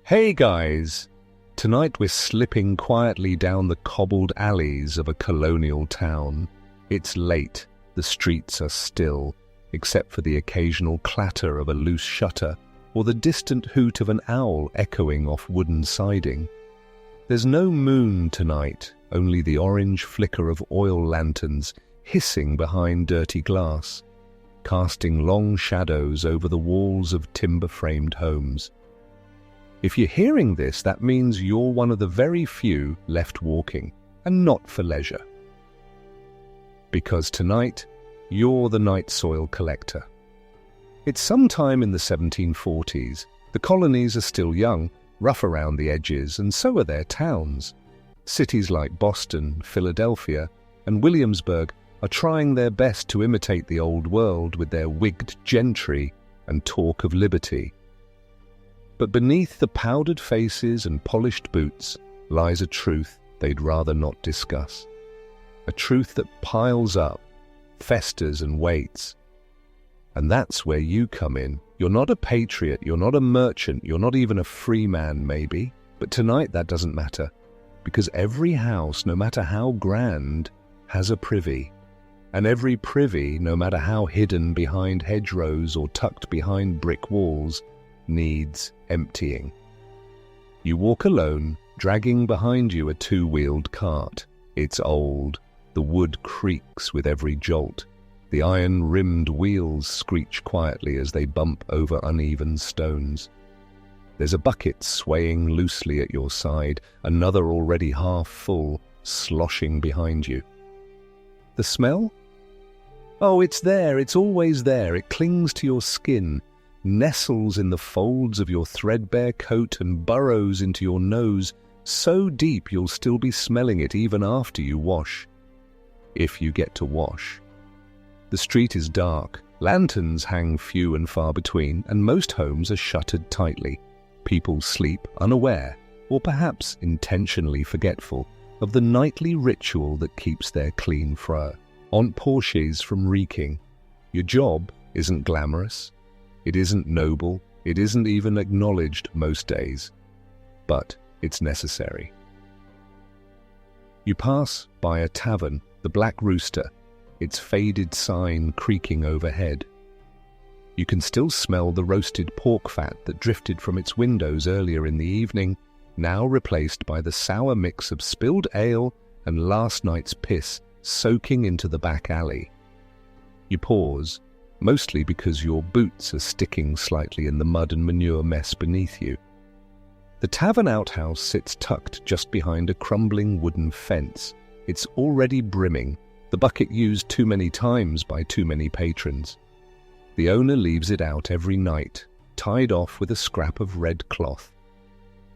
Hey guys! Tonight we're slipping quietly down the cobbled alleys of a colonial town. It's late, the streets are still, except for the occasional clatter of a loose shutter or the distant hoot of an owl echoing off wooden siding. There's no moon tonight, only the orange flicker of oil lanterns hissing behind dirty glass, casting long shadows over the walls of timber-framed homes. If you're hearing this, that means you're one of the very few left walking, and not for leisure. Because tonight, you're the night soil collector. It's sometime in the 1740s. The colonies are still young, rough around the edges, and so are their towns. Cities like Boston, Philadelphia, and Williamsburg are trying their best to imitate the old world with their wigged gentry and talk of liberty. But beneath the powdered faces and polished boots lies a truth they'd rather not discuss. A truth that piles up, festers and waits. And that's where you come in. You're not a patriot, you're not a merchant, you're not even a free man maybe. But tonight that doesn't matter, because every house, no matter how grand, has a privy. And every privy, no matter how hidden behind hedgerows or tucked behind brick walls, needs emptying. You walk alone, dragging behind you a two-wheeled cart. It's old. The wood creaks with every jolt. The iron-rimmed wheels screech quietly as they bump over uneven stones. There's a bucket swaying loosely at your side, another already half full, sloshing behind you. The smell? Oh, it's there, it's always there. It clings to your skin, nestles in the folds of your threadbare coat and burrows into your nose so deep you'll still be smelling it even after you wash. If you get to wash. The street is dark, lanterns hang few and far between, and most homes are shuttered tightly. People sleep unaware, or perhaps intentionally forgetful, of the nightly ritual that keeps their clean fur on porches from reeking. Your job isn't glamorous. It isn't noble, it isn't even acknowledged most days, but it's necessary. You pass by a tavern, the Black Rooster, its faded sign creaking overhead. You can still smell the roasted pork fat that drifted from its windows earlier in the evening, now replaced by the sour mix of spilled ale and last night's piss soaking into the back alley. You pause, mostly because your boots are sticking slightly in the mud and manure mess beneath you. The tavern outhouse sits tucked just behind a crumbling wooden fence. It's already brimming, the bucket used too many times by too many patrons. The owner leaves it out every night, tied off with a scrap of red cloth.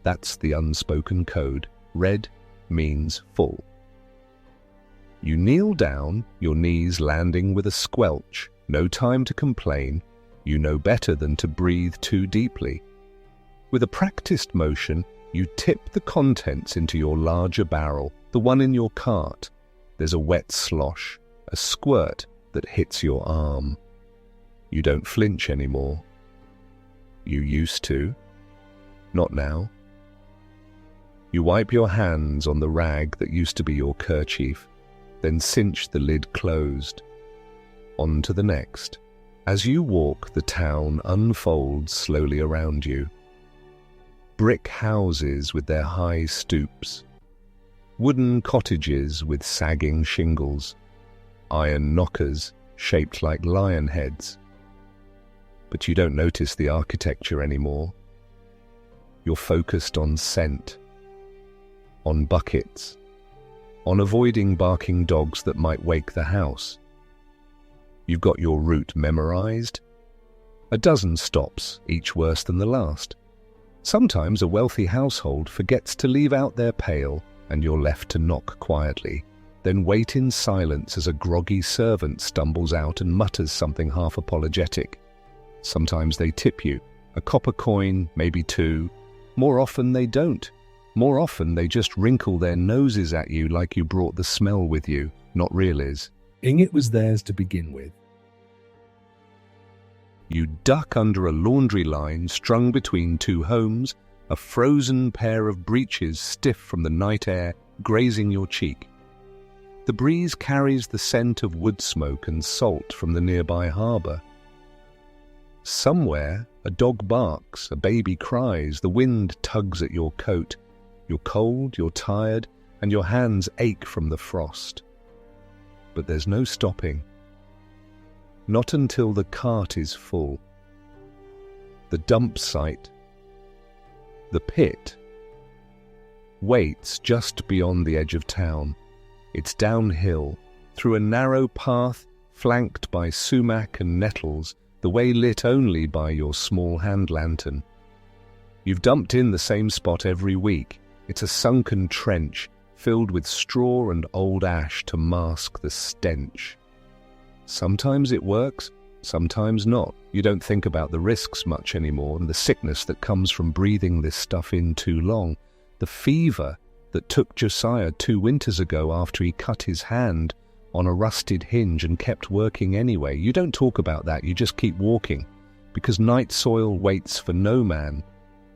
That's the unspoken code. Red means full. You kneel down, your knees landing with a squelch. No time to complain. You know better than to breathe too deeply. With a practiced motion, you tip the contents into your larger barrel, the one in your cart. There's a wet slosh, a squirt that hits your arm. You don't flinch anymore. You used to. Not now. You wipe your hands on the rag that used to be your kerchief, then cinch the lid closed. On to the next. As you walk, the town unfolds slowly around you. Brick houses with their high stoops. Wooden cottages with sagging shingles. Iron knockers shaped like lion heads. But you don't notice the architecture anymore. You're focused on scent, on buckets, on avoiding barking dogs that might wake the house. You've got your route memorized. A dozen stops, each worse than the last. Sometimes a wealthy household forgets to leave out their pail and you're left to knock quietly, then wait in silence as a groggy servant stumbles out and mutters something half apologetic. Sometimes they tip you, a copper coin, maybe two. More often they don't. More often they just wrinkle their noses at you like you brought the smell with you, not realize it was theirs to begin with. You duck under a laundry line strung between two homes, a frozen pair of breeches stiff from the night air grazing your cheek. The breeze carries the scent of wood smoke and salt from the nearby harbour. Somewhere, a dog barks, a baby cries, the wind tugs at your coat. You're cold, you're tired, and your hands ache from the frost. But there's no stopping. Not until the cart is full. The dump site, the pit, waits just beyond the edge of town. It's downhill, through a narrow path flanked by sumac and nettles, the way lit only by your small hand lantern. You've dumped in the same spot every week. It's a sunken trench filled with straw and old ash to mask the stench. Sometimes it works, sometimes not. You don't think about the risks much anymore and the sickness that comes from breathing this stuff in too long. The fever that took Josiah 2 winters ago after he cut his hand on a rusted hinge and kept working anyway. You don't talk about that, you just keep walking, because night soil waits for no man.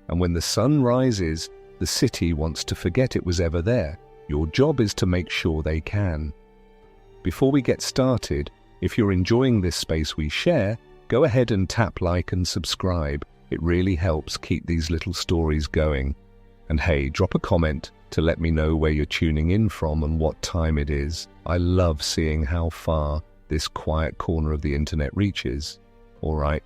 And when the sun rises, the city wants to forget it was ever there. Your job is to make sure they can. Before we get started, if you're enjoying this space we share, go ahead and tap like and subscribe. It really helps keep these little stories going. And hey, drop a comment to let me know where you're tuning in from and what time it is. I love seeing how far this quiet corner of the internet reaches. All right,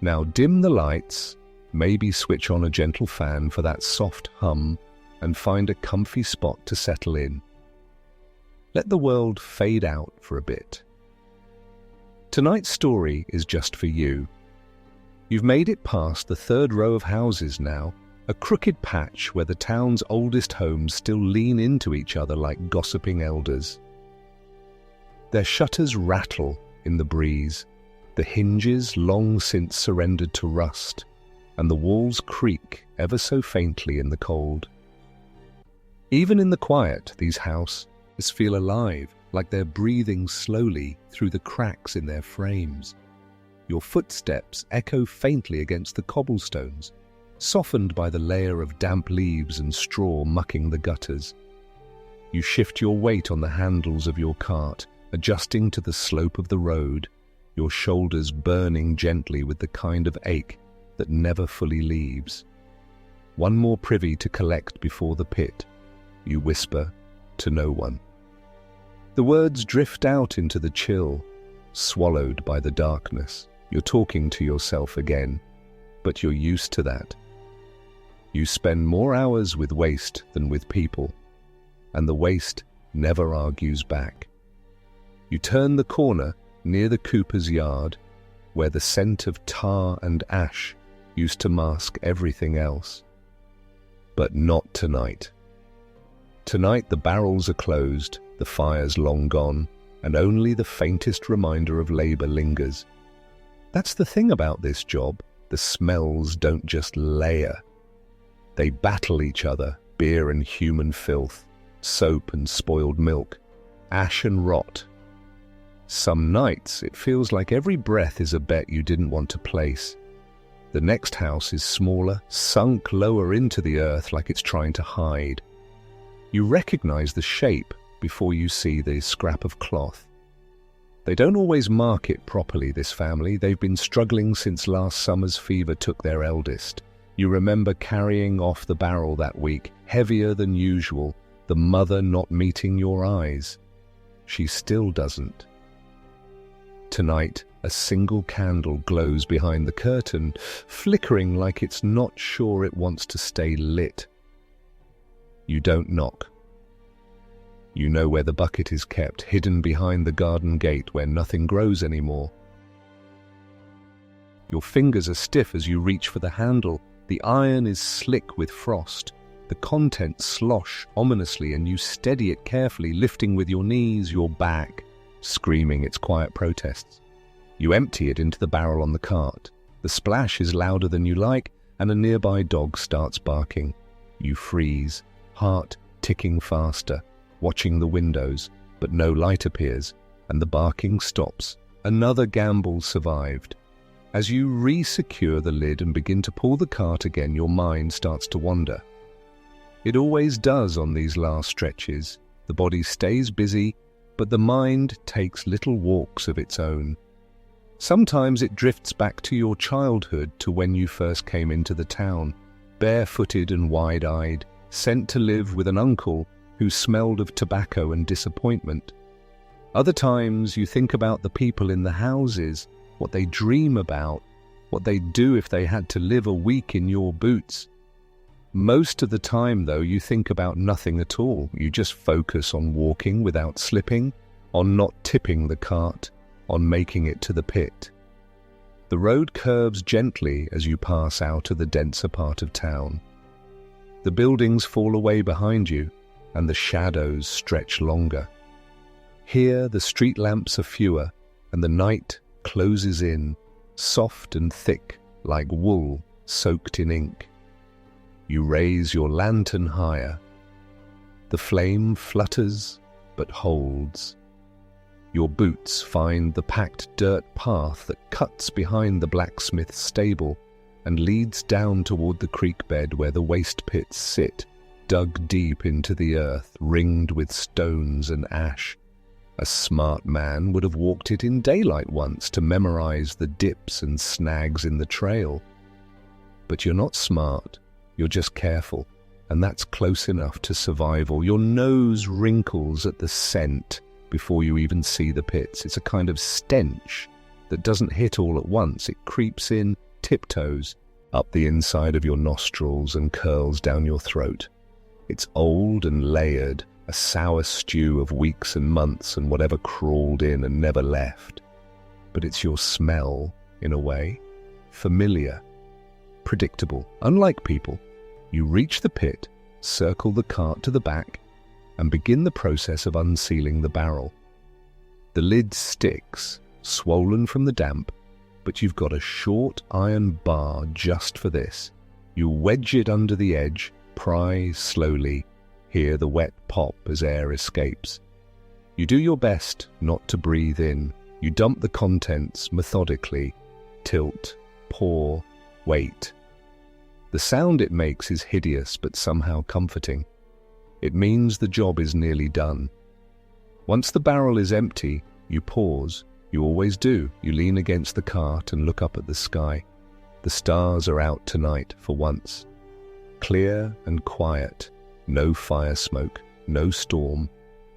now dim the lights, maybe switch on a gentle fan for that soft hum, and find a comfy spot to settle in. Let the world fade out for a bit. Tonight's story is just for you. You've made it past the 3rd row of houses now, a crooked patch where the town's oldest homes still lean into each other like gossiping elders. Their shutters rattle in the breeze, the hinges long since surrendered to rust, and the walls creak ever so faintly in the cold. Even in the quiet, these houses feel alive, like they're breathing slowly through the cracks in their frames. Your footsteps echo faintly against the cobblestones, softened by the layer of damp leaves and straw mucking the gutters. You shift your weight on the handles of your cart, adjusting to the slope of the road, your shoulders burning gently with the kind of ache that never fully leaves. One more privy to collect before the pit, you whisper to no one. The words drift out into the chill, swallowed by the darkness. You're talking to yourself again, but you're used to that. You spend more hours with waste than with people, and the waste never argues back. You turn the corner near the cooper's yard, where the scent of tar and ash used to mask everything else. But not tonight. Tonight the barrels are closed, the fire's long gone, and only the faintest reminder of labor lingers. That's the thing about this job. The smells don't just layer. They battle each other, beer and human filth, soap and spoiled milk, ash and rot. Some nights it feels like every breath is a bet you didn't want to place. The next house is smaller, sunk lower into the earth like it's trying to hide. You recognize the shape before you see the scrap of cloth. They don't always mark it properly, this family. They've been struggling since last summer's fever took their eldest. You remember carrying off the barrel that week, heavier than usual, the mother not meeting your eyes. She still doesn't. Tonight, a single candle glows behind the curtain, flickering like it's not sure it wants to stay lit. You don't knock. You know where the bucket is kept, hidden behind the garden gate where nothing grows anymore. Your fingers are stiff as you reach for the handle. The iron is slick with frost. The contents slosh ominously and you steady it carefully, lifting with your knees, your back, screaming its quiet protests. You empty it into the barrel on the cart. The splash is louder than you like, and a nearby dog starts barking. You freeze, heart ticking faster, watching the windows, but no light appears, and the barking stops. Another gamble survived. As you re-secure the lid and begin to pull the cart again, your mind starts to wander. It always does on these last stretches. The body stays busy, but the mind takes little walks of its own. Sometimes it drifts back to your childhood, to when you first came into the town, barefooted and wide-eyed, sent to live with an uncle who smelled of tobacco and disappointment. Other times you think about the people in the houses, what they dream about, what they'd do if they had to live a week in your boots. Most of the time, though, you think about nothing at all. You just focus on walking without slipping, on not tipping the cart, on making it to the pit. The road curves gently as you pass out of the denser part of town. The buildings fall away behind you, and the shadows stretch longer. Here the street lamps are fewer, and the night closes in, soft and thick like wool soaked in ink. You raise your lantern higher. The flame flutters but holds. Your boots find the packed dirt path that cuts behind the blacksmith's stable and leads down toward the creek bed where the waste pits sit, dug deep into the earth, ringed with stones and ash. A smart man would have walked it in daylight once to memorize the dips and snags in the trail. But you're not smart, you're just careful, and that's close enough to survival. Your nose wrinkles at the scent before you even see the pits. It's a kind of stench that doesn't hit all at once. It creeps in tiptoes up the inside of your nostrils and curls down your throat. It's old and layered, a sour stew of weeks and months and whatever crawled in and never left. But it's your smell, in a way, familiar, predictable. Unlike people, you reach the pit, circle the cart to the back, and begin the process of unsealing the barrel. The lid sticks, swollen from the damp, but you've got a short iron bar just for this. You wedge it under the edge, pry slowly, hear the wet pop as air escapes. You do your best not to breathe in. You dump the contents methodically, tilt, pour, wait. The sound it makes is hideous but somehow comforting. It means the job is nearly done. Once the barrel is empty, you pause. You always do. You lean against the cart and look up at the sky. The stars are out tonight for once. Clear and quiet. No fire smoke, no storm,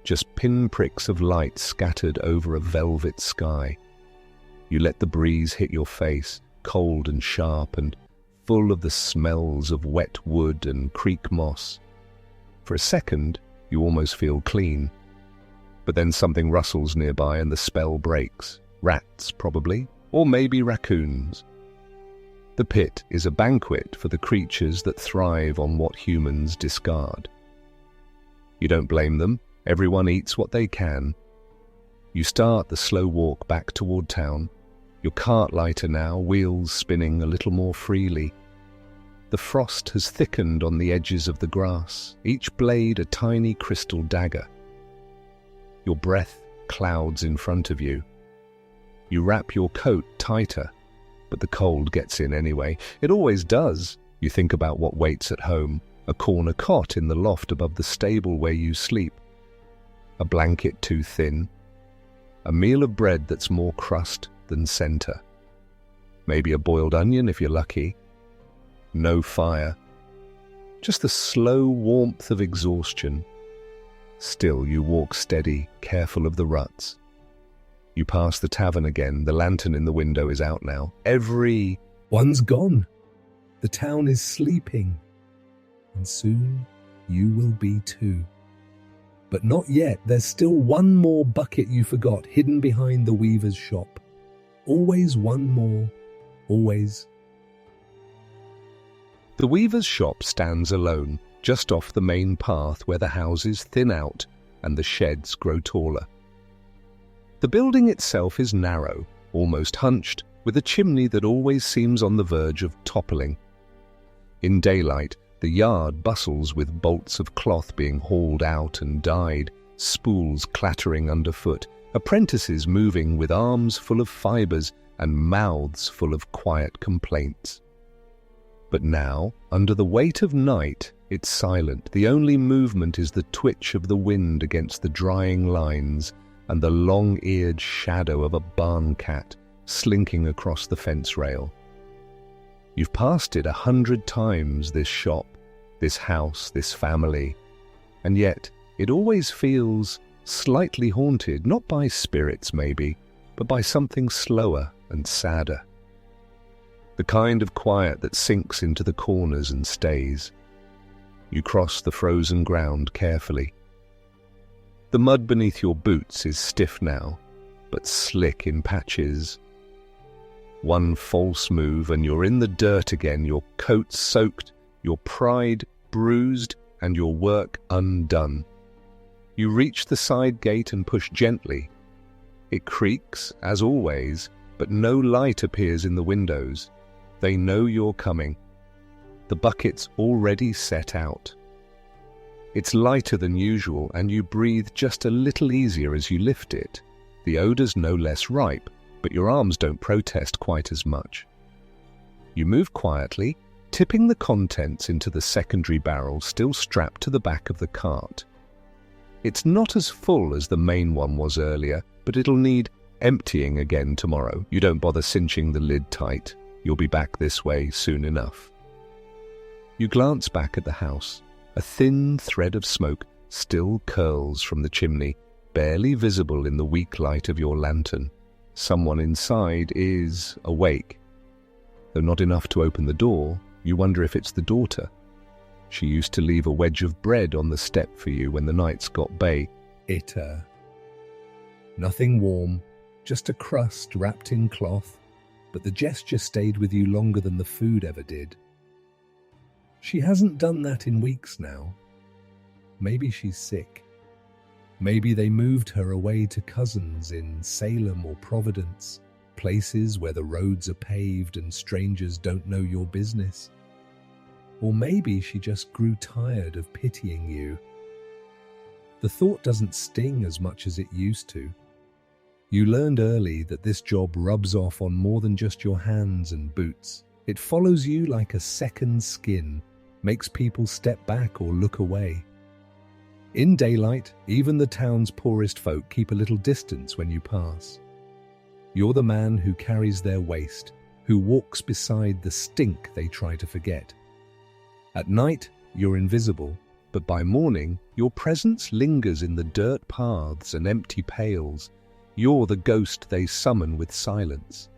just pinpricks of light scattered over a velvet sky. You let the breeze hit your face, cold and sharp and full of the smells of wet wood and creek moss. For a second, you almost feel clean. But then something rustles nearby and the spell breaks. Rats, probably, or maybe raccoons. The pit is a banquet for the creatures that thrive on what humans discard. You don't blame them. Everyone eats what they can. You start the slow walk back toward town. Your cart lighter now, wheels spinning a little more freely. The frost has thickened on the edges of the grass, each blade a tiny crystal dagger. Your breath clouds in front of you. You wrap your coat tighter, but the cold gets in anyway. It always does. You think about what waits at home, a corner cot in the loft above the stable where you sleep, a blanket too thin, a meal of bread that's more crust than center, maybe a boiled onion if you're lucky, no fire, just the slow warmth of exhaustion. Still, you walk steady, careful of the ruts. You pass the tavern again. The lantern in the window is out now. Everyone's gone. The town is sleeping. And soon you will be too. But not yet. There's still one more bucket you forgot, hidden behind the weaver's shop. Always one more. Always. The weaver's shop stands alone, just off the main path where the houses thin out and the sheds grow taller. The building itself is narrow, almost hunched, with a chimney that always seems on the verge of toppling. In daylight, the yard bustles with bolts of cloth being hauled out and dyed, spools clattering underfoot, apprentices moving with arms full of fibres and mouths full of quiet complaints. But now, under the weight of night, it's silent. The only movement is the twitch of the wind against the drying lines and the long-eared shadow of a barn cat slinking across the fence rail. You've passed it 100 times, this shop, this house, this family, and yet it always feels slightly haunted, not by spirits maybe, but by something slower and sadder. The kind of quiet that sinks into the corners and stays. You cross the frozen ground carefully. The mud beneath your boots is stiff now, but slick in patches. One false move and you're in the dirt again, your coat soaked, your pride bruised, and your work undone. You reach the side gate and push gently. It creaks, as always, but no light appears in the windows. They know you're coming. The bucket's already set out. It's lighter than usual, and you breathe just a little easier as you lift it. The odor's no less ripe, but your arms don't protest quite as much. You move quietly, tipping the contents into the secondary barrel still strapped to the back of the cart. It's not as full as the main one was earlier, but it'll need emptying again tomorrow. You don't bother cinching the lid tight. You'll be back this way soon enough. You glance back at the house. A thin thread of smoke still curls from the chimney, barely visible in the weak light of your lantern. Someone inside is awake. Though not enough to open the door, you wonder if it's the daughter. She used to leave a wedge of bread on the step for you when the nights got bay. Nothing warm, just a crust wrapped in cloth, but the gesture stayed with you longer than the food ever did. She hasn't done that in weeks now. Maybe she's sick. Maybe they moved her away to cousins in Salem or Providence, places where the roads are paved and strangers don't know your business. Or maybe she just grew tired of pitying you. The thought doesn't sting as much as it used to. You learned early that this job rubs off on more than just your hands and boots. It follows you like a second skin, makes people step back or look away. In daylight, even the town's poorest folk keep a little distance when you pass. You're the man who carries their waste, who walks beside the stink they try to forget. At night, you're invisible, but by morning, your presence lingers in the dirt paths and empty pails. You're the ghost they summon with silence.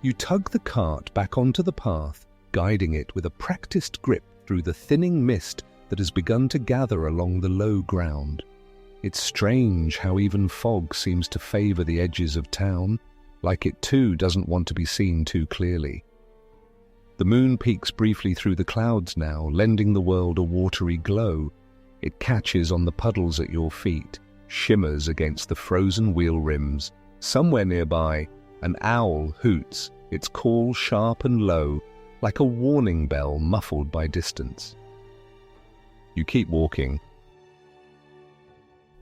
You tug the cart back onto the path, guiding it with a practiced grip through the thinning mist that has begun to gather along the low ground. It's strange how even fog seems to favour the edges of town, like it too doesn't want to be seen too clearly. The moon peeks briefly through the clouds now, lending the world a watery glow. It catches on the puddles at your feet, shimmers against the frozen wheel rims. Somewhere nearby, an owl hoots, its call sharp and low, like a warning bell muffled by distance. You keep walking.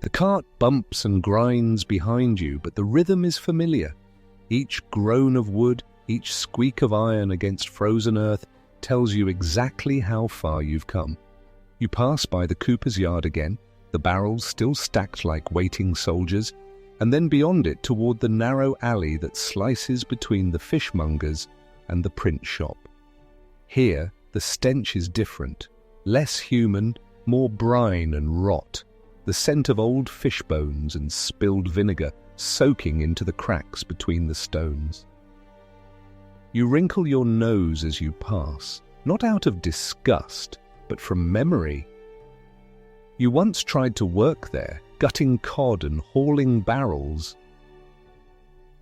The cart bumps and grinds behind you, but the rhythm is familiar. Each groan of wood, each squeak of iron against frozen earth tells you exactly how far you've come. You pass by the cooper's yard again, the barrels still stacked like waiting soldiers, and then beyond it toward the narrow alley that slices between the fishmonger's and the print shop. Here, the stench is different, less human, more brine and rot, the scent of old fish bones and spilled vinegar soaking into the cracks between the stones. You wrinkle your nose as you pass, not out of disgust, but from memory. You once tried to work there, gutting cod and hauling barrels.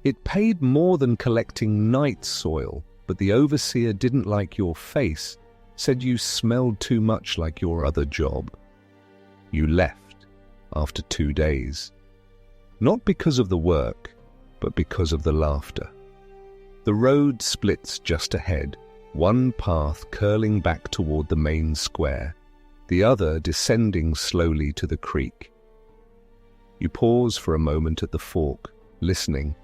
It paid more than collecting night soil, but the overseer didn't like your face, said you smelled too much like your other job. You left after 2 days. Not because of the work, but because of the laughter. The road splits just ahead, one path curling back toward the main square, the other descending slowly to the creek. You pause for a moment at the fork, listening.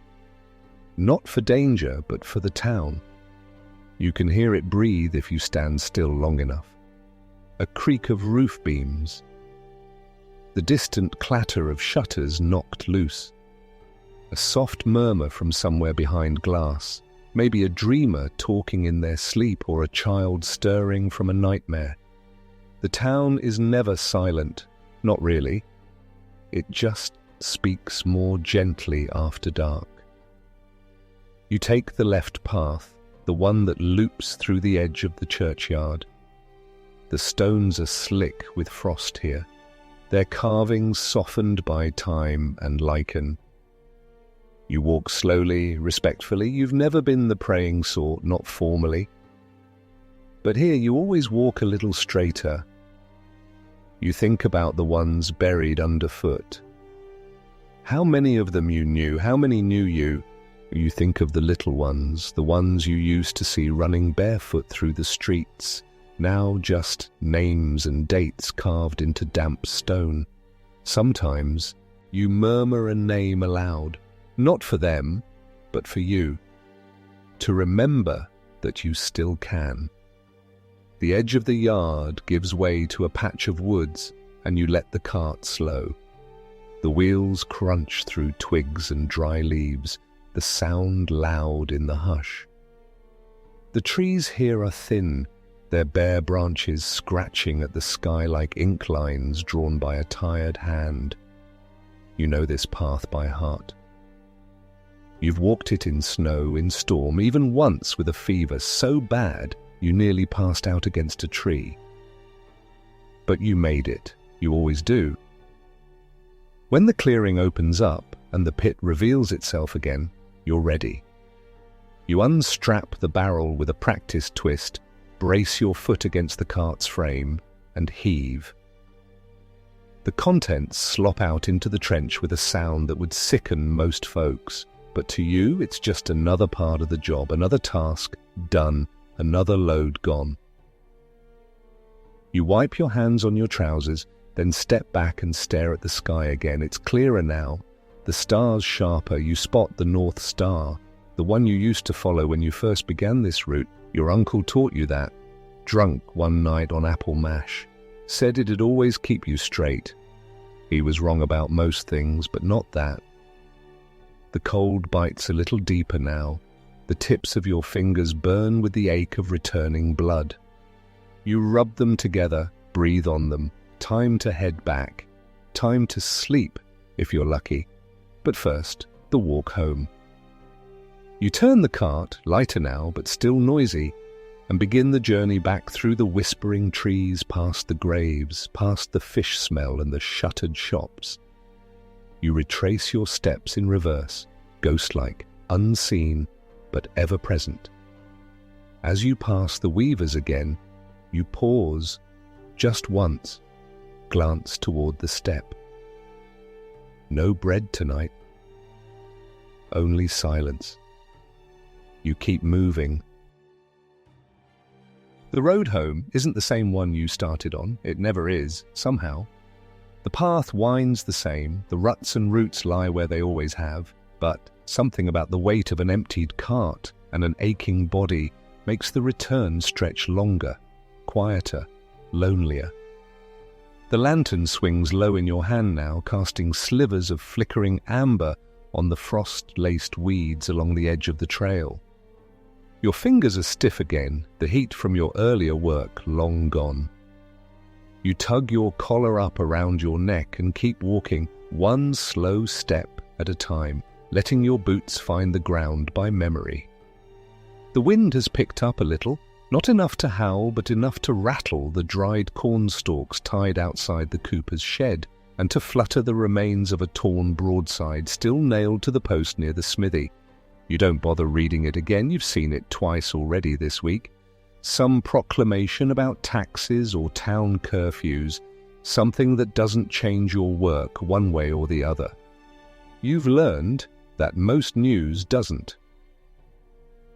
Not for danger, but for the town. You can hear it breathe if you stand still long enough. A creak of roof beams. The distant clatter of shutters knocked loose. A soft murmur from somewhere behind glass. Maybe a dreamer talking in their sleep or a child stirring from a nightmare. The town is never silent. Not really. It just speaks more gently after dark. You take the left path, the one that loops through the edge of the churchyard. The stones are slick with frost here, their carvings softened by time and lichen. You walk slowly, respectfully. You've never been the praying sort, not formally. But here you always walk a little straighter. You think about the ones buried underfoot. How many of them you knew? How many knew you? You think of the little ones, the ones you used to see running barefoot through the streets, now just names and dates carved into damp stone. Sometimes you murmur a name aloud, not for them, but for you, to remember that you still can. The edge of the yard gives way to a patch of woods, and you let the cart slow. The wheels crunch through twigs and dry leaves, the sound loud in the hush. The trees here are thin, their bare branches scratching at the sky like ink lines drawn by a tired hand. You know this path by heart. You've walked it in snow, in storm, even once with a fever so bad you nearly passed out against a tree. But you made it. You always do. When the clearing opens up and the pit reveals itself again, you're ready. You unstrap the barrel with a practiced twist, brace your foot against the cart's frame, and heave. The contents slop out into the trench with a sound that would sicken most folks, but to you it's just another part of the job, another task done, another load gone. You wipe your hands on your trousers, then step back and stare at the sky again. It's clearer now. The stars sharper. You spot the North Star, the one you used to follow when you first began this route. Your uncle taught you that, drunk one night on apple mash. Said it'd always keep you straight. He was wrong about most things, but not that. The cold bites a little deeper now. The tips of your fingers burn with the ache of returning blood. You rub them together, breathe on them. Time to head back. Time to sleep, if you're lucky. But first, the walk home. You turn the cart, lighter now, but still noisy, and begin the journey back through the whispering trees, past the graves, past the fish smell and the shuttered shops. You retrace your steps in reverse, ghost-like, unseen, but ever-present. As you pass the weavers again, you pause, just once, glance toward the step. No bread tonight. Only silence. You keep moving. The road home isn't the same one you started on. It never is, somehow. The path winds the same, the ruts and roots lie where they always have, but something about the weight of an emptied cart and an aching body makes the return stretch longer, quieter, lonelier. The lantern swings low in your hand now, casting slivers of flickering amber on the frost-laced weeds along the edge of the trail. Your fingers are stiff again, the heat from your earlier work long gone. You tug your collar up around your neck and keep walking, one slow step at a time, letting your boots find the ground by memory. The wind has picked up a little, not enough to howl, but enough to rattle the dried corn stalks tied outside the cooper's shed, and to flutter the remains of a torn broadside still nailed to the post near the smithy. You don't bother reading it again, you've seen it twice already this week. Some proclamation about taxes or town curfews, something that doesn't change your work one way or the other. You've learned that most news doesn't.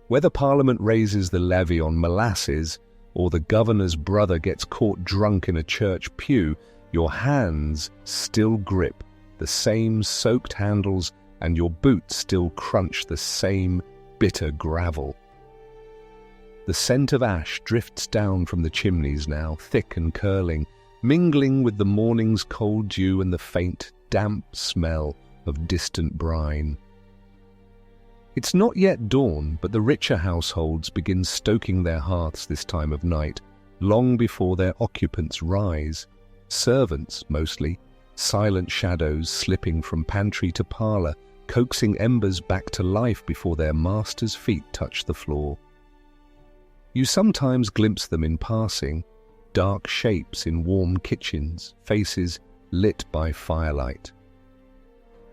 Whether Parliament raises the levy on molasses or the governor's brother gets caught drunk in a church pew, your hands still grip the same soaked handles and your boots still crunch the same bitter gravel. The scent of ash drifts down from the chimneys now, thick and curling, mingling with the morning's cold dew and the faint, damp smell of distant brine. It's not yet dawn, but the richer households begin stoking their hearths this time of night, long before their occupants rise. Servants, mostly, silent shadows slipping from pantry to parlour, coaxing embers back to life before their master's feet touch the floor. You sometimes glimpse them in passing, dark shapes in warm kitchens, faces lit by firelight.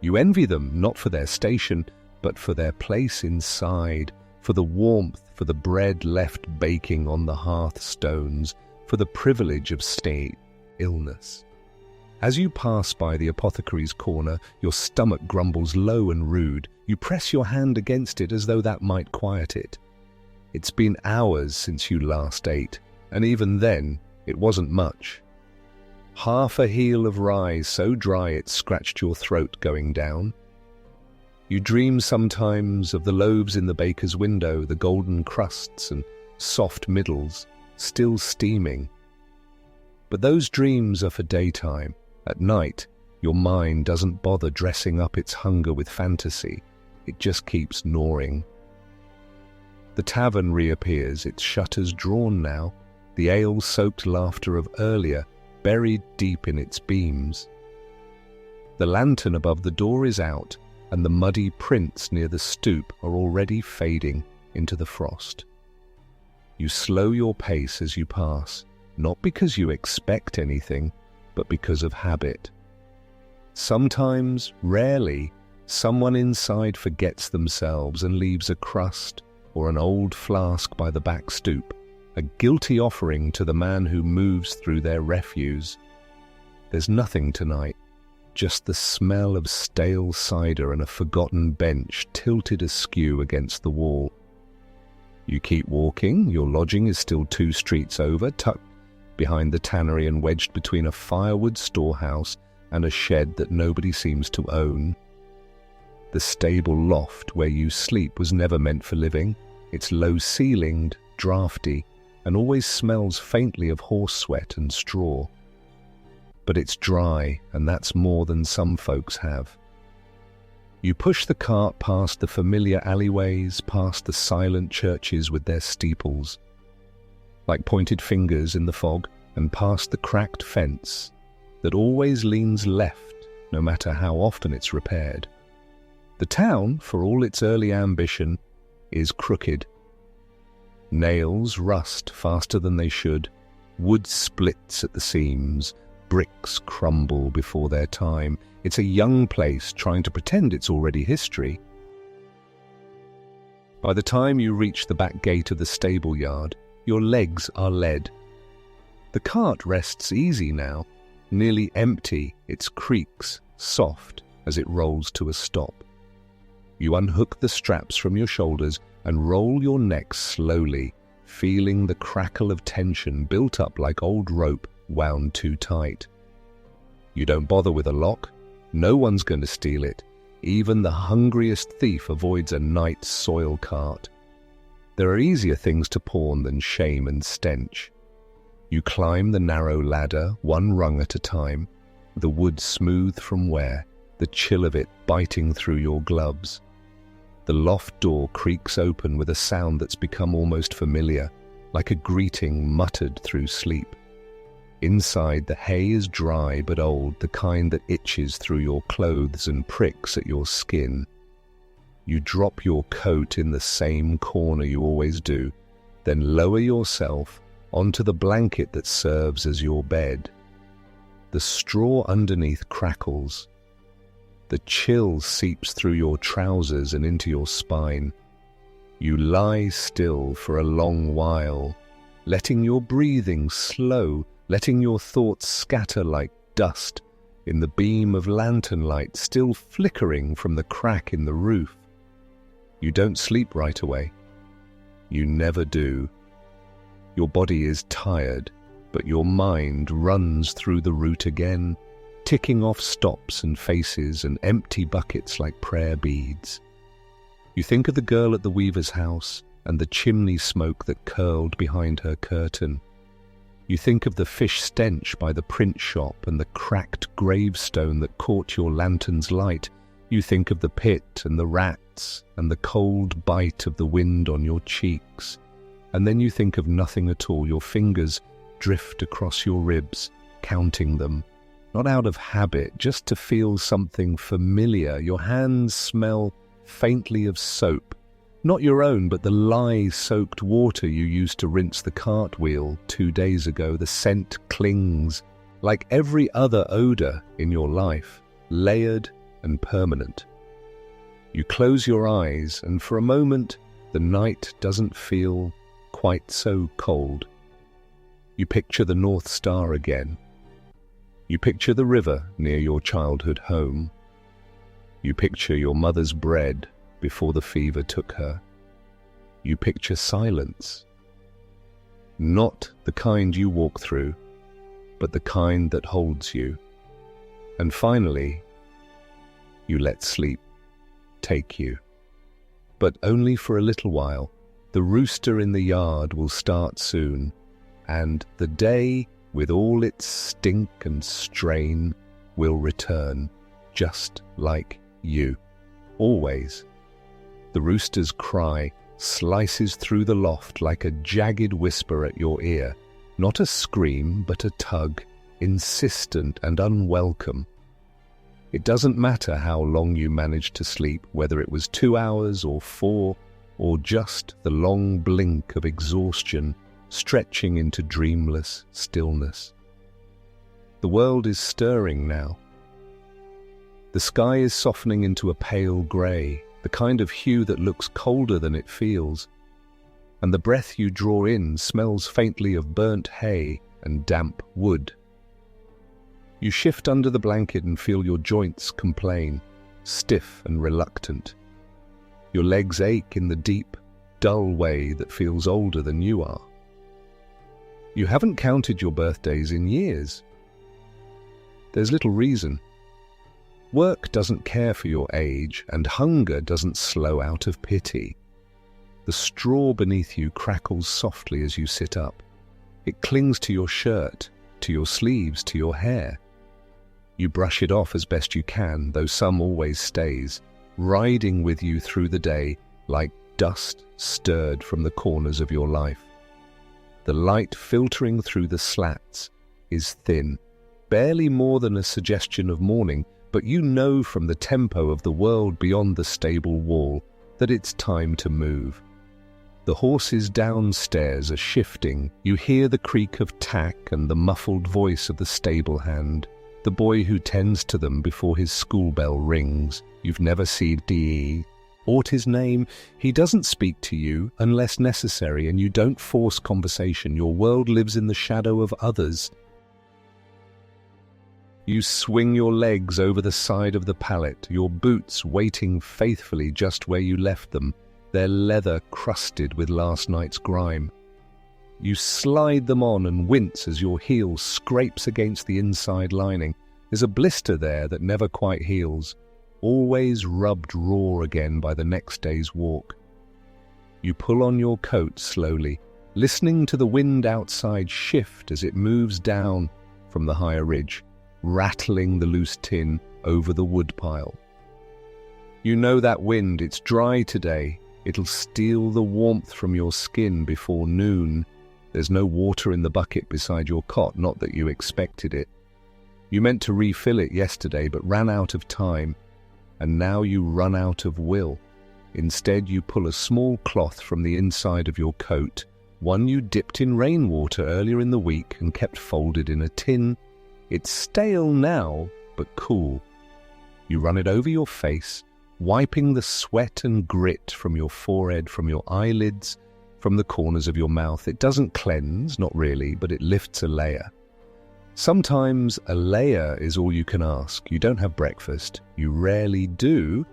You envy them not for their station, but for their place inside, for the warmth, for the bread left baking on the hearthstones, for the privilege of illness. As you pass by the apothecary's corner, your stomach grumbles low and rude. You press your hand against it as though that might quiet it. It's been hours since you last ate, and even then, it wasn't much. Half a heel of rye so dry it scratched your throat going down. You dream sometimes of the loaves in the baker's window, the golden crusts and soft middles, still steaming. But those dreams are for daytime. At night, your mind doesn't bother dressing up its hunger with fantasy. It just keeps gnawing. The tavern reappears, its shutters drawn now, the ale-soaked laughter of earlier buried deep in its beams. The lantern above the door is out, and the muddy prints near the stoop are already fading into the frost. You slow your pace as you pass, not because you expect anything, but because of habit. Sometimes, rarely, someone inside forgets themselves and leaves a crust or an old flask by the back stoop, a guilty offering to the man who moves through their refuse. There's nothing tonight, just the smell of stale cider and a forgotten bench tilted askew against the wall. You keep walking, your lodging is still 2 streets over, tucked behind the tannery and wedged between a firewood storehouse and a shed that nobody seems to own. The stable loft where you sleep was never meant for living. It's low-ceilinged, draughty, and always smells faintly of horse sweat and straw. But it's dry, and that's more than some folks have. You push the cart past the familiar alleyways, past the silent churches with their steeples, like pointed fingers in the fog, and past the cracked fence that always leans left, no matter how often it's repaired. The town, for all its early ambition, is crooked. Nails rust faster than they should, wood splits at the seams, bricks crumble before their time. It's a young place trying to pretend it's already history. By the time you reach the back gate of the stable yard, your legs are lead. The cart rests easy now, nearly empty, its creaks soft as it rolls to a stop. You unhook the straps from your shoulders and roll your neck slowly, feeling the crackle of tension built up like old rope wound too tight. You don't bother with a lock. No one's going to steal it. Even the hungriest thief avoids a night soil cart. There are easier things to pawn than shame and stench. You climb the narrow ladder, one rung at a time, the wood smooth from wear, the chill of it biting through your gloves. The loft door creaks open with a sound that's become almost familiar, like a greeting muttered through sleep. Inside, the hay is dry but old, the kind that itches through your clothes and pricks at your skin. You drop your coat in the same corner you always do, then lower yourself onto the blanket that serves as your bed. The straw underneath crackles. The chill seeps through your trousers and into your spine. You lie still for a long while, letting your breathing slow, letting your thoughts scatter like dust in the beam of lantern light still flickering from the crack in the roof. You don't sleep right away. You never do. Your body is tired, but your mind runs through the route again, ticking off stops and faces and empty buckets like prayer beads. You think of the girl at the weaver's house and the chimney smoke that curled behind her curtain. You think of the fish stench by the print shop and the cracked gravestone that caught your lantern's light. You think of the pit and the rats and the cold bite of the wind on your cheeks. And then you think of nothing at all. Your fingers drift across your ribs, counting them. Not out of habit, just to feel something familiar. Your hands smell faintly of soap. Not your own, but the lye-soaked water you used to rinse the cartwheel 2 days ago. The scent clings, like every other odor in your life, layered and permanent. You close your eyes, and for a moment, the night doesn't feel quite so cold. You picture the North Star again. You picture the river near your childhood home. You picture your mother's bread before the fever took her. You picture silence. Not the kind you walk through, but the kind that holds you. And finally, you let sleep take you. But only for a little while. The rooster in the yard will start soon, and the day, with all its stink and strain, will return, just like you. Always. The rooster's cry slices through the loft like a jagged whisper at your ear, not a scream, but a tug, insistent and unwelcome. It doesn't matter how long you managed to sleep, whether it was 2 hours or 4, or just the long blink of exhaustion stretching into dreamless stillness. The world is stirring now. The sky is softening into a pale grey, the kind of hue that looks colder than it feels, and the breath you draw in smells faintly of burnt hay and damp wood. You shift under the blanket and feel your joints complain, stiff and reluctant. Your legs ache in the deep, dull way that feels older than you are. You haven't counted your birthdays in years. There's little reason. Work doesn't care for your age, and hunger doesn't slow out of pity. The straw beneath you crackles softly as you sit up. It clings to your shirt, to your sleeves, to your hair. You brush it off as best you can, though some always stays, riding with you through the day like dust stirred from the corners of your life. The light filtering through the slats is thin, barely more than a suggestion of morning, but you know from the tempo of the world beyond the stable wall that it's time to move. The horses downstairs are shifting. You hear the creak of tack and the muffled voice of the stable hand, the boy who tends to them before his school bell rings. You've never seen D.E. Aught his name. He doesn't speak to you unless necessary, and you don't force conversation. Your world lives in the shadow of others. You swing your legs over the side of the pallet, your boots waiting faithfully just where you left them, their leather crusted with last night's grime. You slide them on and wince as your heel scrapes against the inside lining. There's a blister there that never quite heals, always rubbed raw again by the next day's walk. You pull on your coat slowly, listening to the wind outside shift as it moves down from the higher ridge, rattling the loose tin over the woodpile. You know that wind, it's dry today. It'll steal the warmth from your skin before noon. There's no water in the bucket beside your cot, not that you expected it. You meant to refill it yesterday, but ran out of time, and now you run out of will. Instead, you pull a small cloth from the inside of your coat, one you dipped in rainwater earlier in the week and kept folded in a tin. It's stale now, but cool. You run it over your face, wiping the sweat and grit from your forehead, from your eyelids, from the corners of your mouth. It doesn't cleanse, not really, but it lifts a layer. Sometimes a layer is all you can ask. You don't have breakfast. You rarely do.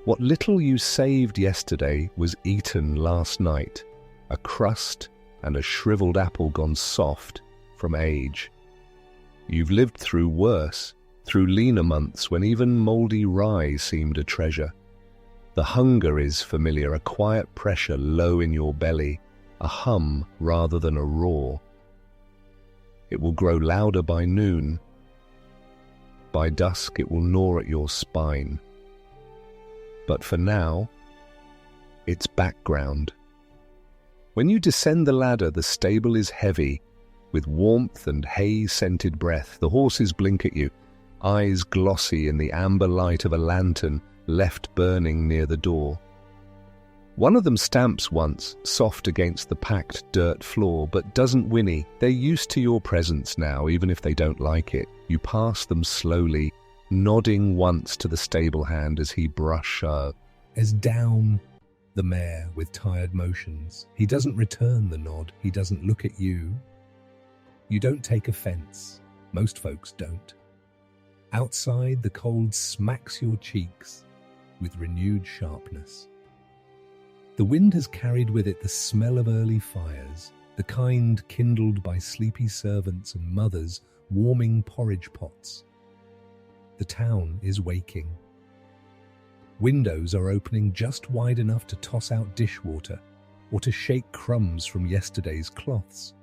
What little you saved yesterday was eaten last night. A crust and a shriveled apple gone soft from age. You've lived through worse, through leaner months when even mouldy rye seemed a treasure. The hunger is familiar, a quiet pressure low in your belly, a hum rather than a roar. It will grow louder by noon. By dusk it will gnaw at your spine. But for now, it's background. When you descend the ladder, the stable is heavy, with warmth and hay-scented breath. The horses blink at you, eyes glossy in the amber light of a lantern left burning near the door. One of them stamps once, soft against the packed dirt floor, but doesn't whinny. They're used to your presence now, even if they don't like it. You pass them slowly, nodding once to the stable hand as he brushes down the mare with tired motions. He doesn't return the nod. He doesn't look at you. You don't take offense. Most folks don't. Outside, the cold smacks your cheeks with renewed sharpness. The wind has carried with it the smell of early fires, the kind kindled by sleepy servants and mothers warming porridge pots. The town is waking. Windows are opening just wide enough to toss out dishwater or to shake crumbs from yesterday's cloths.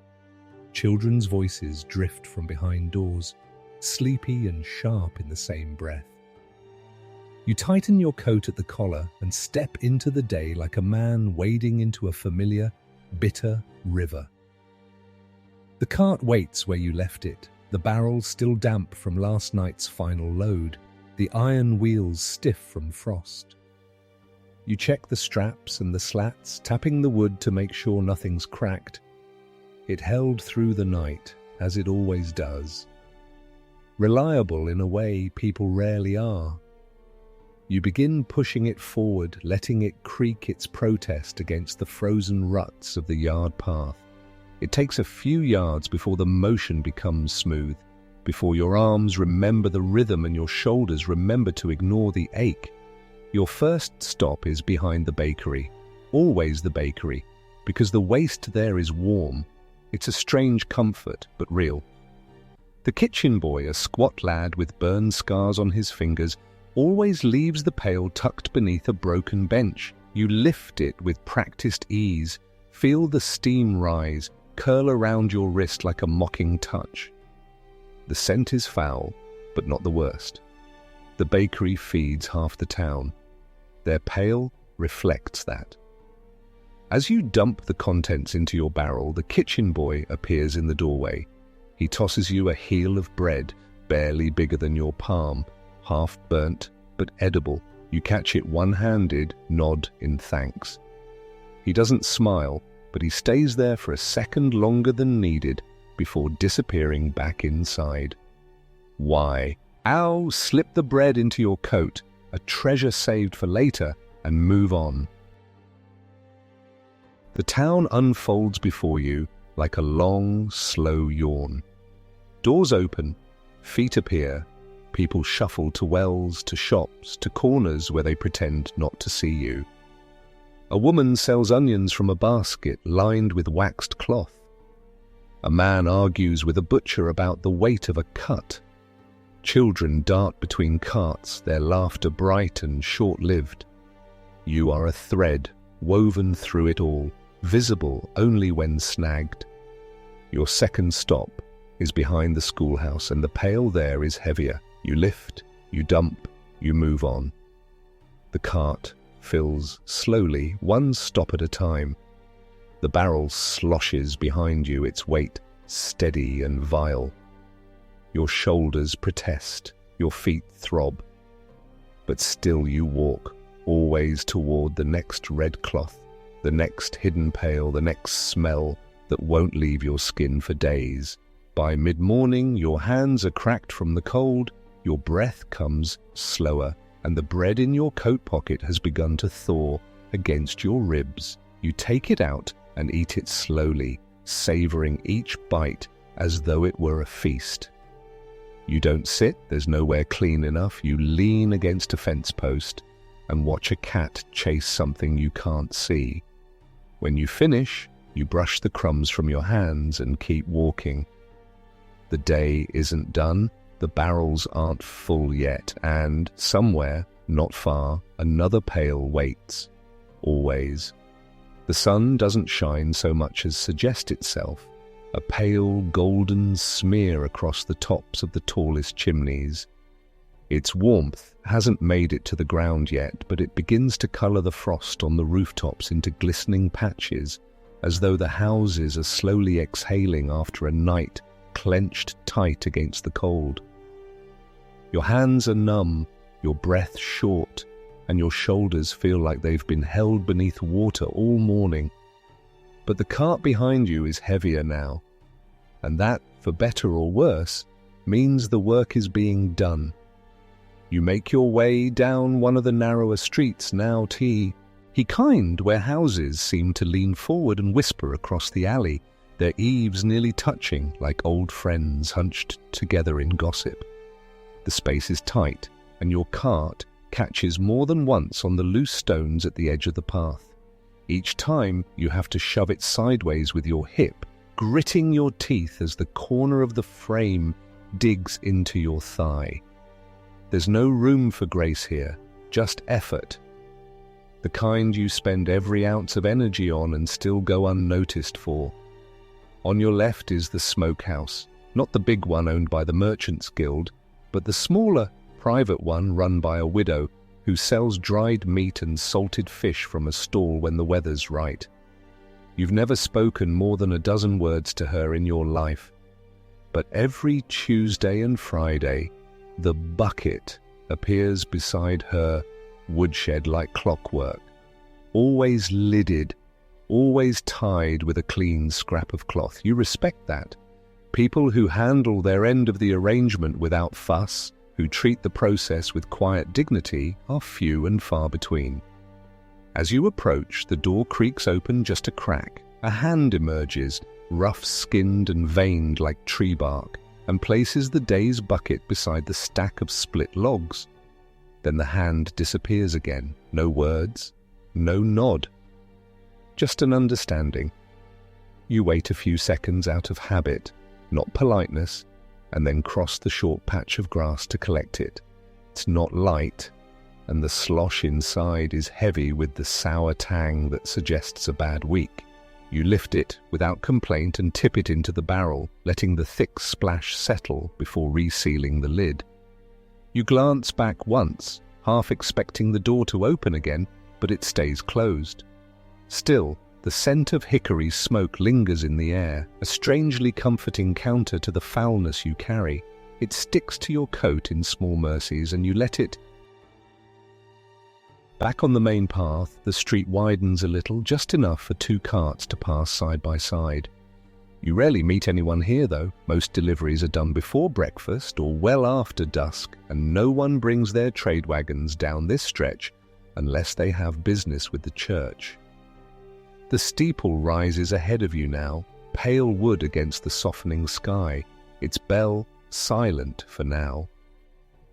Children's voices drift from behind doors, sleepy and sharp in the same breath. You tighten your coat at the collar and step into the day like a man wading into a familiar, bitter river. The cart waits where you left it, the barrel still damp from last night's final load, the iron wheels stiff from frost. You check the straps and the slats, tapping the wood to make sure nothing's cracked. It held through the night, as it always does. Reliable in a way people rarely are. You begin pushing it forward, letting it creak its protest against the frozen ruts of the yard path. It takes a few yards before the motion becomes smooth, before your arms remember the rhythm and your shoulders remember to ignore the ache. Your first stop is behind the bakery, always the bakery, because the waste there is warm. It's a strange comfort, but real. The kitchen boy, a squat lad with burn scars on his fingers, always leaves the pail tucked beneath a broken bench. You lift it with practiced ease, feel the steam rise, curl around your wrist like a mocking touch. The scent is foul, but not the worst. The bakery feeds half the town. Their pail reflects that. As you dump the contents into your barrel, the kitchen boy appears in the doorway. He tosses you a heel of bread, barely bigger than your palm, half burnt but edible. You catch it one-handed, nod in thanks. He doesn't smile, but he stays there for a second longer than needed before disappearing back inside. Why? Ow! Slip the bread into your coat, a treasure saved for later, and move on. The town unfolds before you like a long, slow yawn. Doors open, feet appear, people shuffle to wells, to shops, to corners where they pretend not to see you. A woman sells onions from a basket lined with waxed cloth. A man argues with a butcher about the weight of a cut. Children dart between carts, their laughter bright and short-lived. You are a thread woven through it all, visible only when snagged. Your second stop is behind the schoolhouse, and the pail there is heavier. You lift, you dump, you move on. The cart fills slowly, one stop at a time. The barrel sloshes behind you, its weight steady and vile. Your shoulders protest, your feet throb. But still you walk, always toward the next red cloth, the next hidden pail, the next smell that won't leave your skin for days. By mid-morning, your hands are cracked from the cold, your breath comes slower, and the bread in your coat pocket has begun to thaw against your ribs. You take it out and eat it slowly, savoring each bite as though it were a feast. You don't sit, there's nowhere clean enough. You lean against a fence post and watch a cat chase something you can't see. When you finish, you brush the crumbs from your hands and keep walking. The day isn't done, The barrels aren't full yet, and somewhere, not far, another pail waits. Always. The sun doesn't shine so much as suggest itself, a pale golden smear across the tops of the tallest chimneys. Its warmth hasn't made it to the ground yet, but it begins to colour the frost on the rooftops into glistening patches, as though the houses are slowly exhaling after a night clenched tight against the cold. Your hands are numb, your breath short, and your shoulders feel like they've been held beneath water all morning. But the cart behind you is heavier now, and that, for better or worse, means the work is being done. You make your way down one of the narrower streets, now kind, where houses seem to lean forward and whisper across the alley, their eaves nearly touching like old friends hunched together in gossip. The space is tight, and your cart catches more than once on the loose stones at the edge of the path. Each time you have to shove it sideways with your hip, gritting your teeth as the corner of the frame digs into your thigh. There's no room for grace here, just effort. The kind you spend every ounce of energy on and still go unnoticed for. On your left is the smokehouse, not the big one owned by the Merchants Guild, but the smaller, private one run by a widow who sells dried meat and salted fish from a stall when the weather's right. You've never spoken more than a dozen words to her in your life, but every Tuesday and Friday, the bucket appears beside her woodshed like clockwork, always lidded, always tied with a clean scrap of cloth. You respect that. People who handle their end of the arrangement without fuss, who treat the process with quiet dignity, are few and far between. As you approach, the door creaks open just a crack. A hand emerges, rough-skinned and veined like tree bark, and places the day's bucket beside the stack of split logs. Then the hand disappears again. No words, no nod. Just an understanding. You wait a few seconds out of habit, not politeness, and then cross the short patch of grass to collect it. It's not light, and the slosh inside is heavy with the sour tang that suggests a bad week. You lift it without complaint and tip it into the barrel, letting the thick splash settle before resealing the lid. You glance back once, half expecting the door to open again, but it stays closed. Still, the scent of hickory smoke lingers in the air, a strangely comforting counter to the foulness you carry. It sticks to your coat in small mercies, and you let it. Back on the main path, the street widens a little, just enough for two carts to pass side by side. You rarely meet anyone here, though. Most deliveries are done before breakfast or well after dusk, and no one brings their trade wagons down this stretch unless they have business with the church. The steeple rises ahead of you now, pale wood against the softening sky, its bell silent for now.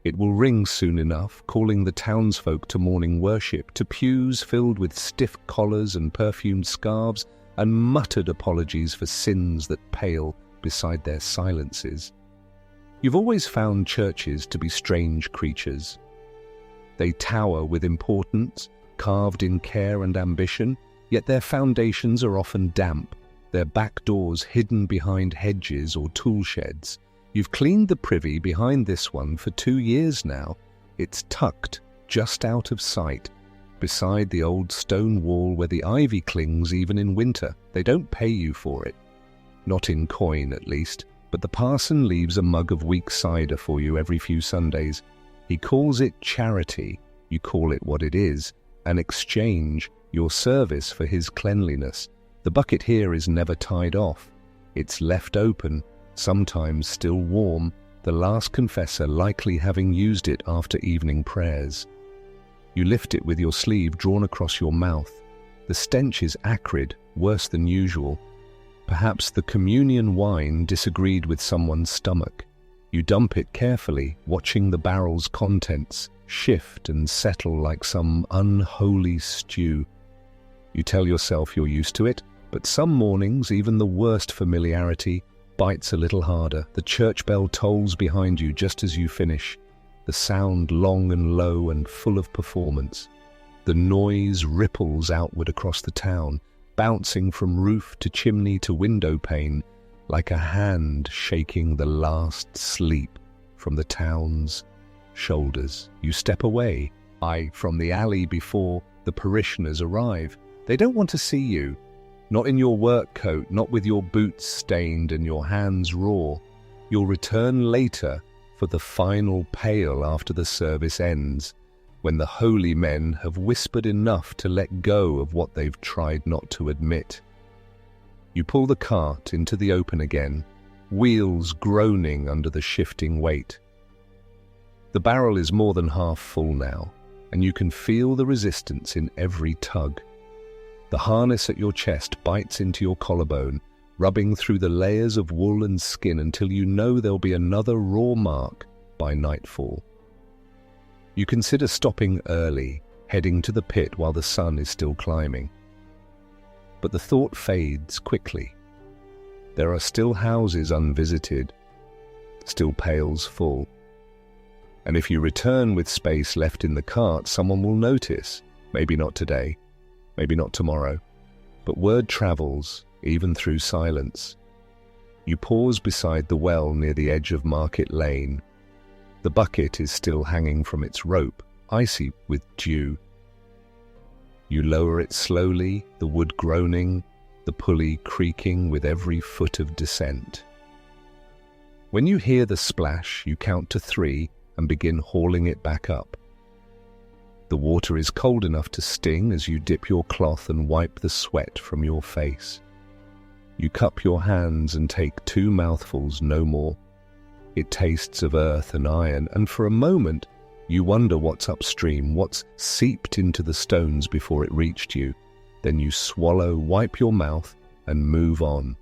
It will ring soon enough, calling the townsfolk to morning worship, to pews filled with stiff collars and perfumed scarves, and muttered apologies for sins that pale beside their silences. You've always found churches to be strange creatures. They tower with importance, carved in care and ambition, yet their foundations are often damp, their back doors hidden behind hedges or tool sheds. You've cleaned the privy behind this one for 2 years now. It's tucked just out of sight, beside the old stone wall where the ivy clings even in winter. They don't pay you for it. Not in coin, at least, but the parson leaves a mug of weak cider for you every few Sundays. He calls it charity. You call it what it is, an exchange, your service for his cleanliness. The bucket here is never tied off. It's left open, sometimes still warm, the last confessor likely having used it after evening prayers. You lift it with your sleeve drawn across your mouth. The stench is acrid, worse than usual. Perhaps the communion wine disagreed with someone's stomach. You dump it carefully, watching the barrel's contents shift and settle like some unholy stew. You tell yourself you're used to it, but some mornings, even the worst familiarity, bites a little harder. The church bell tolls behind you just as you finish, the sound long and low and full of performance. The noise ripples outward across the town, bouncing from roof to chimney to window pane, like a hand shaking the last sleep from the town's shoulders. You step away, from the alley before the parishioners arrive. They don't want to see you. Not in your work coat, not with your boots stained and your hands raw. You'll return later for the final pail after the service ends, when the holy men have whispered enough to let go of what they've tried not to admit. You pull the cart into the open again, wheels groaning under the shifting weight. The barrel is more than half full now, and you can feel the resistance in every tug. The harness at your chest bites into your collarbone, rubbing through the layers of wool and skin until you know there'll be another raw mark by nightfall. You consider stopping early, heading to the pit while the sun is still climbing. But the thought fades quickly. There are still houses unvisited, still pails full. And if you return with space left in the cart, someone will notice. Maybe not today, maybe not tomorrow, but word travels, even through silence. You pause beside the well near the edge of Market Lane. The bucket is still hanging from its rope, icy with dew. You lower it slowly, the wood groaning, the pulley creaking with every foot of descent. When you hear the splash, you count to 3 and begin hauling it back up. The water is cold enough to sting as you dip your cloth and wipe the sweat from your face. You cup your hands and take 2 mouthfuls, no more. It tastes of earth and iron, and for a moment you wonder what's upstream, what's seeped into the stones before it reached you. Then you swallow, wipe your mouth, and move on.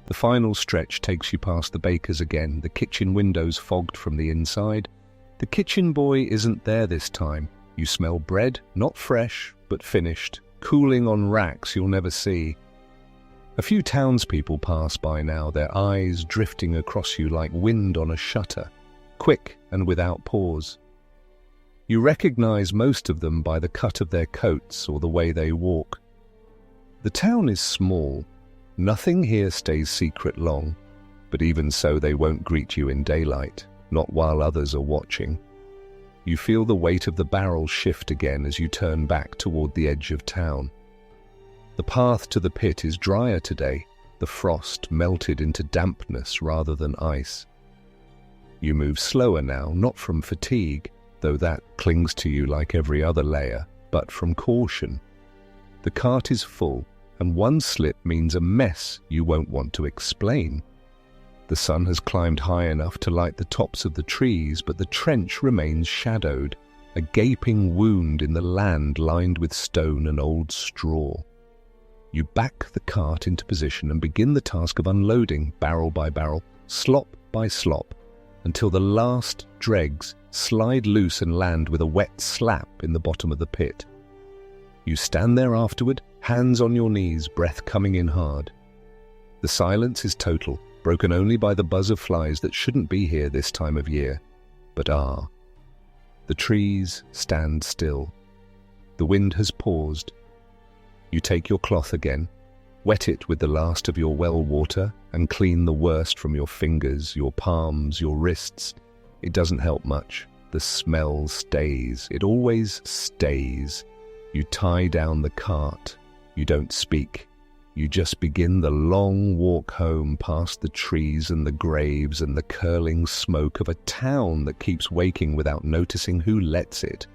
The final stretch takes you past the baker's again, the kitchen windows fogged from the inside. The kitchen boy isn't there this time. You smell bread, not fresh, but finished, cooling on racks you'll never see. A few townspeople pass by now, their eyes drifting across you like wind on a shutter, quick and without pause. You recognize most of them by the cut of their coats or the way they walk. The town is small. Nothing here stays secret long, but even so they won't greet you in daylight, not while others are watching. You feel the weight of the barrel shift again as you turn back toward the edge of town. The path to the pit is drier today, the frost melted into dampness rather than ice. You move slower now, not from fatigue, though that clings to you like every other layer, but from caution. The cart is full, and one slip means a mess you won't want to explain. The sun has climbed high enough to light the tops of the trees, but the trench remains shadowed, a gaping wound in the land lined with stone and old straw. You back the cart into position and begin the task of unloading, barrel by barrel, slop by slop, until the last dregs slide loose and land with a wet slap in the bottom of the pit. You stand there afterward, hands on your knees, breath coming in hard. The silence is total, broken only by the buzz of flies that shouldn't be here this time of year, but are. The trees stand still. The wind has paused. You take your cloth again, wet it with the last of your well water, and clean the worst from your fingers, your palms, your wrists. It doesn't help much. The smell stays. It always stays. You tie down the cart. You don't speak. You just begin the long walk home past the trees and the graves and the curling smoke of a town that keeps waking without noticing who lets it.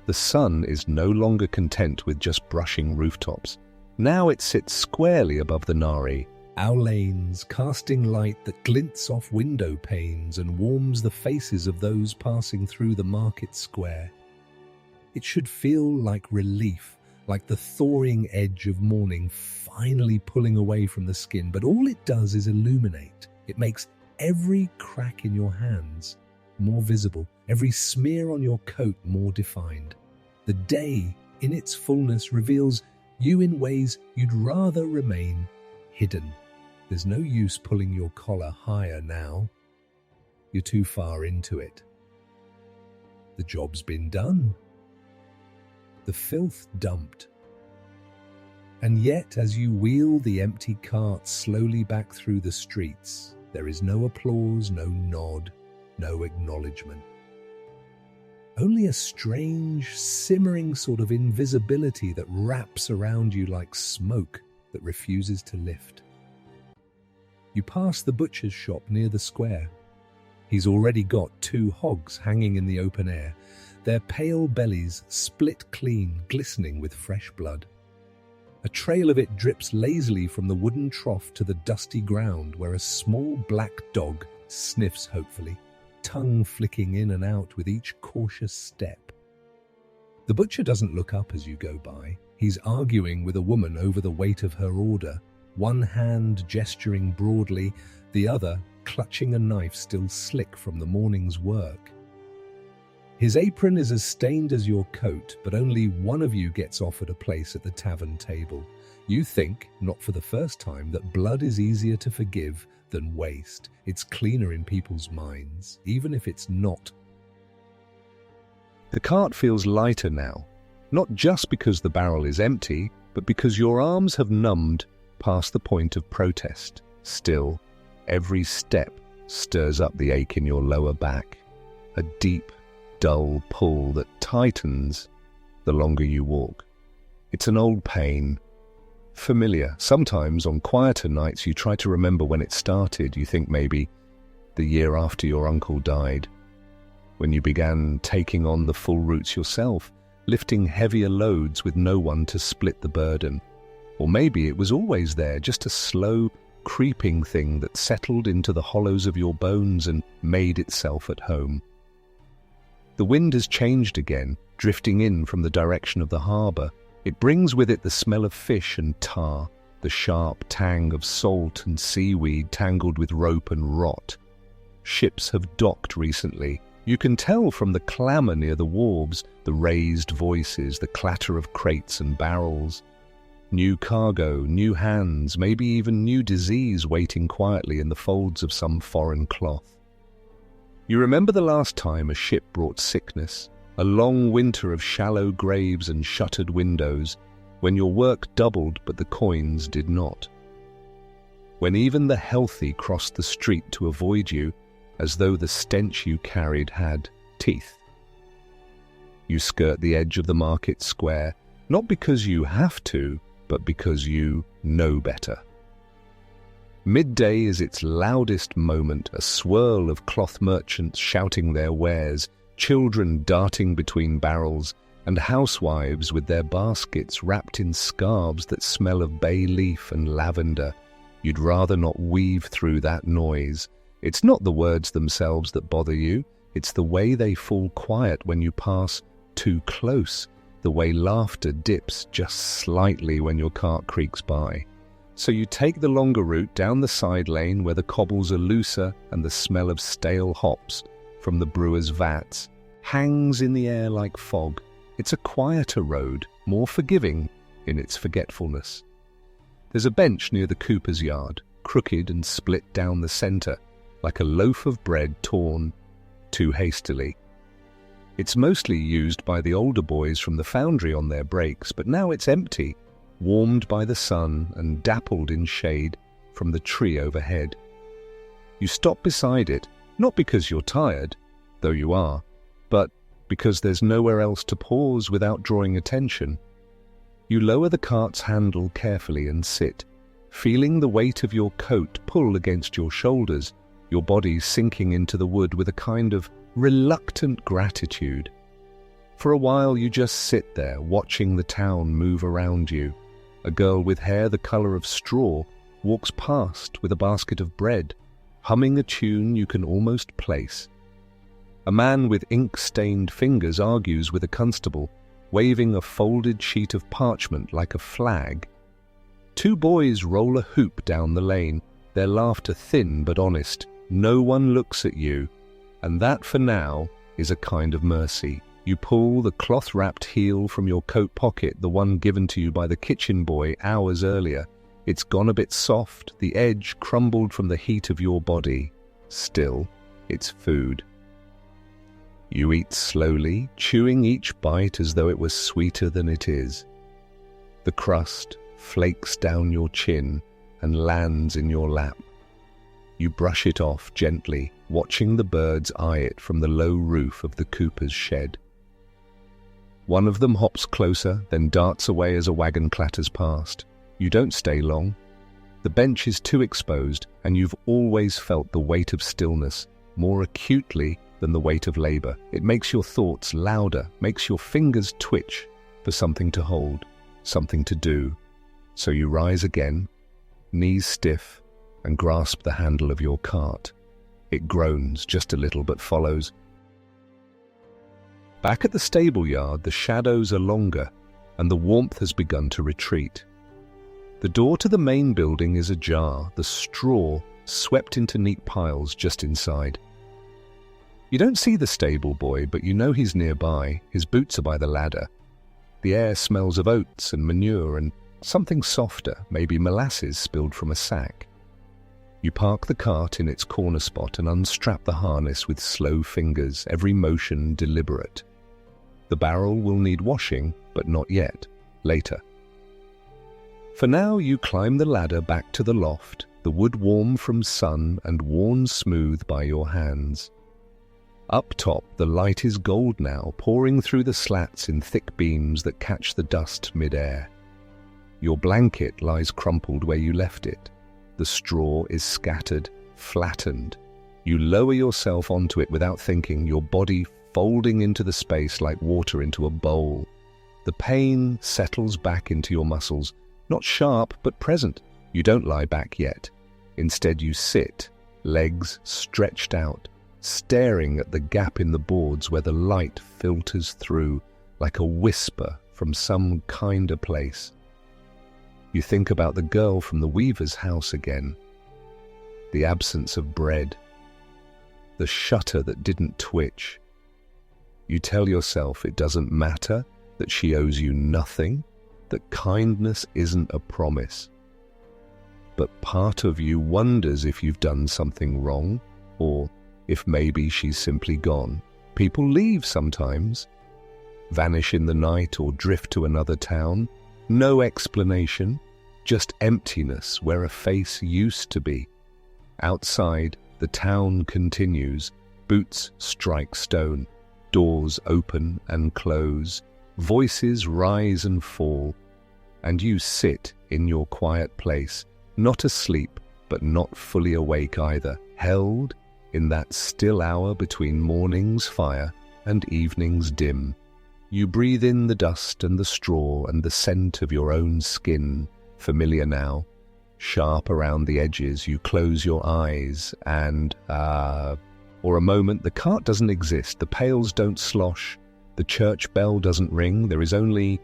The sun is no longer content with just brushing rooftops. Now it sits squarely above the Nari, our lanes, casting light that glints off window panes and warms the faces of those passing through the market square. It should feel like relief, like the thawing edge of morning finally pulling away from the skin, but all it does is illuminate. It makes every crack in your hands more visible, every smear on your coat more defined. The day, in its fullness, reveals you in ways you'd rather remain hidden. There's no use pulling your collar higher now. You're too far into it. The job's been done. The filth dumped. And yet, as you wheel the empty cart slowly back through the streets, there is no applause, no nod, no acknowledgement. Only a strange, simmering sort of invisibility that wraps around you like smoke that refuses to lift. You pass the butcher's shop near the square. He's already got 2 hogs hanging in the open air, their pale bellies split clean, glistening with fresh blood. A trail of it drips lazily from the wooden trough to the dusty ground where a small black dog sniffs hopefully, tongue flicking in and out with each cautious step. The butcher doesn't look up as you go by. He's arguing with a woman over the weight of her order, one hand gesturing broadly, the other clutching a knife still slick from the morning's work. His apron is as stained as your coat, but only one of you gets offered a place at the tavern table. You think, not for the first time, that blood is easier to forgive than waste. It's cleaner in people's minds, even if it's not. The cart feels lighter now, not just because the barrel is empty, but because your arms have numbed past the point of protest. Still, every step stirs up the ache in your lower back, a deep, dull pull that tightens the longer you walk. It's an old pain, familiar. Sometimes on quieter nights you try to remember when it started. You think maybe the year after your uncle died, when you began taking on the full routes yourself, lifting heavier loads with no one to split the burden. Or maybe it was always there, just a slow, creeping thing that settled into the hollows of your bones and made itself at home. The wind has changed again, drifting in from the direction of the harbour. It brings with it the smell of fish and tar, the sharp tang of salt and seaweed tangled with rope and rot. Ships have docked recently. You can tell from the clamour near the wharves, the raised voices, the clatter of crates and barrels. New cargo, new hands, maybe even new disease waiting quietly in the folds of some foreign cloth. You remember the last time a ship brought sickness, a long winter of shallow graves and shuttered windows, when your work doubled but the coins did not. When even the healthy crossed the street to avoid you, as though the stench you carried had teeth. You skirt the edge of the market square, not because you have to, but because you know better. Midday is its loudest moment, a swirl of cloth merchants shouting their wares, children darting between barrels, and housewives with their baskets wrapped in scarves that smell of bay leaf and lavender. You'd rather not weave through that noise. It's not the words themselves that bother you, it's the way they fall quiet when you pass too close, the way laughter dips just slightly when your cart creaks by. So you take the longer route down the side lane where the cobbles are looser and the smell of stale hops from the brewer's vats hangs in the air like fog. It's a quieter road, more forgiving in its forgetfulness. There's a bench near the cooper's yard, crooked and split down the centre, like a loaf of bread torn too hastily. It's mostly used by the older boys from the foundry on their breaks, but now it's empty, warmed by the sun and dappled in shade from the tree overhead. You stop beside it, not because you're tired, though you are, but because there's nowhere else to pause without drawing attention. You lower the cart's handle carefully and sit, feeling the weight of your coat pull against your shoulders, your body sinking into the wood with a kind of reluctant gratitude. For a while you just sit there, watching the town move around you. A girl with hair the colour of straw walks past with a basket of bread, humming a tune you can almost place. A man with ink-stained fingers argues with a constable, waving a folded sheet of parchment like a flag. 2 boys roll a hoop down the lane, their laughter thin but honest. No one looks at you, and that for now is a kind of mercy. You pull the cloth-wrapped heel from your coat pocket, the one given to you by the kitchen boy hours earlier. It's gone a bit soft, the edge crumbled from the heat of your body. Still, it's food. You eat slowly, chewing each bite as though it was sweeter than it is. The crust flakes down your chin and lands in your lap. You brush it off gently, watching the birds eye it from the low roof of the cooper's shed. One of them hops closer, then darts away as a wagon clatters past. You don't stay long. The bench is too exposed, and you've always felt the weight of stillness more acutely than the weight of labor. It makes your thoughts louder, makes your fingers twitch for something to hold, something to do. So you rise again, knees stiff, and grasp the handle of your cart. It groans just a little but follows. Back at the stable yard, the shadows are longer, and the warmth has begun to retreat. The door to the main building is ajar, the straw swept into neat piles just inside. You don't see the stable boy, but you know he's nearby. His boots are by the ladder. The air smells of oats and manure and something softer, maybe molasses spilled from a sack. You park the cart in its corner spot and unstrap the harness with slow fingers, every motion deliberate. The barrel will need washing, but not yet. Later. For now, you climb the ladder back to the loft, the wood warm from sun and worn smooth by your hands. Up top, the light is gold now, pouring through the slats in thick beams that catch the dust mid-air. Your blanket lies crumpled where you left it. The straw is scattered, flattened. You lower yourself onto it without thinking, your body folding into the space like water into a bowl. The pain settles back into your muscles, not sharp but present. You don't lie back yet. Instead you sit, legs stretched out, staring at the gap in the boards where the light filters through like a whisper from some kinder place. You think about the girl from the weaver's house again. The absence of bread. The shutter that didn't twitch. You tell yourself it doesn't matter, that she owes you nothing, that kindness isn't a promise. But part of you wonders if you've done something wrong, or if maybe she's simply gone. People leave sometimes, vanish in the night or drift to another town. No explanation, just emptiness where a face used to be. Outside, the town continues. Boots strike stone. Doors open and close. Voices rise and fall. And you sit in your quiet place, not asleep, but not fully awake either, held in that still hour between morning's fire and evening's dim. You breathe in the dust and the straw and the scent of your own skin, familiar now. Sharp around the edges, you close your eyes and, or a moment, the cart doesn't exist, the pails don't slosh, the church bell doesn't ring, there is only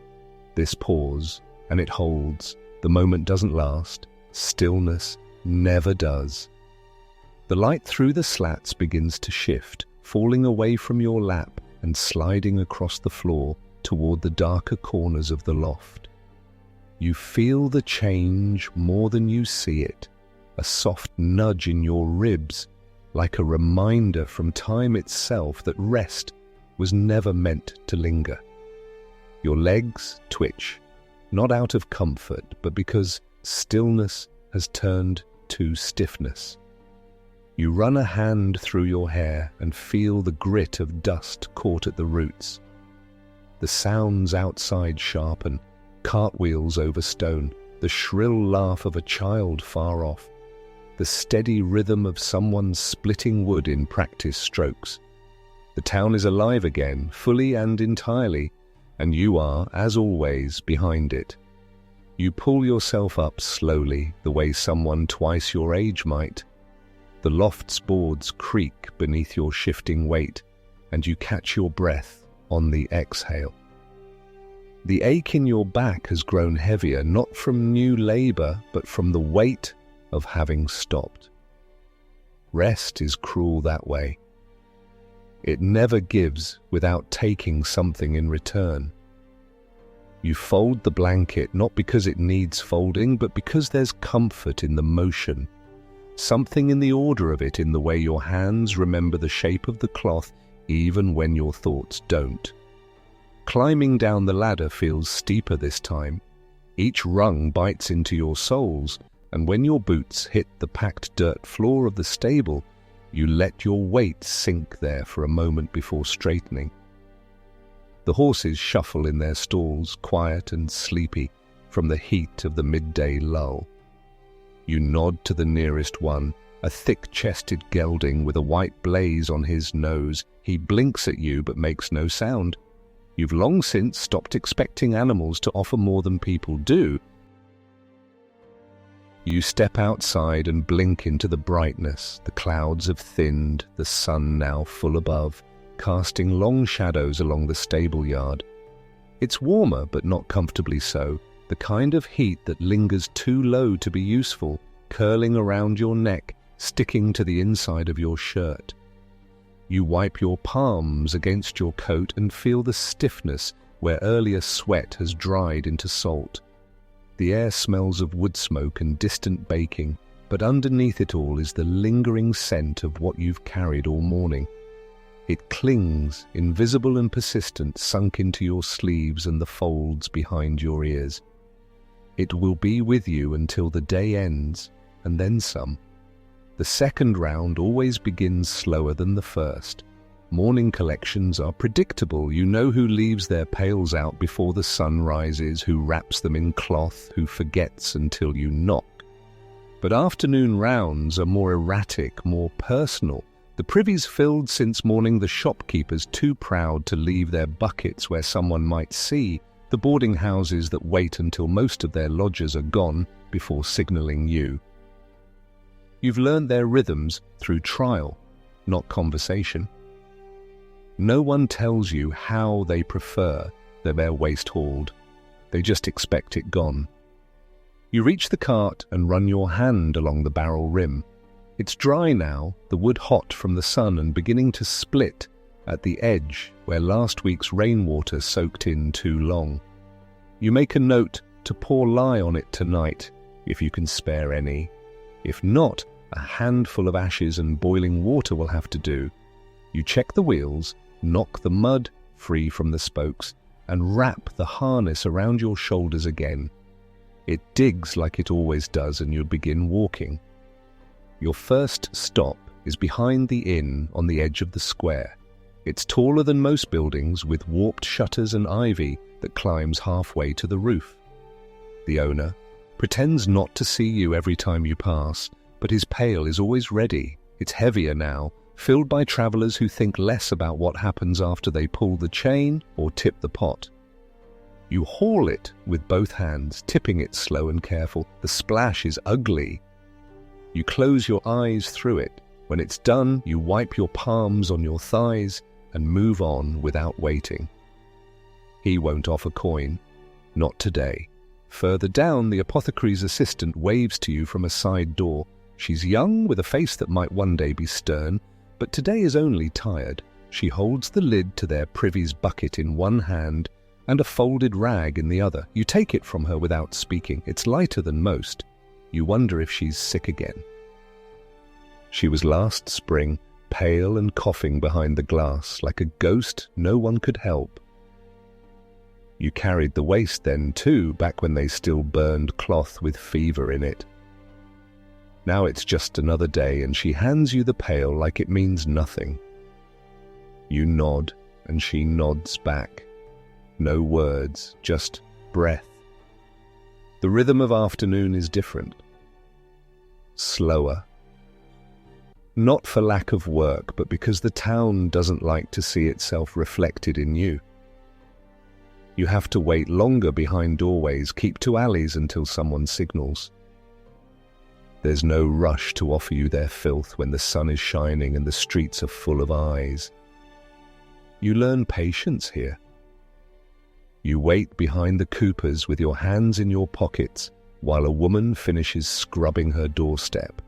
this pause, and it holds. The moment doesn't last. Stillness never does. The light through the slats begins to shift, falling away from your lap and sliding across the floor toward the darker corners of the loft. You feel the change more than you see it, a soft nudge in your ribs, like a reminder from time itself that rest was never meant to linger. Your legs twitch, not out of comfort, but because stillness has turned to stiffness. You run a hand through your hair and feel the grit of dust caught at the roots. The sounds outside sharpen, cartwheels over stone, the shrill laugh of a child far off, the steady rhythm of someone splitting wood in practice strokes. The town is alive again, fully and entirely, and you are, as always, behind it. You pull yourself up slowly, the way someone twice your age might. The loft's boards creak beneath your shifting weight, and you catch your breath on the exhale. The ache in your back has grown heavier, not from new labor, but from the weight of having stopped. Rest is cruel that way. It never gives without taking something in return. You fold the blanket not because it needs folding, but because there's comfort in the motion. Something in the order of it, in the way your hands remember the shape of the cloth even when your thoughts don't. Climbing down the ladder feels steeper this time. Each rung bites into your soles, and when your boots hit the packed dirt floor of the stable, you let your weight sink there for a moment before straightening. The horses shuffle in their stalls, quiet and sleepy, from the heat of the midday lull. You nod to the nearest one, a thick-chested gelding with a white blaze on his nose. He blinks at you but makes no sound. You've long since stopped expecting animals to offer more than people do. You step outside and blink into the brightness. The clouds have thinned, the sun now full above, casting long shadows along the stable yard. It's warmer, but not comfortably so, the kind of heat that lingers too low to be useful, curling around your neck, sticking to the inside of your shirt. You wipe your palms against your coat and feel the stiffness where earlier sweat has dried into salt. The air smells of wood smoke and distant baking, but underneath it all is the lingering scent of what you've carried all morning. It clings, invisible and persistent, sunk into your sleeves and the folds behind your ears. It will be with you until the day ends, and then some. The second round always begins slower than the first. Morning collections are predictable. You know who leaves their pails out before the sun rises, who wraps them in cloth, who forgets until you knock. But afternoon rounds are more erratic, more personal. The privy's filled since morning, the shopkeepers too proud to leave their buckets where someone might see, the boarding houses that wait until most of their lodgers are gone before signalling you. You've learned their rhythms through trial, not conversation. No one tells you how they prefer their waste hauled. They just expect it gone. You reach the cart and run your hand along the barrel rim. It's dry now, the wood hot from the sun and beginning to split at the edge where last week's rainwater soaked in too long. You make a note to pour lye on it tonight, if you can spare any. If not, a handful of ashes and boiling water will have to do. You check the wheels, knock the mud free from the spokes, and wrap the harness around your shoulders again. It digs like it always does, and you begin walking. Your first stop is behind the inn on the edge of the square. It's taller than most buildings, with warped shutters and ivy that climbs halfway to the roof. The owner pretends not to see you every time you pass, but his pail is always ready. It's heavier now, filled by travellers who think less about what happens after they pull the chain or tip the pot. You haul it with both hands, tipping it slow and careful. The splash is ugly. You close your eyes through it. When it's done, you wipe your palms on your thighs and move on without waiting. He won't offer coin. Not today. Further down, the apothecary's assistant waves to you from a side door. She's young, with a face that might one day be stern, but today is only tired. She holds the lid to their privy's bucket in one hand and a folded rag in the other. You take it from her without speaking. It's lighter than most. You wonder if she's sick again. She was last spring, pale and coughing behind the glass, like a ghost no one could help. You carried the waste then too, back when they still burned cloth with fever in it. Now it's just another day, and she hands you the pail like it means nothing. You nod, and she nods back. No words, just breath. The rhythm of afternoon is different. Slower. Not for lack of work, but because the town doesn't like to see itself reflected in you. You have to wait longer behind doorways, keep to alleys until someone signals. There's no rush to offer you their filth when the sun is shining and the streets are full of eyes. You learn patience here. You wait behind the coopers with your hands in your pockets while a woman finishes scrubbing her doorstep.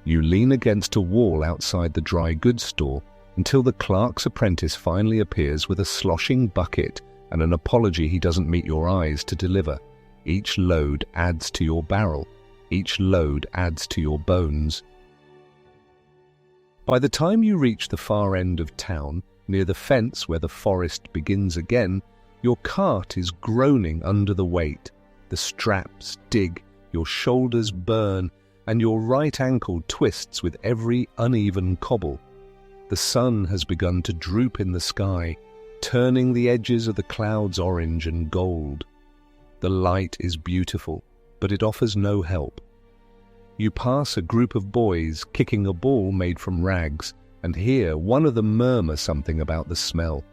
You lean against a wall outside the dry goods store until the clerk's apprentice finally appears with a sloshing bucket and an apology he doesn't meet your eyes to deliver. Each load adds to your barrel. Each load adds to your bones. By the time you reach the far end of town, near the fence where the forest begins again, your cart is groaning under the weight. The straps dig, your shoulders burn, and your right ankle twists with every uneven cobble. The sun has begun to droop in the sky, turning the edges of the clouds orange and gold. The light is beautiful, but it offers no help. You pass a group of boys kicking a ball made from rags, and hear one of them murmur something about the smell.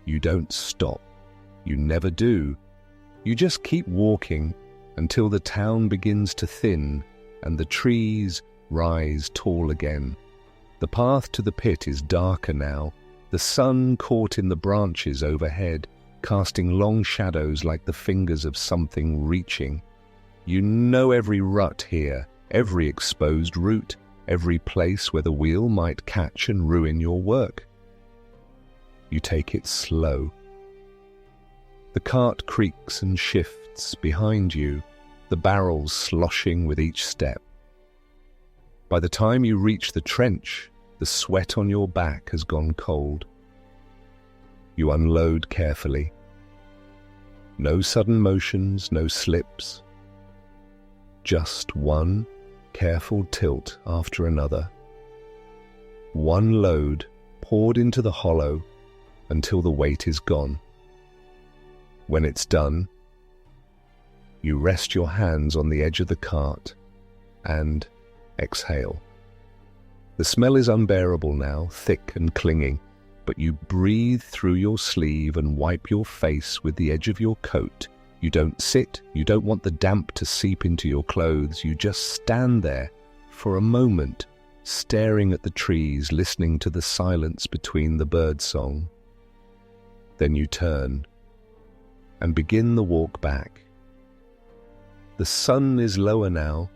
You don't stop. You never do. You just keep walking until the town begins to thin and the trees rise tall again. The path to the pit is darker now, the sun caught in the branches overhead, casting long shadows like the fingers of something reaching. You know every rut here, every exposed root, every place where the wheel might catch and ruin your work. You take it slow. The cart creaks and shifts behind you, the barrels sloshing with each step. By the time you reach the trench, the sweat on your back has gone cold. You unload carefully. No sudden motions, no slips. Just one careful tilt after another. One load poured into the hollow until the weight is gone. When it's done, you rest your hands on the edge of the cart and exhale. The smell is unbearable now, thick and clinging, but you breathe through your sleeve and wipe your face with the edge of your coat. You don't sit, you don't want the damp to seep into your clothes, you just stand there for a moment, staring at the trees, listening to the silence between the birdsong. Then you turn and begin the walk back. The sun is lower now,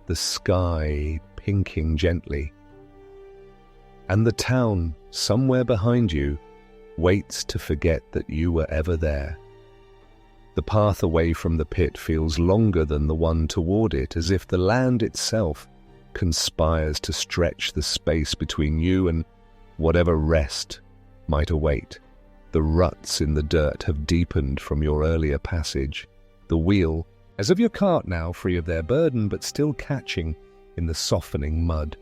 the sky pinking gently, and the town, somewhere behind you, waits to forget that you were ever there. The path away from the pit feels longer than the one toward it, as if the land itself conspires to stretch the space between you and whatever rest might await. The ruts in the dirt have deepened from your earlier passage. The wheel, as of your cart now free of their burden but still catching in the softening mud.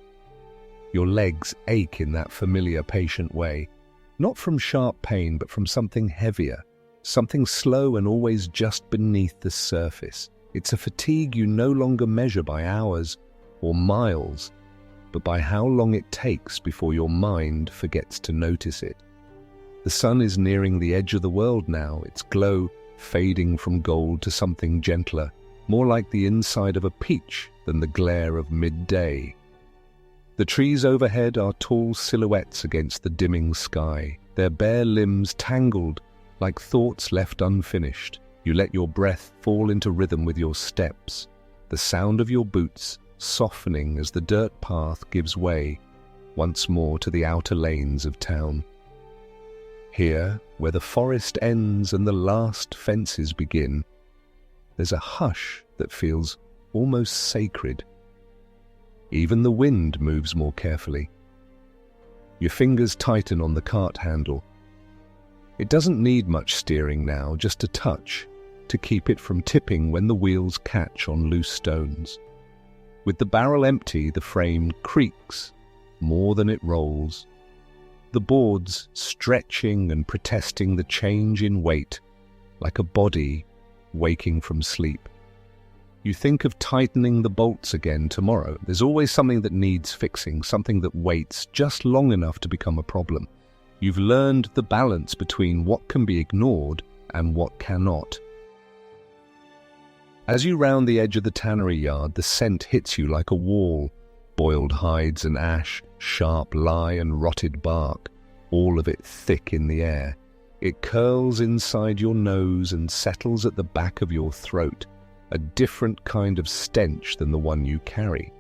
Your legs ache in that familiar patient way, not from sharp pain but from something heavier, something slow and always just beneath the surface. It's a fatigue you no longer measure by hours or miles, but by how long it takes before your mind forgets to notice it. The sun is nearing the edge of the world now, its glow fading from gold to something gentler, more like the inside of a peach than the glare of midday. The trees overhead are tall silhouettes against the dimming sky, their bare limbs tangled like thoughts left unfinished. You let your breath fall into rhythm with your steps, the sound of your boots softening as the dirt path gives way once more to the outer lanes of town. Here, where the forest ends and the last fences begin, there's a hush that feels almost sacred. Even the wind moves more carefully. Your fingers tighten on the cart handle. It doesn't need much steering now, just a touch to keep it from tipping when the wheels catch on loose stones. With the barrel empty, the frame creaks more than it rolls, the boards stretching and protesting the change in weight, like a body waking from sleep. You think of tightening the bolts again tomorrow. There's always something that needs fixing, something that waits just long enough to become a problem. You've learned the balance between what can be ignored and what cannot. As you round the edge of the tannery yard, the scent hits you like a wall. Boiled hides and ash, sharp lye and rotted bark, all of it thick in the air. It curls inside your nose and settles at the back of your throat, a different kind of stench than the one you carry.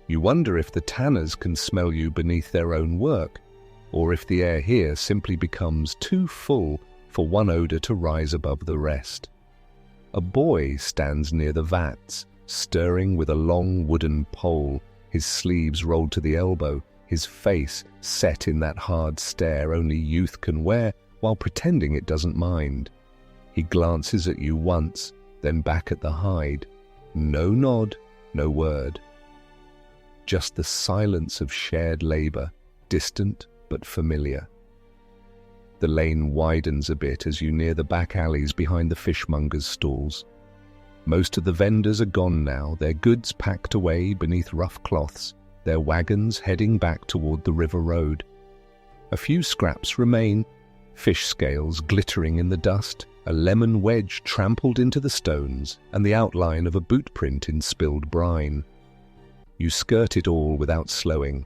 You wonder if the tanners can smell you beneath their own work, or if the air here simply becomes too full for one odor to rise above the rest. A boy stands near the vats, stirring with a long wooden pole, his sleeves rolled to the elbow, his face set in that hard stare only youth can wear while pretending it doesn't mind. He glances at you once, then back at the hide. No nod, no word. Just the silence of shared labor, distant but familiar. The lane widens a bit as you near the back alleys behind the fishmongers' stalls. Most of the vendors are gone now, their goods packed away beneath rough cloths, their wagons heading back toward the river road. A few scraps remain, fish scales glittering in the dust, a lemon wedge trampled into the stones, and the outline of a boot print in spilled brine. You skirt it all without slowing.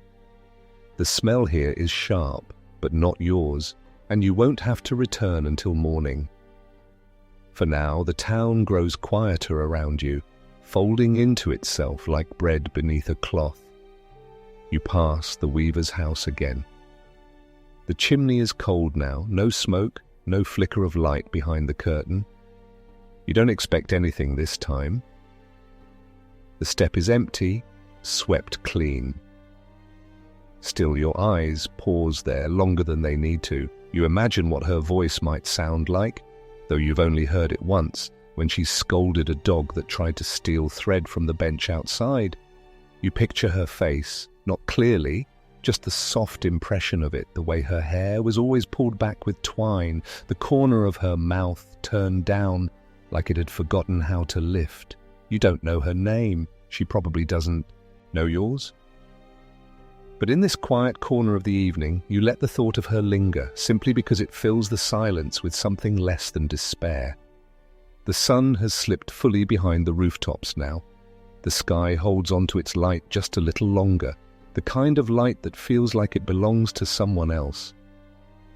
The smell here is sharp, but not yours, and you won't have to return until morning. For now, the town grows quieter around you, folding into itself like bread beneath a cloth. You pass the weaver's house again. The chimney is cold now, no smoke, no flicker of light behind the curtain. You don't expect anything this time. The step is empty, swept clean. Still, your eyes pause there longer than they need to. You imagine what her voice might sound like, though you've only heard it once, when she scolded a dog that tried to steal thread from the bench outside. You picture her face, not clearly, just the soft impression of it, the way her hair was always pulled back with twine, the corner of her mouth turned down like it had forgotten how to lift. You don't know her name. She probably doesn't know yours. But in this quiet corner of the evening, you let the thought of her linger, simply because it fills the silence with something less than despair. The sun has slipped fully behind the rooftops now. The sky holds on to its light just a little longer, the kind of light that feels like it belongs to someone else.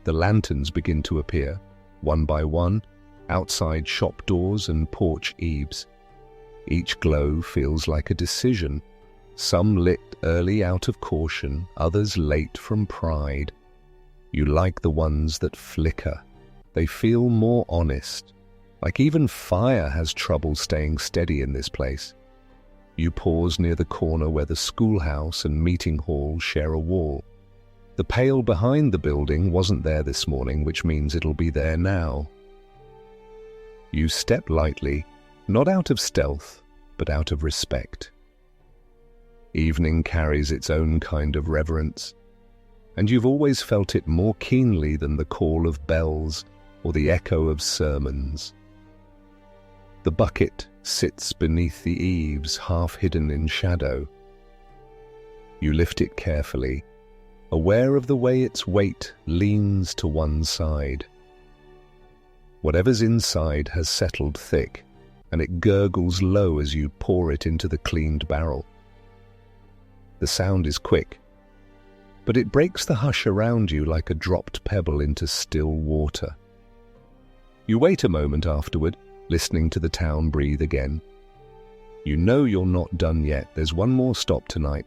The lanterns begin to appear, one by one, outside shop doors and porch eaves. Each glow feels like a decision. Some lit early out of caution, others late from pride. You like the ones that flicker. They feel more honest. Like even fire has trouble staying steady in this place. You pause near the corner where the schoolhouse and meeting hall share a wall. The pail behind the building wasn't there this morning, which means it'll be there now. You step lightly, not out of stealth, but out of respect. Evening carries its own kind of reverence, and you've always felt it more keenly than the call of bells or the echo of sermons. The bucket sits beneath the eaves, half hidden in shadow. You lift it carefully, aware of the way its weight leans to one side. Whatever's inside has settled thick, and it gurgles low as you pour it into the cleaned barrel. The sound is quick, but it breaks the hush around you like a dropped pebble into still water. You wait a moment afterward, listening to the town breathe again. You know you're not done yet. There's one more stop tonight.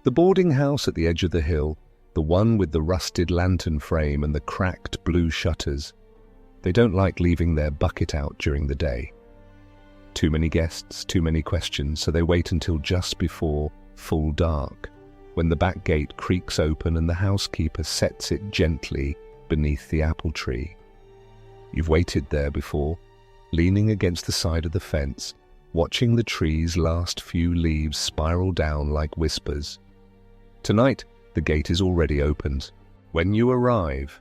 The boarding house at the edge of the hill, the one with the rusted lantern frame and the cracked blue shutters. They don't like leaving their bucket out during the day. Too many guests, too many questions, so they wait until just before full dark, when the back gate creaks open and the housekeeper sets it gently beneath the apple tree. You've waited there before, leaning against the side of the fence, watching the tree's last few leaves spiral down like whispers. Tonight, the gate is already opened. When you arrive,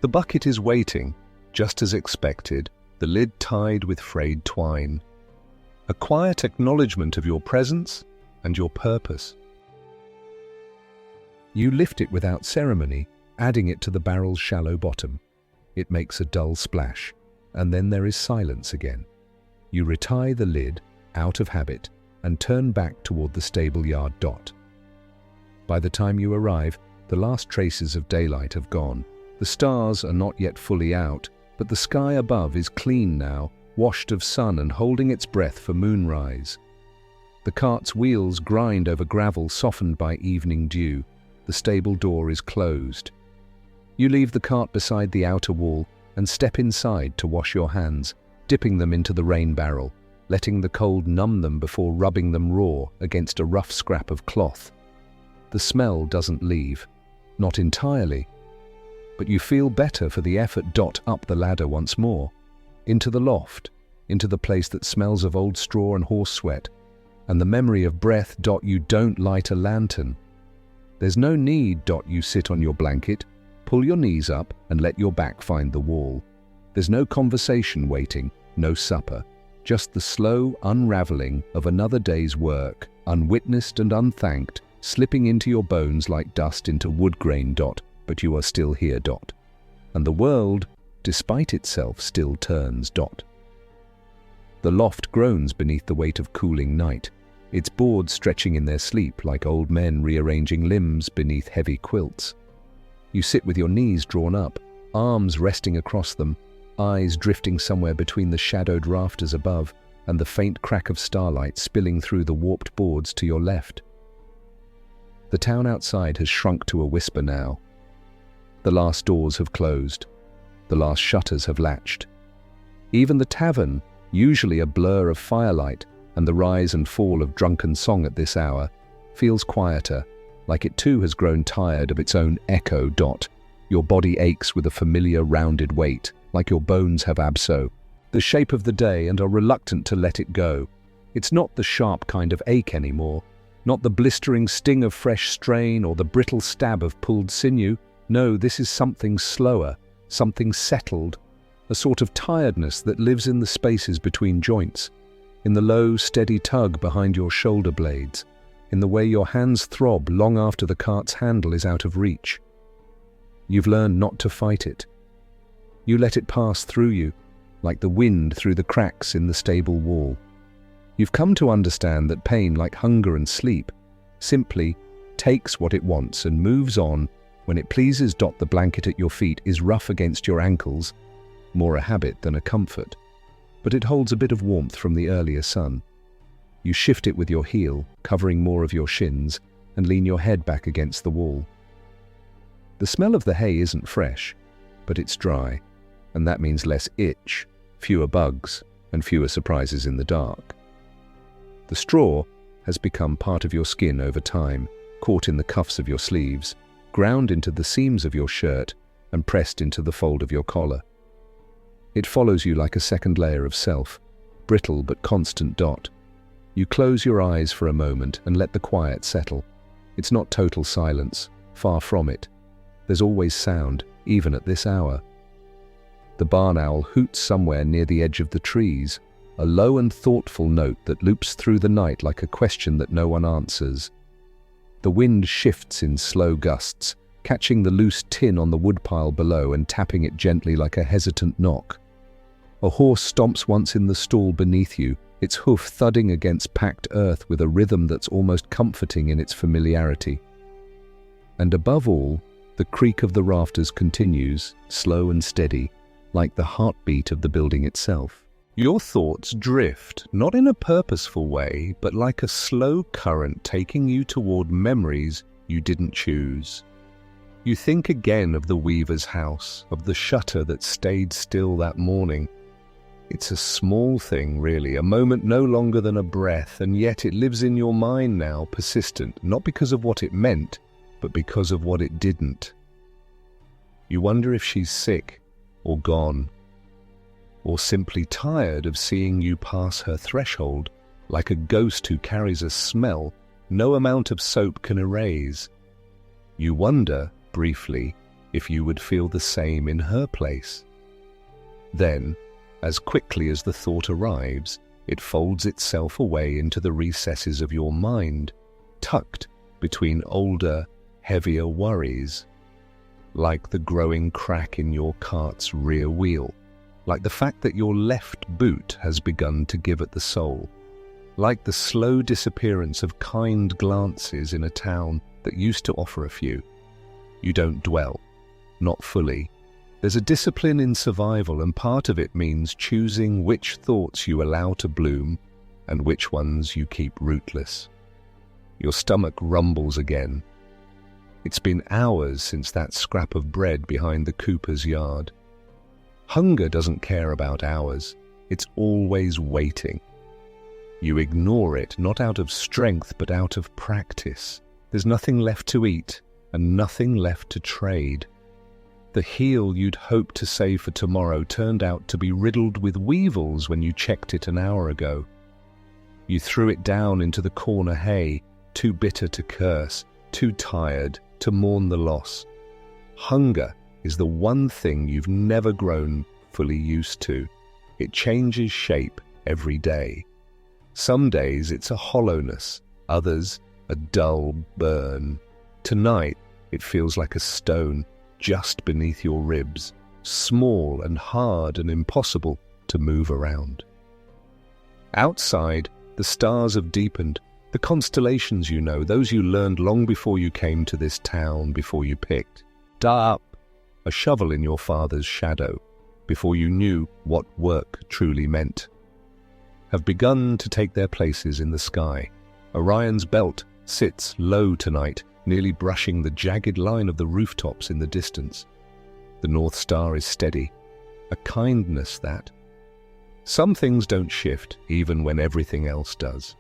the bucket is waiting, just as expected, the lid tied with frayed twine. A quiet acknowledgement of your presence and your purpose. You lift it without ceremony, adding it to the barrel's shallow bottom. It makes a dull splash, and then there is silence again. You retie the lid, out of habit, and turn back toward the stable yard dot. By the time you arrive, the last traces of daylight have gone. The stars are not yet fully out, but the sky above is clean now, washed of sun and holding its breath for moonrise. The cart's wheels grind over gravel softened by evening dew. The stable door is closed. You leave the cart beside the outer wall, and step inside to wash your hands, dipping them into the rain barrel, letting the cold numb them before rubbing them raw against a rough scrap of cloth. The smell doesn't leave, not entirely, but you feel better for the effort. Up the ladder once more, into the loft, into the place that smells of old straw and horse sweat, and the memory of breath. You don't light a lantern. There's no need. You sit on your blanket, pull your knees up and let your back find the wall. There's no conversation waiting, no supper, just the slow unraveling of another day's work, unwitnessed and unthanked, slipping into your bones like dust into wood grain. But you are still here. And the world, despite itself, still turns. The loft groans beneath the weight of cooling night, its boards stretching in their sleep like old men rearranging limbs beneath heavy quilts. You sit with your knees drawn up, arms resting across them, eyes drifting somewhere between the shadowed rafters above and the faint crack of starlight spilling through the warped boards to your left. The town outside has shrunk to a whisper now. The last doors have closed. The last shutters have latched. Even the tavern, usually a blur of firelight and the rise and fall of drunken song at this hour, feels quieter, like it too has grown tired of its own echo. Your body aches with a familiar rounded weight, like your bones have abso, the shape of the day, and are reluctant to let it go. It's not the sharp kind of ache anymore, not the blistering sting of fresh strain or the brittle stab of pulled sinew. No, this is something slower, something settled, a sort of tiredness that lives in the spaces between joints, in the low, steady tug behind your shoulder blades, in the way your hands throb long after the cart's handle is out of reach. You've learned not to fight it. You let it pass through you, like the wind through the cracks in the stable wall. You've come to understand that pain, like hunger and sleep, simply takes what it wants and moves on when it pleases. The blanket at your feet is rough against your ankles, more a habit than a comfort, but it holds a bit of warmth from the earlier sun. You shift it with your heel, covering more of your shins, and lean your head back against the wall. The smell of the hay isn't fresh, but it's dry, and that means less itch, fewer bugs, and fewer surprises in the dark. The straw has become part of your skin over time, caught in the cuffs of your sleeves, ground into the seams of your shirt, and pressed into the fold of your collar. It follows you like a second layer of self, brittle but constant. You close your eyes for a moment and let the quiet settle. It's not total silence, far from it. There's always sound, even at this hour. The barn owl hoots somewhere near the edge of the trees, a low and thoughtful note that loops through the night like a question that no one answers. The wind shifts in slow gusts, catching the loose tin on the woodpile below and tapping it gently like a hesitant knock. A horse stomps once in the stall beneath you, its hoof thudding against packed earth with a rhythm that's almost comforting in its familiarity. And above all, the creak of the rafters continues, slow and steady, like the heartbeat of the building itself. Your thoughts drift, not in a purposeful way, but like a slow current taking you toward memories you didn't choose. You think again of the weaver's house, of the shutter that stayed still that morning. It's a small thing, really, a moment no longer than a breath, and yet it lives in your mind now, persistent, not because of what it meant, but because of what it didn't. You wonder if she's sick, or gone, or simply tired of seeing you pass her threshold, like a ghost who carries a smell no amount of soap can erase. You wonder, briefly, if you would feel the same in her place. Then, as quickly as the thought arrives, it folds itself away into the recesses of your mind, tucked between older, heavier worries, like the growing crack in your cart's rear wheel, like the fact that your left boot has begun to give at the sole, like the slow disappearance of kind glances in a town that used to offer a few. You don't dwell, not fully. There's a discipline in survival, and part of it means choosing which thoughts you allow to bloom and which ones you keep rootless. Your stomach rumbles again. It's been hours since that scrap of bread behind the cooper's yard. Hunger doesn't care about hours. It's always waiting. You ignore it, not out of strength, but out of practice. There's nothing left to eat and nothing left to trade. The heel you'd hoped to save for tomorrow turned out to be riddled with weevils when you checked it an hour ago. You threw it down into the corner hay, too bitter to curse, too tired to mourn the loss. Hunger is the one thing you've never grown fully used to. It changes shape every day. Some days it's a hollowness, others a dull burn. Tonight it feels like a stone just beneath your ribs, small and hard and impossible to move around. Outside, the stars have deepened, the constellations you know, those you learned long before you came to this town, before you picked. Up, a shovel in your father's shadow, before you knew what work truly meant, have begun to take their places in the sky. Orion's belt sits low tonight, nearly brushing the jagged line of the rooftops in the distance. The North Star is steady, a kindness that. Some things don't shift, even when everything else does.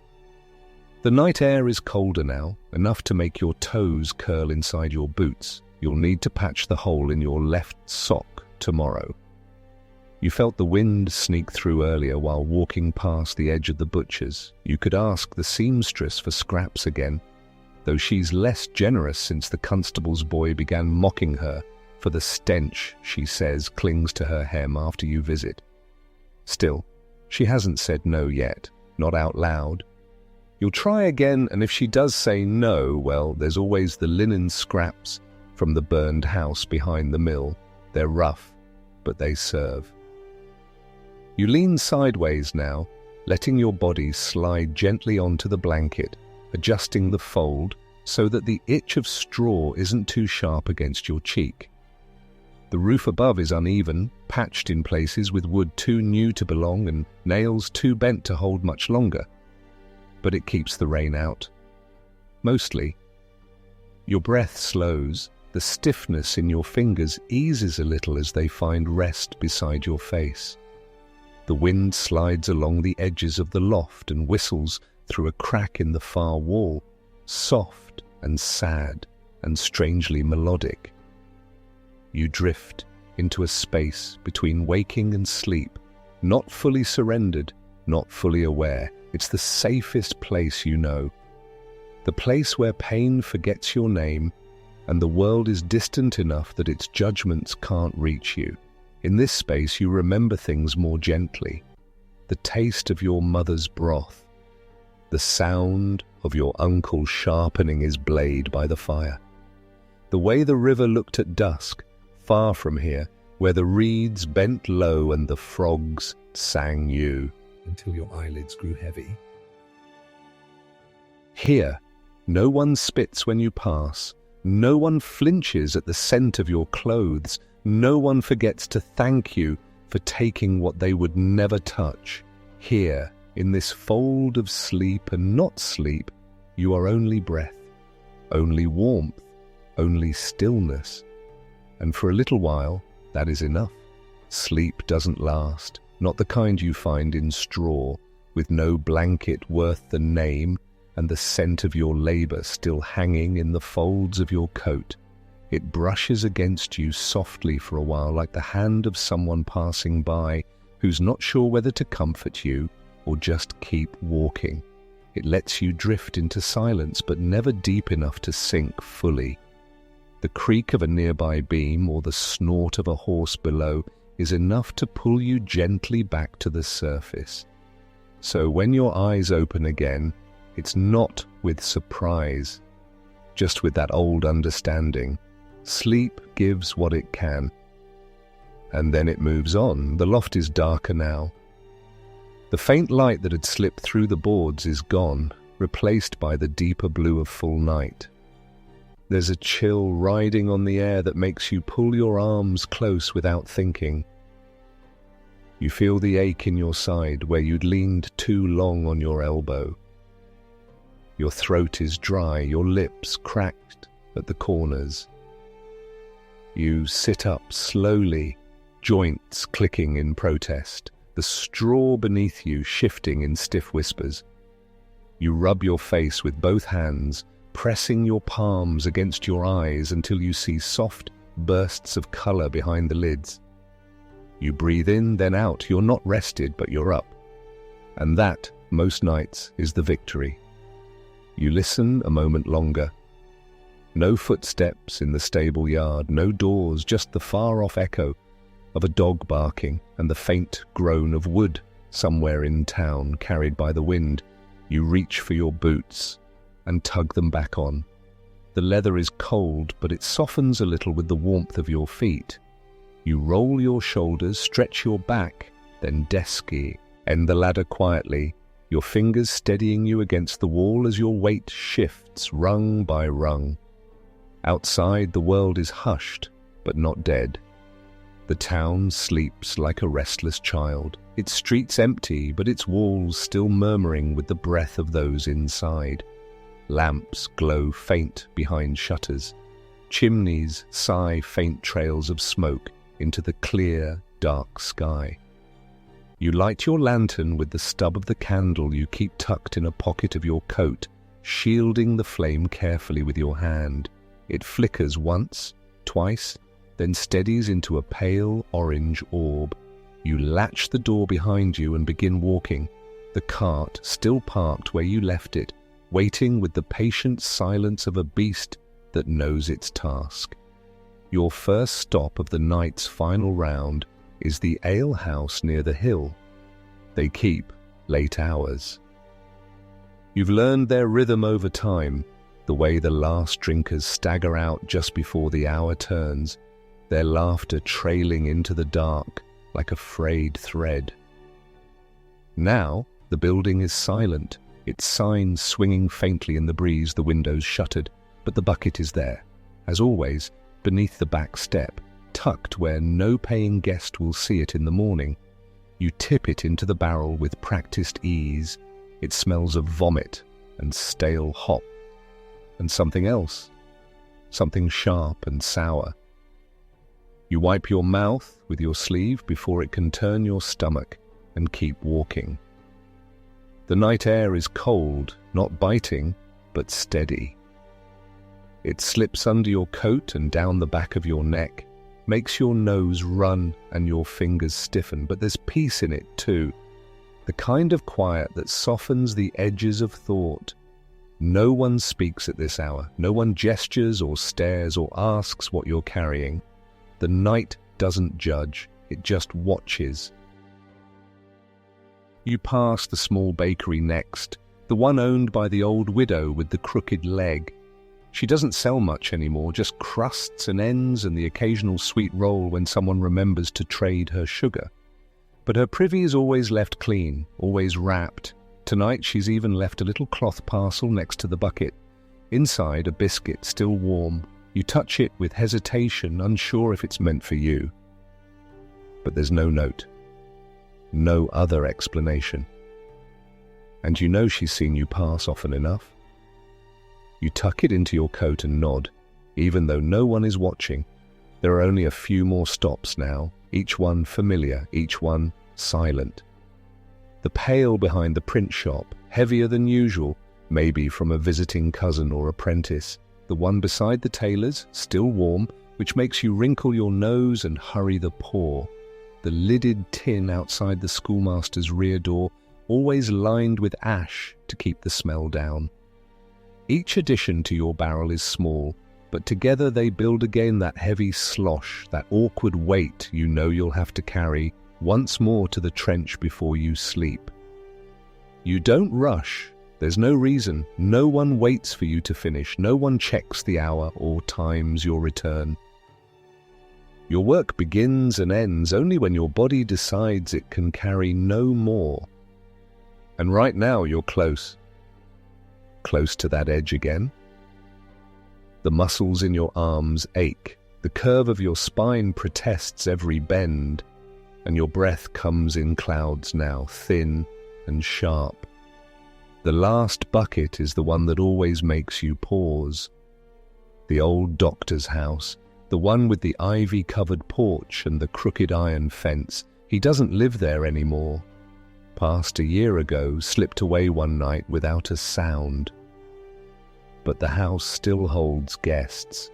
The night air is colder now, enough to make your toes curl inside your boots. You'll need to patch the hole in your left sock tomorrow. You felt the wind sneak through earlier while walking past the edge of the butcher's. You could ask the seamstress for scraps again, though she's less generous since the constable's boy began mocking her for the stench, she says, clings to her hem after you visit. Still, she hasn't said no yet, not out loud. You'll try again, and if she does say no, well, there's always the linen scraps from the burned house behind the mill. They're rough, but they serve. You lean sideways now, letting your body slide gently onto the blanket, adjusting the fold so that the itch of straw isn't too sharp against your cheek. The roof above is uneven, patched in places with wood too new to belong and nails too bent to hold much longer. But it keeps the rain out. Mostly. Your breath slows, the stiffness in your fingers eases a little as they find rest beside your face. The wind slides along the edges of the loft and whistles through a crack in the far wall, soft and sad and strangely melodic. You drift into a space between waking and sleep, not fully surrendered, not fully aware. It's the safest place you know. The place where pain forgets your name and the world is distant enough that its judgments can't reach you. In this space you remember things more gently. The taste of your mother's broth, the sound of your uncle sharpening his blade by the fire, the way the river looked at dusk, far from here, where the reeds bent low and the frogs sang you, until your eyelids grew heavy. Here, no one spits when you pass, no one flinches at the scent of your clothes, no one forgets to thank you for taking what they would never touch. Here, in this fold of sleep and not sleep, you are only breath, only warmth, only stillness. And for a little while, that is enough. Sleep doesn't last, not the kind you find in straw, with no blanket worth the name and the scent of your labor still hanging in the folds of your coat. It brushes against you softly for a while, like the hand of someone passing by who's not sure whether to comfort you or just keep walking. It lets you drift into silence, but never deep enough to sink fully. The creak of a nearby beam or the snort of a horse below is enough to pull you gently back to the surface. So when your eyes open again, it's not with surprise, just with that old understanding. Sleep gives what it can. And then it moves on. The loft is darker now. The faint light that had slipped through the boards is gone, replaced by the deeper blue of full night. There's a chill riding on the air that makes you pull your arms close without thinking. You feel the ache in your side where you'd leaned too long on your elbow. Your throat is dry, your lips cracked at the corners. You sit up slowly, joints clicking in protest, the straw beneath you shifting in stiff whispers. You rub your face with both hands, pressing your palms against your eyes until you see soft bursts of color behind the lids. You breathe in, then out. You're not rested, but you're up. And that, most nights, is the victory. You listen a moment longer. No footsteps in the stable yard, no doors, just the far-off echo of a dog barking and the faint groan of wood somewhere in town carried by the wind. You reach for your boots and tug them back on. The leather is cold, but it softens a little with the warmth of your feet. You roll your shoulders, stretch your back, then deski, end the ladder quietly, your fingers steadying you against the wall as your weight shifts rung by rung. Outside, the world is hushed, but not dead. The town sleeps like a restless child, its streets empty, but its walls still murmuring with the breath of those inside. Lamps glow faint behind shutters. Chimneys sigh faint trails of smoke into the clear, dark sky. You light your lantern with the stub of the candle you keep tucked in a pocket of your coat, shielding the flame carefully with your hand. It flickers once, twice, then steadies into a pale orange orb. You latch the door behind you and begin walking, the cart still parked where you left it, waiting with the patient silence of a beast that knows its task. Your first stop of the night's final round is the alehouse near the hill. They keep late hours. You've learned their rhythm over time, the way the last drinkers stagger out just before the hour turns, their laughter trailing into the dark like a frayed thread. Now the building is silent, its signs swinging faintly in the breeze, the windows shuttered, but the bucket is there, as always, beneath the back step, tucked where no paying guest will see it in the morning. You tip it into the barrel with practiced ease. It smells of vomit and stale hop, and something else, something sharp and sour. You wipe your mouth with your sleeve before it can turn your stomach and keep walking. The night air is cold, not biting, but steady. It slips under your coat and down the back of your neck, makes your nose run and your fingers stiffen, but there's peace in it too. The kind of quiet that softens the edges of thought. No one speaks at this hour. No one gestures or stares or asks what you're carrying. The night doesn't judge. It just watches. You pass the small bakery next, the one owned by the old widow with the crooked leg. She doesn't sell much anymore, just crusts and ends and the occasional sweet roll when someone remembers to trade her sugar. But her privy is always left clean, always wrapped. Tonight she's even left a little cloth parcel next to the bucket. Inside, a biscuit still warm. You touch it with hesitation, unsure if it's meant for you. But there's no note. No other explanation. And you know she's seen you pass often enough. You tuck it into your coat and nod, even though no one is watching. There are only a few more stops now, each one familiar, each one silent. The pail behind the print shop, heavier than usual, maybe from a visiting cousin or apprentice. The one beside the tailor's, still warm, which makes you wrinkle your nose and hurry the pour. The lidded tin outside the schoolmaster's rear door, always lined with ash to keep the smell down. Each addition to your barrel is small, but together they build again that heavy slosh, that awkward weight you know you'll have to carry once more to the trench before you sleep. You don't rush. There's no reason. No one waits for you to finish. No one checks the hour or times your return. Your work begins and ends only when your body decides it can carry no more. And right now you're close. Close to that edge again. The muscles in your arms ache. The curve of your spine protests every bend. And your breath comes in clouds now, thin and sharp. The last bucket is the one that always makes you pause. The old doctor's house, The one with the ivy-covered porch and the crooked iron fence. He doesn't live there anymore. Passed a year ago, slipped away one night without a sound. But the house still holds guests.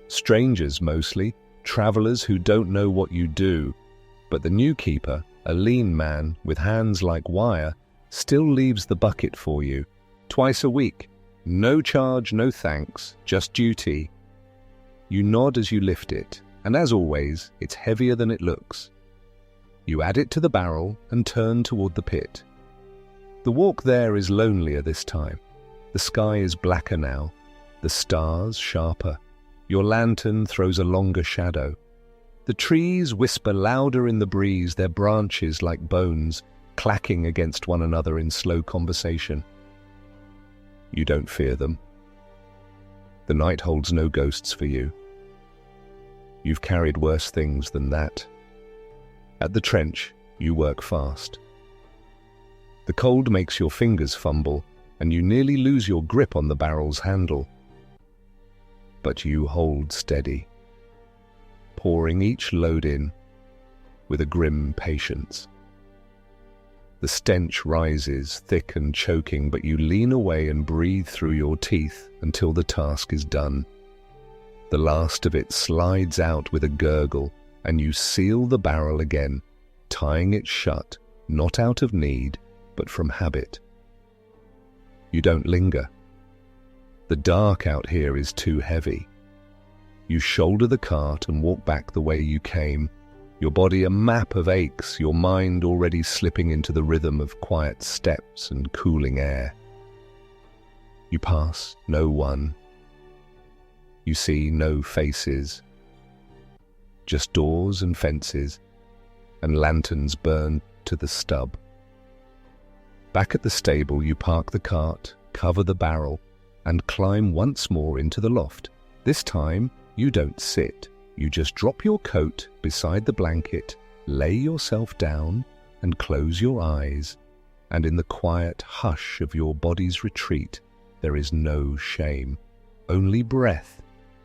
Strangers mostly, travelers who don't know what you do. But the new keeper, a lean man with hands like wire, still leaves the bucket for you. Twice a week. No charge, no thanks, just duty. You nod as you lift it, and as always, it's heavier than it looks. You add it to the barrel and turn toward the pit. The walk there is lonelier this time. The sky is blacker now, the stars sharper. Your lantern throws a longer shadow. The trees whisper louder in the breeze, their branches like bones, clacking against one another in slow conversation. You don't fear them. The night holds no ghosts for you. You've carried worse things than that. At the trench, you work fast. The cold makes your fingers fumble, and you nearly lose your grip on the barrel's handle. But you hold steady, pouring each load in with a grim patience. The stench rises, thick and choking, but you lean away and breathe through your teeth until the task is done. The last of it slides out with a gurgle, and you seal the barrel again, tying it shut, not out of need, but from habit. You don't linger. The dark out here is too heavy. You shoulder the cart and walk back the way you came, your body a map of aches, your mind already slipping into the rhythm of quiet steps and cooling air. You pass no one. You see no faces, just doors and fences, and lanterns burned to the stub. Back at the stable, you park the cart, cover the barrel, and climb once more into the loft. This time, you don't sit. You just drop your coat beside the blanket, lay yourself down, and close your eyes. And in the quiet hush of your body's retreat, there is no shame, only breath.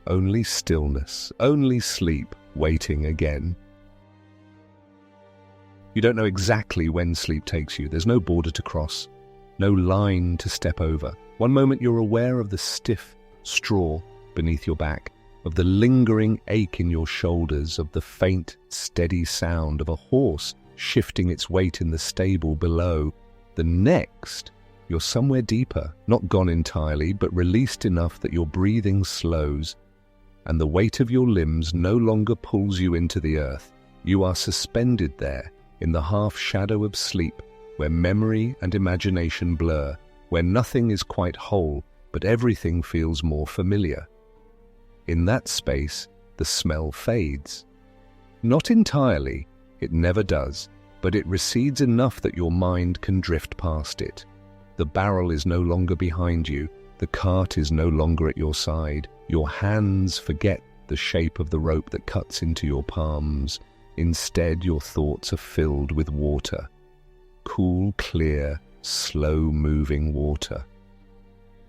Only stillness, only sleep, waiting again. You don't know exactly when sleep takes you. There's no border to cross, no line to step over. One moment you're aware of the stiff straw beneath your back, of the lingering ache in your shoulders, of the faint, steady sound of a horse shifting its weight in the stable below. The next, you're somewhere deeper, not gone entirely, but released enough that your breathing slows, and the weight of your limbs no longer pulls you into the earth. You are suspended there, in the half-shadow of sleep, where memory and imagination blur, where nothing is quite whole, but everything feels more familiar. In that space, the smell fades. Not entirely, it never does, but it recedes enough that your mind can drift past it. The barrel is no longer behind you, the cart is no longer at your side. Your hands forget the shape of the rope that cuts into your palms. Instead, your thoughts are filled with water. Cool, clear, slow-moving water.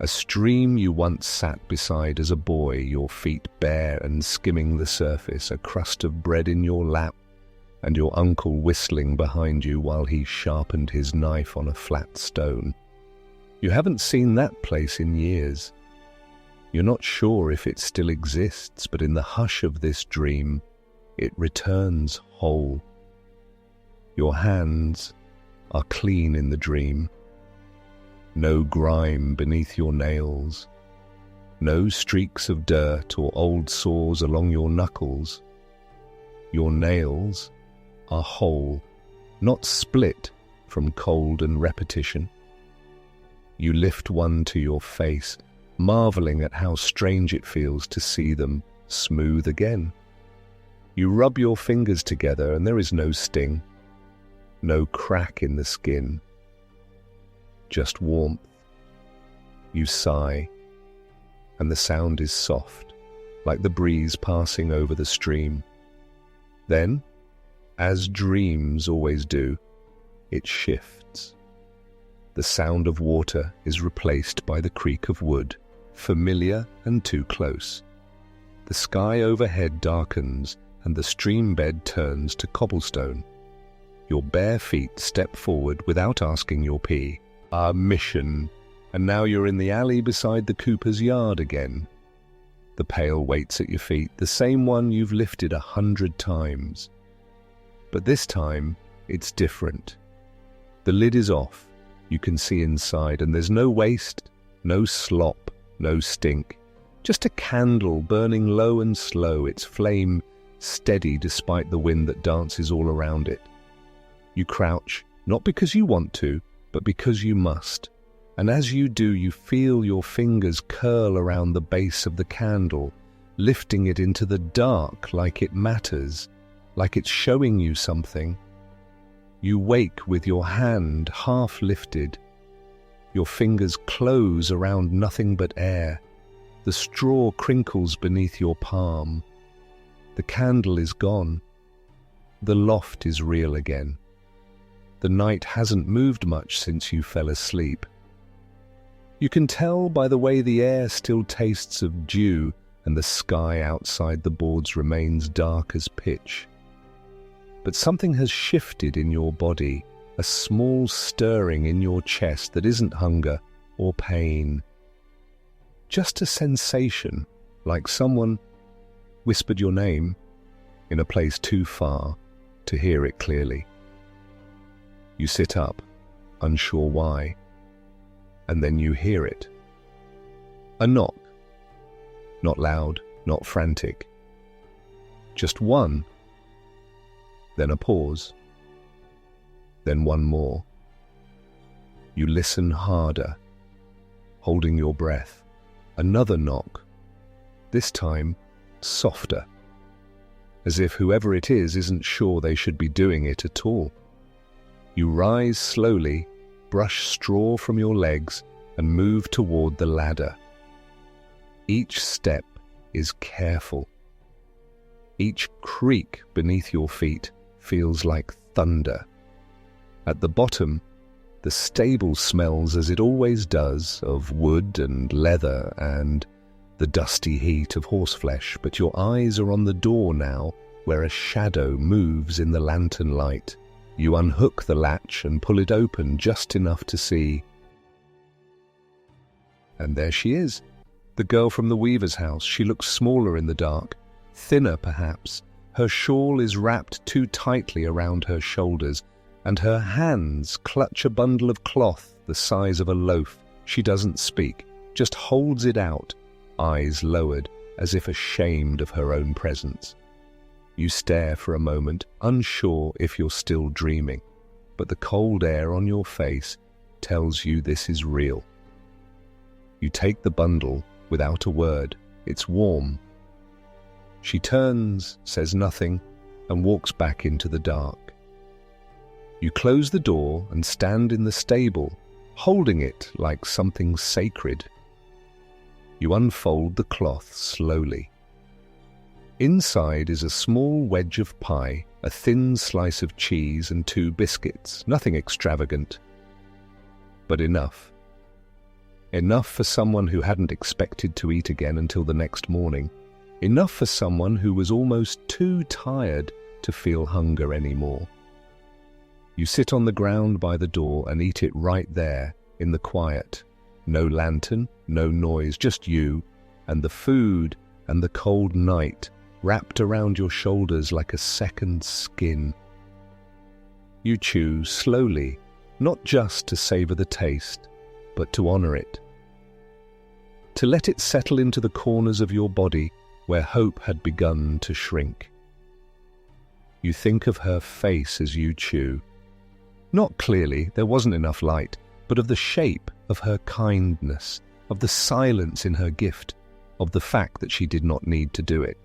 A stream you once sat beside as a boy, your feet bare and skimming the surface, a crust of bread in your lap, and your uncle whistling behind you while he sharpened his knife on a flat stone. You haven't seen that place in years. You're not sure if it still exists, but in the hush of this dream, it returns whole. Your hands are clean in the dream. No grime beneath your nails. No streaks of dirt or old sores along your knuckles. Your nails are whole, not split from cold and repetition. You lift one to your face, marveling at how strange it feels to see them smooth again. You rub your fingers together and there is no sting, no crack in the skin, just warmth. You sigh, and the sound is soft, like the breeze passing over the stream. Then, as dreams always do, it shifts. The sound of water is replaced by the creak of wood, familiar and too close. The sky overhead darkens and the stream bed turns to cobblestone. Your bare feet step forward without asking your pee. Mission. And now you're in the alley beside the cooper's yard again. The pail waits at your feet, the same one you've lifted 100 times. But this time, it's different. The lid is off. You can see inside, and there's no waste, no slop, no stink. Just a candle burning low and slow, its flame steady despite the wind that dances all around it. You crouch, not because you want to, but because you must. And as you do, you feel your fingers curl around the base of the candle, lifting it into the dark like it matters, like it's showing you something. You wake with your hand half lifted. Your fingers close around nothing but air. The straw crinkles beneath your palm. The candle is gone. The loft is real again. The night hasn't moved much since you fell asleep. You can tell by the way the air still tastes of dew and the sky outside the boards remains dark as pitch. But something has shifted in your body, a small stirring in your chest that isn't hunger or pain. Just a sensation, like someone whispered your name in a place too far to hear it clearly. You sit up, unsure why, and then you hear it. A knock. Not loud, not frantic. Just one. Then a pause. Then one more. You listen harder, holding your breath. Another knock. This time, softer. As if whoever it is isn't sure they should be doing it at all. You rise slowly, brush straw from your legs, and move toward the ladder. Each step is careful. Each creak beneath your feet feels like thunder. At the bottom, the stable smells as it always does of wood and leather and the dusty heat of horseflesh, but your eyes are on the door now, where a shadow moves in the lantern light. You unhook the latch and pull it open just enough to see. And there she is, the girl from the weaver's house. She looks smaller in the dark, thinner perhaps. Her shawl is wrapped too tightly around her shoulders, and her hands clutch a bundle of cloth the size of a loaf. She doesn't speak, just holds it out, eyes lowered, as if ashamed of her own presence. You stare for a moment, unsure if you're still dreaming, but the cold air on your face tells you this is real. You take the bundle without a word. It's warm. She turns, says nothing, and walks back into the dark. You close the door and stand in the stable, holding it like something sacred. You unfold the cloth slowly. Inside is a small wedge of pie, a thin slice of cheese and 2 biscuits, nothing extravagant, but enough. Enough for someone who hadn't expected to eat again until the next morning. Enough for someone who was almost too tired to feel hunger anymore. You sit on the ground by the door and eat it right there, in the quiet. No lantern, no noise, just you, and the food, and the cold night, wrapped around your shoulders like a second skin. You chew slowly, not just to savor the taste, but to honor it. To let it settle into the corners of your body where hope had begun to shrink. You think of her face as you chew. Not clearly, there wasn't enough light, but of the shape of her kindness, of the silence in her gift, of the fact that she did not need to do it.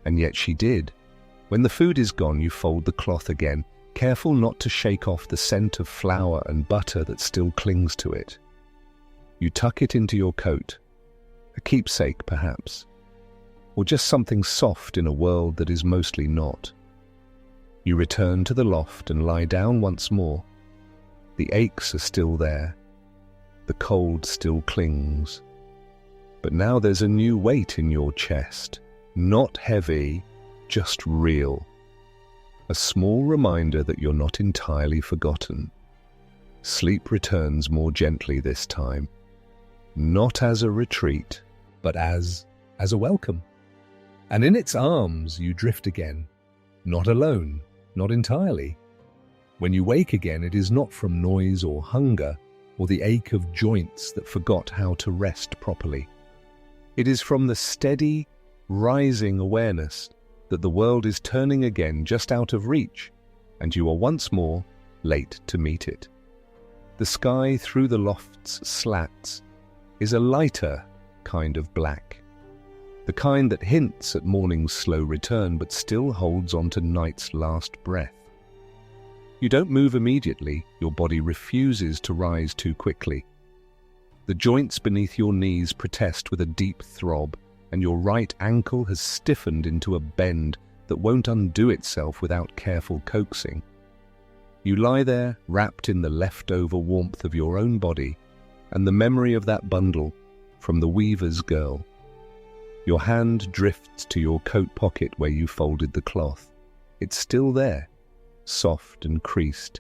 And yet she did. When the food is gone, you fold the cloth again, careful not to shake off the scent of flour and butter that still clings to it. You tuck it into your coat, a keepsake perhaps, or just something soft in a world that is mostly not. You return to the loft and lie down once more. The aches are still there. The cold still clings. But now there's a new weight in your chest, Not heavy, just real. A small reminder that you're not entirely forgotten. Sleep returns more gently this time. Not as a retreat, but as a welcome. And in its arms you drift again. Not alone, not entirely. When you wake again, it is not from noise or hunger, or the ache of joints that forgot how to rest properly. It is from the steady, rising awareness that the world is turning again just out of reach, and you are once more late to meet it. The sky through the loft's slats is a lighter kind of black, the kind that hints at morning's slow return but still holds on to night's last breath. You don't move immediately, your body refuses to rise too quickly. The joints beneath your knees protest with a deep throb, and your right ankle has stiffened into a bend that won't undo itself without careful coaxing. You lie there, wrapped in the leftover warmth of your own body, and the memory of that bundle from the weaver's girl. Your hand drifts to your coat pocket where you folded the cloth. It's still there, soft and creased,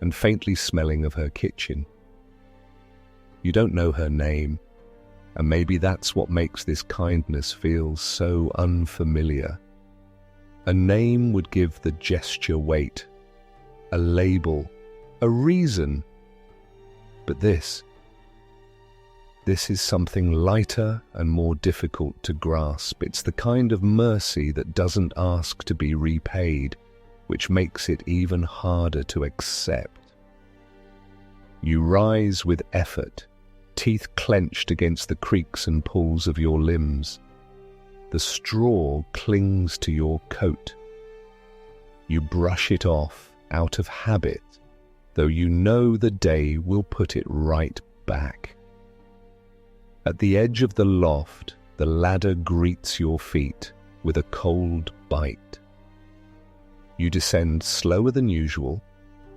and faintly smelling of her kitchen. You don't know her name, and maybe that's what makes this kindness feel so unfamiliar. A name would give the gesture weight, a label, a reason. But this is something lighter and more difficult to grasp. It's the kind of mercy that doesn't ask to be repaid, which makes it even harder to accept. You rise with effort, teeth clenched against the creaks and pulls of your limbs. The straw clings to your coat. You brush it off out of habit, though you know the day will put it right back. At the edge of the loft, the ladder greets your feet with a cold bite. You descend slower than usual,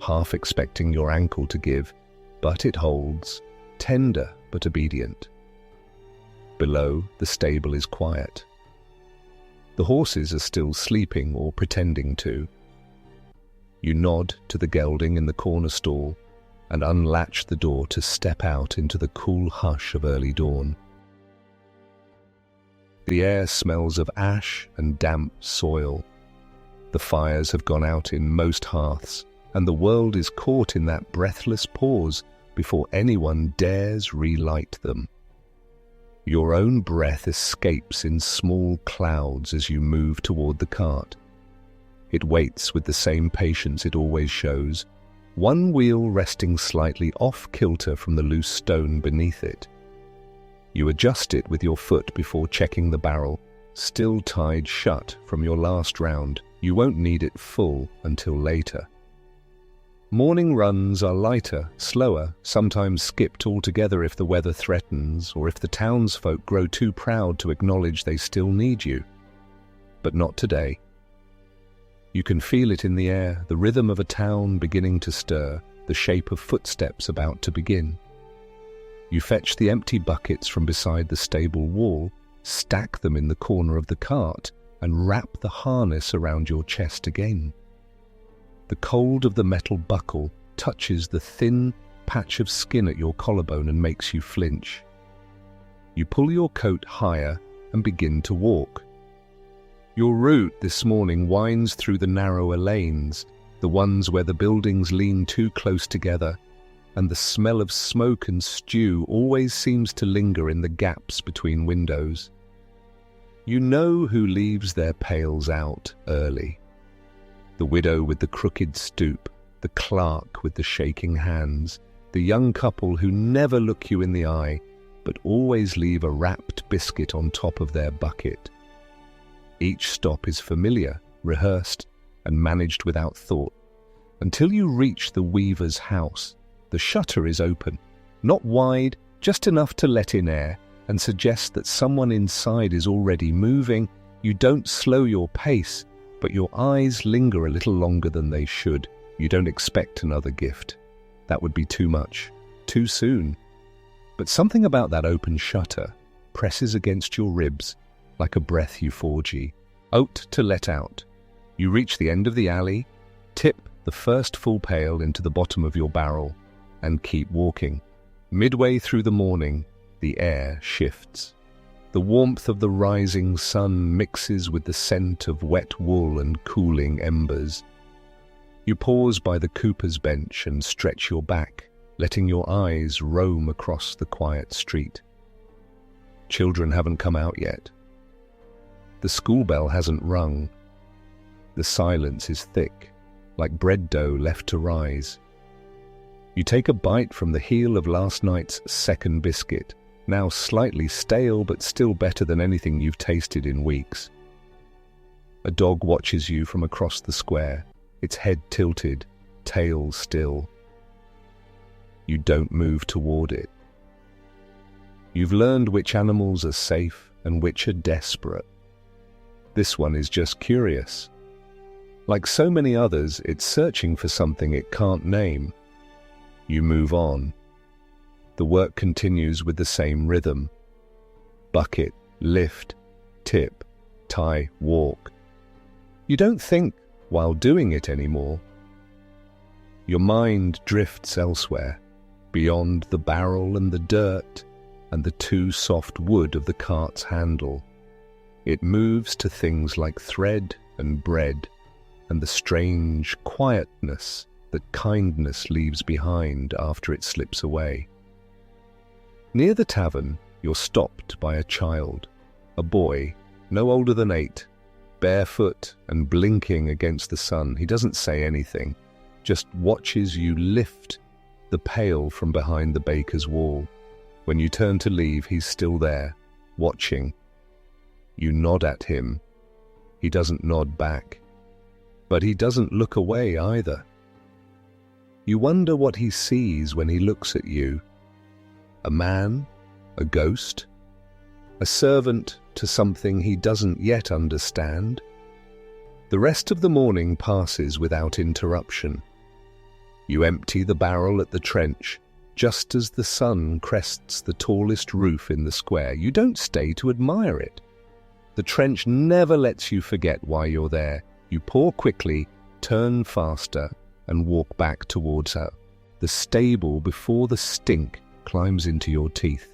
half expecting your ankle to give, but it holds, tender but obedient. Below, the stable is quiet. The horses are still sleeping or pretending to. You nod to the gelding in the corner stall and unlatch the door to step out into the cool hush of early dawn. The air smells of ash and damp soil. The fires have gone out in most hearths, and the world is caught in that breathless pause before anyone dares relight them. Your own breath escapes in small clouds as you move toward the cart. It waits with the same patience it always shows, one wheel resting slightly off-kilter from the loose stone beneath it. You adjust it with your foot before checking the barrel, still tied shut from your last round. You won't need it full until later. Morning runs are lighter, slower, sometimes skipped altogether if the weather threatens or if the townsfolk grow too proud to acknowledge they still need you. But not today. You can feel it in the air, the rhythm of a town beginning to stir, the shape of footsteps about to begin. You fetch the empty buckets from beside the stable wall, stack them in the corner of the cart, and wrap the harness around your chest again. The cold of the metal buckle touches the thin patch of skin at your collarbone and makes you flinch. You pull your coat higher and begin to walk. Your route this morning winds through the narrower lanes, the ones where the buildings lean too close together, and the smell of smoke and stew always seems to linger in the gaps between windows. You know who leaves their pails out early. The widow with the crooked stoop, the clerk with the shaking hands, the young couple who never look you in the eye, but always leave a wrapped biscuit on top of their bucket. Each stop is familiar, rehearsed, and managed without thought, until you reach the weaver's house. The shutter is open, not wide, just enough to let in air, and suggest that someone inside is already moving. You don't slow your pace, but your eyes linger a little longer than they should. You don't expect another gift. That would be too much, too soon. But something about that open shutter presses against your ribs, like a breath euphorgy. Out to let out. You reach the end of the alley, tip the first full pail into the bottom of your barrel, and keep walking. Midway through the morning, the air shifts. The warmth of the rising sun mixes with the scent of wet wool and cooling embers. You pause by the cooper's bench and stretch your back, letting your eyes roam across the quiet street. Children haven't come out yet. The school bell hasn't rung. The silence is thick, like bread dough left to rise. You take a bite from the heel of last night's second biscuit, now slightly stale but still better than anything you've tasted in weeks. A dog watches you from across the square, its head tilted, tail still. You don't move toward it. You've learned which animals are safe and which are desperate. This one is just curious. Like so many others, it's searching for something it can't name. You move on. The work continues with the same rhythm. Bucket, lift, tip, tie, walk. You don't think while doing it anymore. Your mind drifts elsewhere, beyond the barrel and the dirt and the too soft wood of the cart's handle. It moves to things like thread and bread and the strange quietness that kindness leaves behind after it slips away. Near the tavern, you're stopped by a child, a boy, no older than 8, barefoot and blinking against the sun. He doesn't say anything, just watches you lift the pail from behind the baker's wall. When you turn to leave, he's still there, watching. You nod at him. He doesn't nod back, but he doesn't look away either. You wonder what he sees when he looks at you. A man? A ghost? A servant to something he doesn't yet understand? The rest of the morning passes without interruption. You empty the barrel at the trench, just as the sun crests the tallest roof in the square. You don't stay to admire it. The trench never lets you forget why you're there. You pour quickly, turn faster, and walk back towards her. The stable before the stink climbs into your teeth.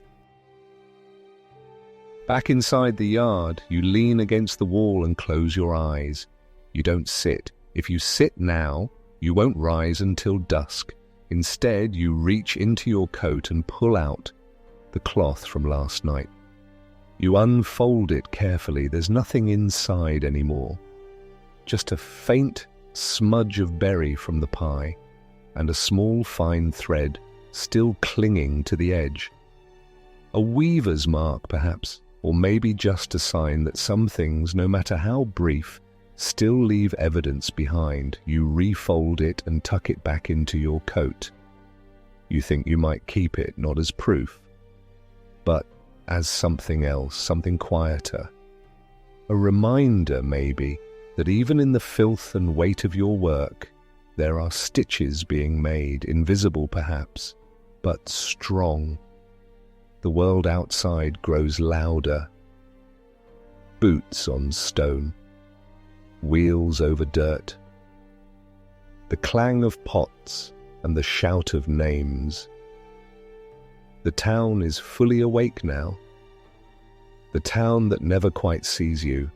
Back inside the yard, you lean against the wall and close your eyes. You don't sit. If you sit now, you won't rise until dusk. Instead, you reach into your coat and pull out the cloth from last night. You unfold it carefully. There's nothing inside anymore. Just a faint smudge of berry from the pie, and a small fine thread still clinging to the edge. A weaver's mark, perhaps, or maybe just a sign that some things, no matter how brief, still leave evidence behind. You refold it and tuck it back into your coat. You think you might keep it, not as proof, but as something else, something quieter. A reminder, maybe, that even in the filth and weight of your work, there are stitches being made, invisible perhaps, but strong. The world outside grows louder. Boots on stone, wheels over dirt, the clang of pots and the shout of names. The town is fully awake now. The town that never quite sees you,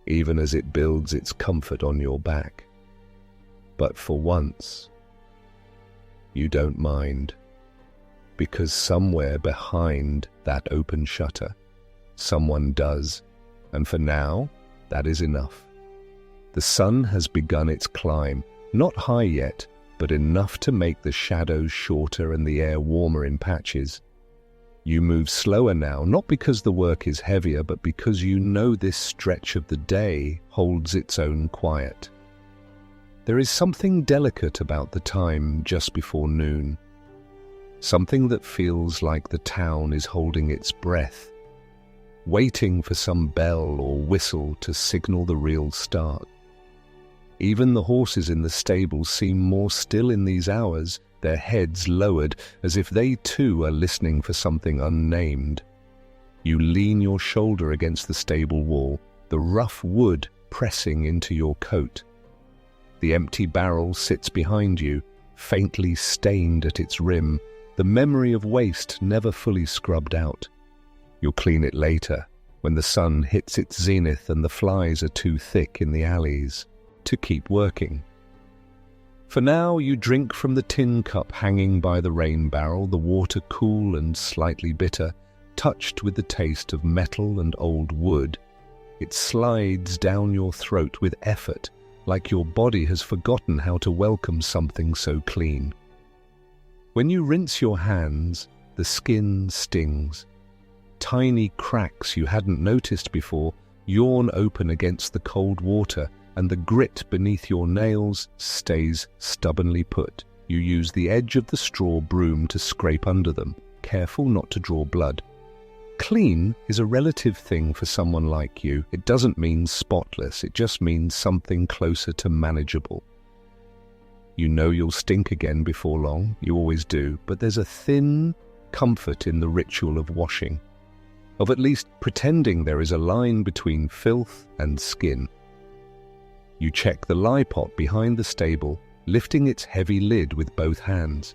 even as it builds its comfort on your back. But for once, you don't mind, because somewhere behind that open shutter, someone does, and for now, that is enough. The sun has begun its climb, not high yet, but enough to make the shadows shorter and the air warmer in patches. You move slower now, not because the work is heavier, but because you know this stretch of the day holds its own quiet. There is something delicate about the time just before noon, something that feels like the town is holding its breath, waiting for some bell or whistle to signal the real start. Even the horses in the stable seem more still in these hours, their heads lowered, as if they too are listening for something unnamed. You lean your shoulder against the stable wall, the rough wood pressing into your coat. The empty barrel sits behind you, faintly stained at its rim, the memory of waste never fully scrubbed out. You'll clean it later, when the sun hits its zenith and the flies are too thick in the alleys to keep working. For now, you drink from the tin cup hanging by the rain barrel, the water cool and slightly bitter, touched with the taste of metal and old wood. It slides down your throat with effort, like your body has forgotten how to welcome something so clean. When you rinse your hands, the skin stings. Tiny cracks you hadn't noticed before yawn open against the cold water, and the grit beneath your nails stays stubbornly put. You use the edge of the straw broom to scrape under them, careful not to draw blood. Clean is a relative thing for someone like you. It doesn't mean spotless, it just means something closer to manageable. You know you'll stink again before long, you always do, but there's a thin comfort in the ritual of washing, of at least pretending there is a line between filth and skin. You check the lye pot behind the stable, lifting its heavy lid with both hands.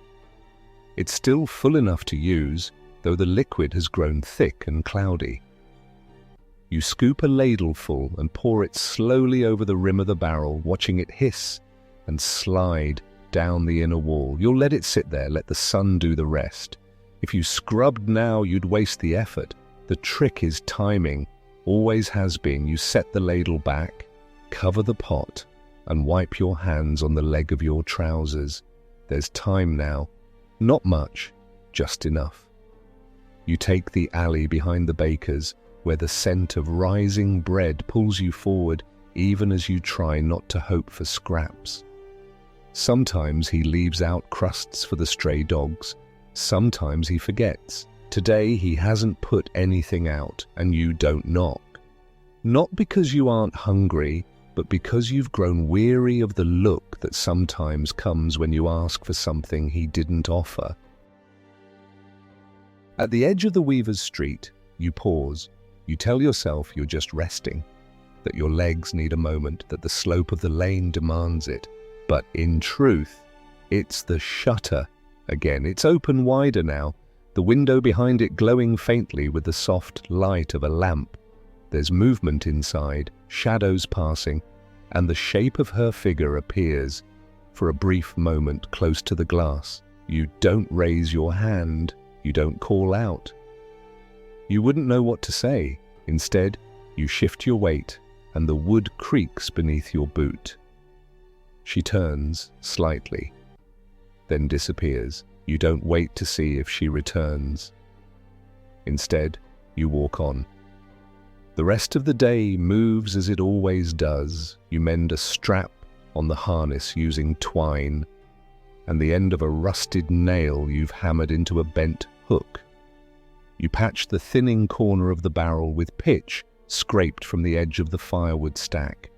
It's still full enough to use, though the liquid has grown thick and cloudy. You scoop a ladleful and pour it slowly over the rim of the barrel, watching it hiss and slide down the inner wall. You'll let it sit there, let the sun do the rest. If you scrubbed now, you'd waste the effort. The trick is timing, always has been. You set the ladle back, cover the pot, and wipe your hands on the leg of your trousers. There's time now. Not much, just enough. You take the alley behind the baker's, where the scent of rising bread pulls you forward, even as you try not to hope for scraps. Sometimes he leaves out crusts for the stray dogs. Sometimes he forgets. Today he hasn't put anything out, and you don't knock. Not because you aren't hungry, but because you've grown weary of the look that sometimes comes when you ask for something he didn't offer. At the edge of the Weaver's Street, you pause. You tell yourself you're just resting, that your legs need a moment, that the slope of the lane demands it. But in truth, it's the shutter again. It's open wider now, the window behind it glowing faintly with the soft light of a lamp. There's movement inside, shadows passing, and the shape of her figure appears for a brief moment close to the glass. You don't raise your hand. You don't call out. You wouldn't know what to say. Instead, you shift your weight, and the wood creaks beneath your boot. She turns slightly, then disappears. You don't wait to see if she returns. Instead, you walk on. The rest of the day moves as it always does. You mend a strap on the harness using twine, and the end of a rusted nail you've hammered into a bent hook. You patch the thinning corner of the barrel with pitch scraped from the edge of the firewood stack.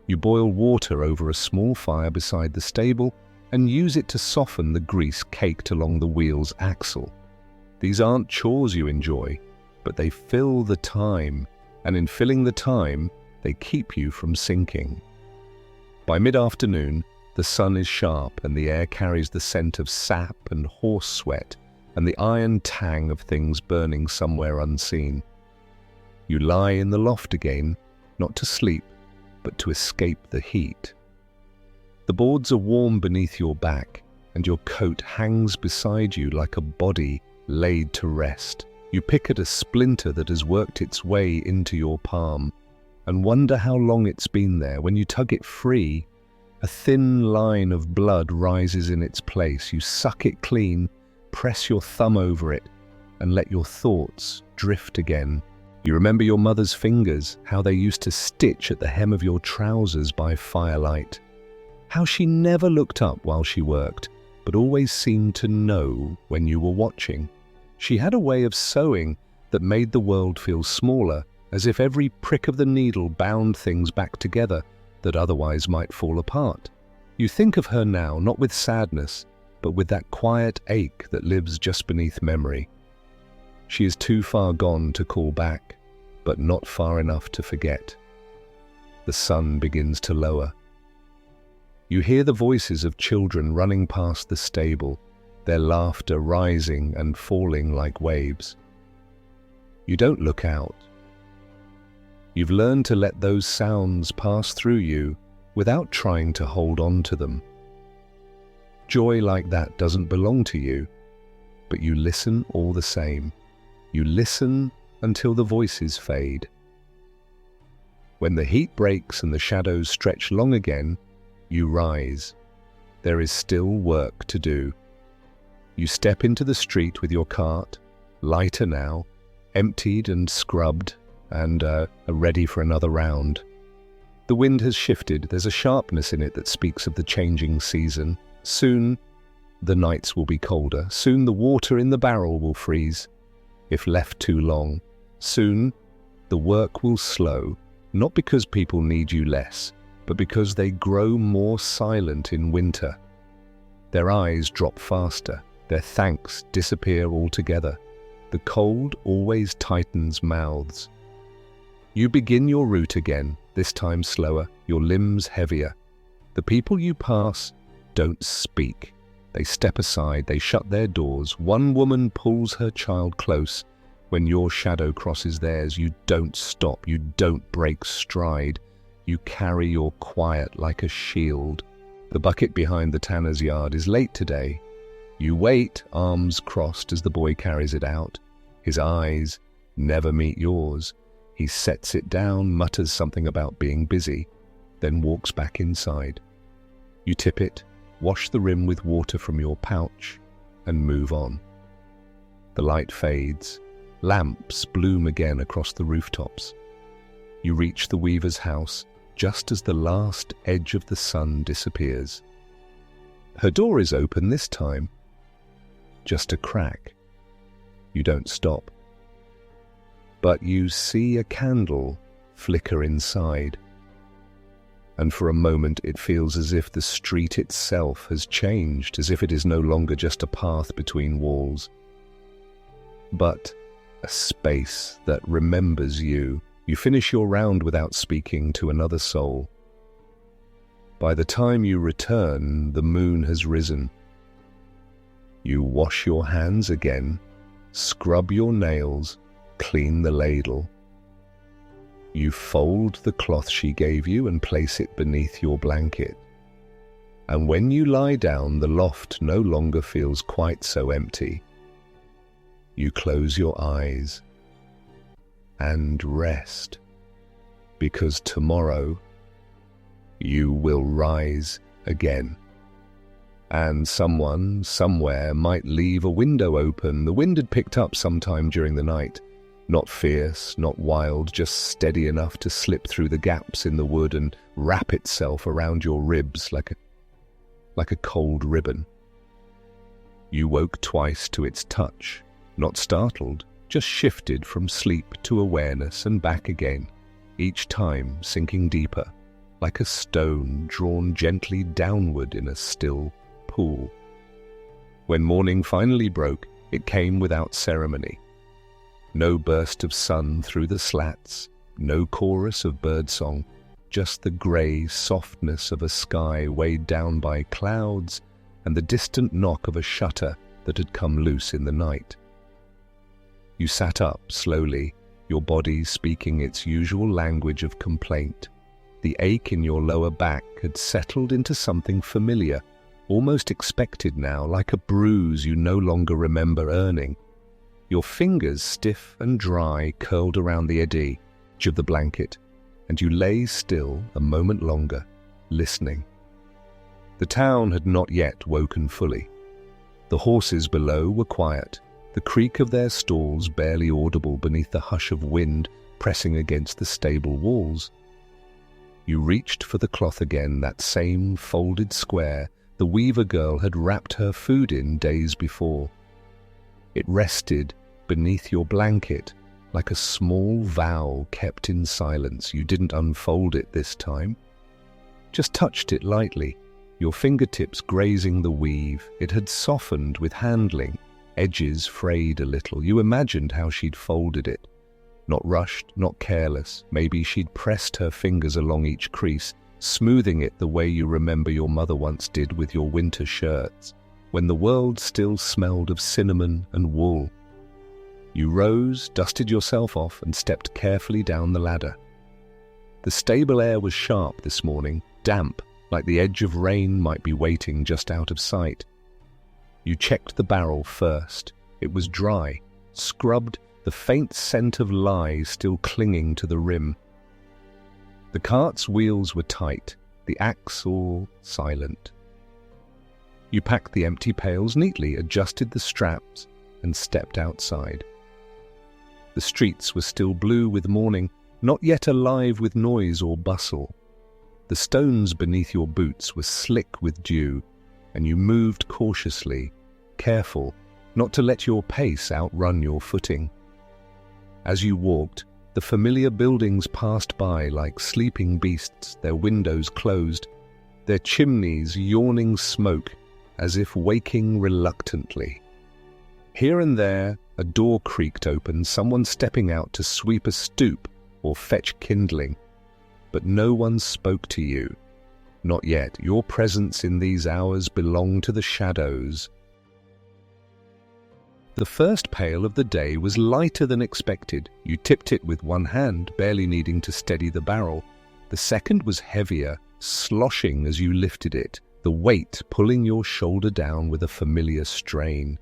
You boil water over a small fire beside the stable and use it to soften the grease caked along the wheel's axle. These aren't chores you enjoy, but they fill the time, and in filling the time, they keep you from sinking. By mid-afternoon, the sun is sharp and the air carries the scent of sap and horse sweat and the iron tang of things burning somewhere unseen. You lie in the loft again, not to sleep, but to escape the heat. The boards are warm beneath your back, and your coat hangs beside you like a body laid to rest. You pick at a splinter that has worked its way into your palm, and wonder how long it's been there. When you tug it free, a thin line of blood rises in its place. You suck it clean, press your thumb over it, and let your thoughts drift again. You remember your mother's fingers, how they used to stitch at the hem of your trousers by firelight, how she never looked up while she worked, but always seemed to know when you were watching. She had a way of sewing that made the world feel smaller, as if every prick of the needle bound things back together that otherwise might fall apart. You think of her now, not with sadness, but with that quiet ache that lives just beneath memory. She is too far gone to call back, but not far enough to forget. The sun begins to lower. You hear the voices of children running past the stable, their laughter rising and falling like waves. You don't look out. You've learned to let those sounds pass through you without trying to hold on to them. Joy like that doesn't belong to you, but you listen all the same. You listen until the voices fade. When the heat breaks and the shadows stretch long again, you rise. There is still work to do. You step into the street with your cart, lighter now, emptied and scrubbed, and are ready for another round. The wind has shifted. There's a sharpness in it that speaks of the changing season. Soon, the nights will be colder. Soon, the water in the barrel will freeze, if left too long. Soon, the work will slow, not because people need you less, but because they grow more silent in winter. Their eyes drop faster. Their thanks disappear altogether. The cold always tightens mouths. You begin your route again, this time slower, your limbs heavier. The people you pass don't speak. They step aside, they shut their doors. One woman pulls her child close. When your shadow crosses theirs, you don't stop, you don't break stride. You carry your quiet like a shield. The bucket behind the tanner's yard is late today. You wait, arms crossed, as the boy carries it out. His eyes never meet yours. He sets it down, mutters something about being busy, then walks back inside. You tip it, wash the rim with water from your pouch, and move on. The light fades. Lamps bloom again across the rooftops. You reach the weaver's house just as the last edge of the sun disappears. Her door is open this time. Just a crack. You don't stop. But you see a candle flicker inside. And for a moment it feels as if the street itself has changed, as if it is no longer just a path between walls, but a space that remembers you. You finish your round without speaking to another soul. By the time you return, the moon has risen. You wash your hands again, scrub your nails, clean the ladle. You fold the cloth she gave you and place it beneath your blanket. And when you lie down, the loft no longer feels quite so empty. You close your eyes and rest, because tomorrow you will rise again. And someone, somewhere, might leave a window open. The wind had picked up sometime during the night. Not fierce, not wild, just steady enough to slip through the gaps in the wood and wrap itself around your ribs like a cold ribbon. You woke twice to its touch, not startled, just shifted from sleep to awareness and back again, each time sinking deeper, like a stone drawn gently downward in a still pool. When morning finally broke, it came without ceremony. No burst of sun through the slats, no chorus of birdsong, just the grey softness of a sky weighed down by clouds and the distant knock of a shutter that had come loose in the night. You sat up slowly, your body speaking its usual language of complaint. The ache in your lower back had settled into something familiar, almost expected now, like a bruise you no longer remember earning. Your fingers, stiff and dry, curled around the edge of the blanket, and you lay still a moment longer, listening. The town had not yet woken fully. The horses below were quiet, the creak of their stalls barely audible beneath the hush of wind pressing against the stable walls. You reached for the cloth again, that same folded square the weaver girl had wrapped her food in days before. It rested beneath your blanket like a small vow kept in silence. You didn't unfold it this time, just touched it lightly, your fingertips grazing the weave. It had softened with handling, edges frayed a little. You imagined how she'd folded it. Not rushed, not careless. Maybe she'd pressed her fingers along each crease, smoothing it the way you remember your mother once did with your winter shirts, when the world still smelled of cinnamon and wool. You rose, dusted yourself off, and stepped carefully down the ladder. The stable air was sharp this morning, damp, like the edge of rain might be waiting just out of sight. You checked the barrel first. It was dry, scrubbed, the faint scent of lye still clinging to the rim. The cart's wheels were tight, the axle silent. You packed the empty pails neatly, adjusted the straps, and stepped outside. The streets were still blue with morning, not yet alive with noise or bustle. The stones beneath your boots were slick with dew, and you moved cautiously, careful not to let your pace outrun your footing. As you walked, the familiar buildings passed by like sleeping beasts, their windows closed, their chimneys yawning smoke as if waking reluctantly. Here and there, a door creaked open, someone stepping out to sweep a stoop or fetch kindling. But no one spoke to you. Not yet. Your presence in these hours belonged to the shadows. The first pail of the day was lighter than expected. You tipped it with one hand, barely needing to steady the barrel. The second was heavier, sloshing as you lifted it, the weight pulling your shoulder down with a familiar strain.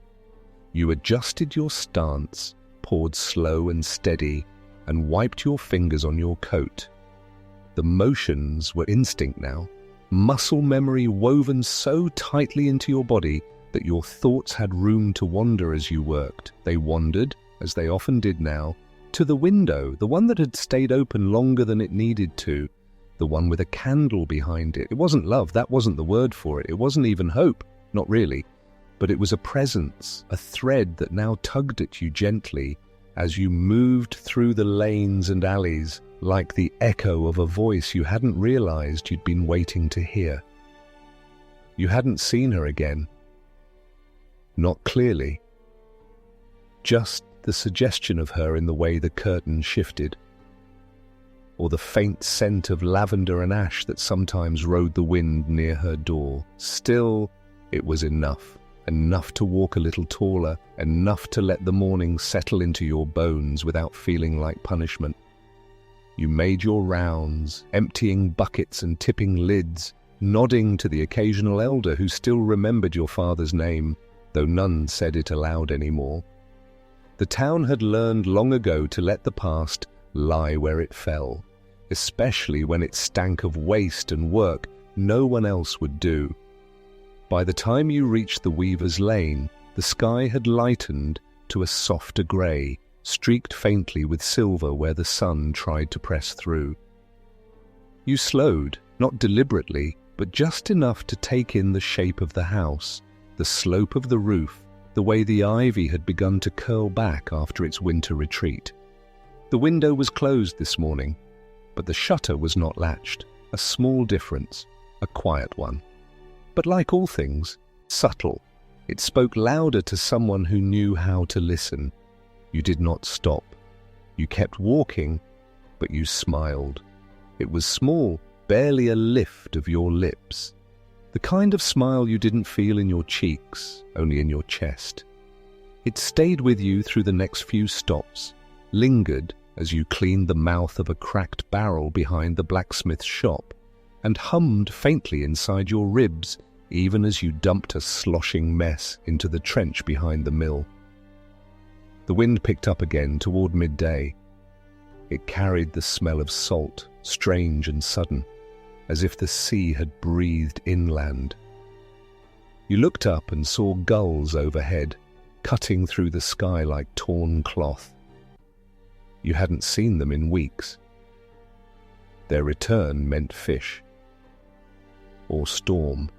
You adjusted your stance, poured slow and steady, and wiped your fingers on your coat. The motions were instinct now, muscle memory woven so tightly into your body that your thoughts had room to wander as you worked. They wandered, as they often did now, to the window, the one that had stayed open longer than it needed to, the one with a candle behind it. It wasn't love, that wasn't the word for it. It wasn't even hope, not really. But it was a presence, a thread that now tugged at you gently as you moved through the lanes and alleys, like the echo of a voice you hadn't realized you'd been waiting to hear. You hadn't seen her again. Not clearly. Just the suggestion of her in the way the curtain shifted, or the faint scent of lavender and ash that sometimes rode the wind near her door. Still, it was enough. Enough to walk a little taller, enough to let the morning settle into your bones without feeling like punishment. You made your rounds, emptying buckets and tipping lids, nodding to the occasional elder who still remembered your father's name, though none said it aloud anymore. The town had learned long ago to let the past lie where it fell, especially when it stank of waste and work no one else would do. By the time you reached the Weaver's Lane, the sky had lightened to a softer grey, streaked faintly with silver where the sun tried to press through. You slowed, not deliberately, but just enough to take in the shape of the house, the slope of the roof, the way the ivy had begun to curl back after its winter retreat. The window was closed this morning, but the shutter was not latched. A small difference, a quiet one. But like all things, subtle. It spoke louder to someone who knew how to listen. You did not stop. You kept walking, but you smiled. It was small, barely a lift of your lips. The kind of smile you didn't feel in your cheeks, only in your chest. It stayed with you through the next few stops, lingered as you cleaned the mouth of a cracked barrel behind the blacksmith's shop, and hummed faintly inside your ribs even as you dumped a sloshing mess into the trench behind the mill. The wind picked up again toward midday. It carried the smell of salt, strange and sudden, as if the sea had breathed inland. You looked up and saw gulls overhead, cutting through the sky like torn cloth. You hadn't seen them in weeks. Their return meant fish. Or storm.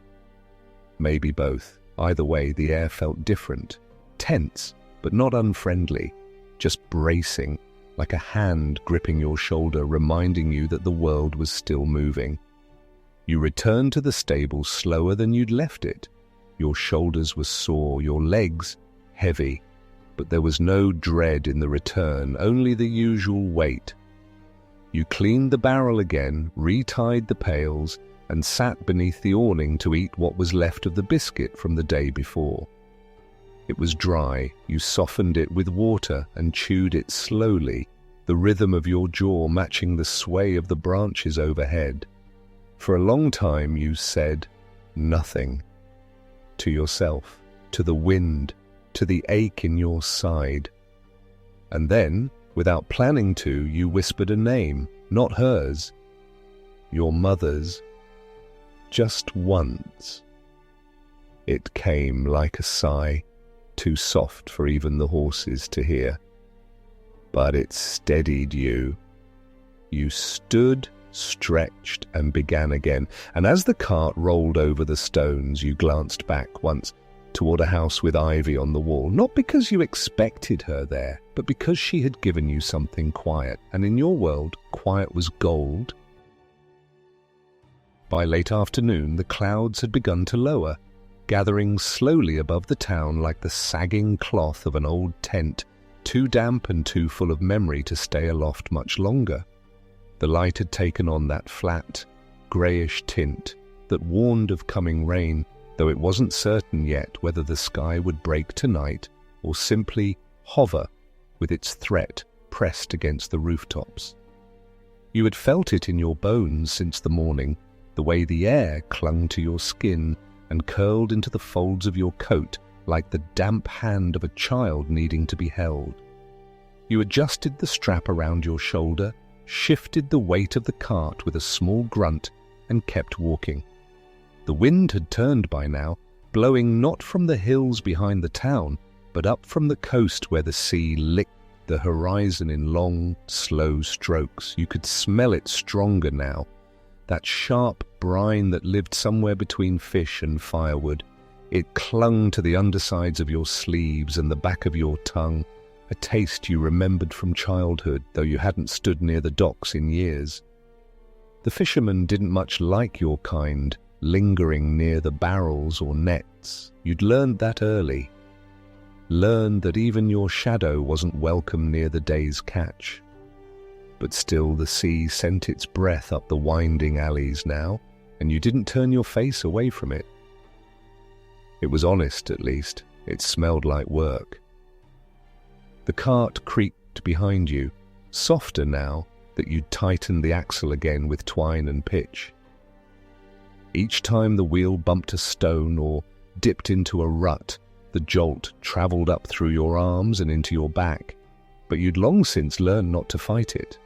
Maybe both. Either way, the air felt different. Tense, but not unfriendly. Just bracing, like a hand gripping your shoulder, reminding you that the world was still moving. You returned to the stable slower than you'd left it. Your shoulders were sore, your legs heavy, but there was no dread in the return, only the usual weight. You cleaned the barrel again, retied the pails, and sat beneath the awning to eat what was left of the biscuit from the day before. It was dry. You softened it with water and chewed it slowly, the rhythm of your jaw matching the sway of the branches overhead. For a long time you said nothing. To yourself, to the wind, to the ache in your side. And then, without planning to, you whispered a name, not hers, your mother's. Just once. It came like a sigh, too soft for even the horses to hear. But it steadied you. You stood, stretched, and began again. And as the cart rolled over the stones, you glanced back once toward a house with ivy on the wall, not because you expected her there, but because she had given you something quiet, and in your world, quiet was gold. By late afternoon, the clouds had begun to lower, gathering slowly above the town like the sagging cloth of an old tent, too damp and too full of memory to stay aloft much longer. The light had taken on that flat, greyish tint that warned of coming rain, though it wasn't certain yet whether the sky would break tonight or simply hover with its threat pressed against the rooftops. You had felt it in your bones since the morning, the way the air clung to your skin and curled into the folds of your coat like the damp hand of a child needing to be held. You adjusted the strap around your shoulder, shifted the weight of the cart with a small grunt, and kept walking. The wind had turned by now, blowing not from the hills behind the town, but up from the coast where the sea licked the horizon in long, slow strokes. You could smell it stronger now, that sharp brine that lived somewhere between fish and firewood. It clung to the undersides of your sleeves and the back of your tongue, a taste you remembered from childhood, though you hadn't stood near the docks in years. The fishermen didn't much like your kind, lingering near the barrels or nets. You'd learned that early. Learned that even your shadow wasn't welcome near the day's catch. But still the sea sent its breath up the winding alleys now, and you didn't turn your face away from it. It was honest, at least. It smelled like work. The cart creaked behind you, softer now that you'd tightened the axle again with twine and pitch. Each time the wheel bumped a stone or dipped into a rut, the jolt travelled up through your arms and into your back, but you'd long since learned not to fight it.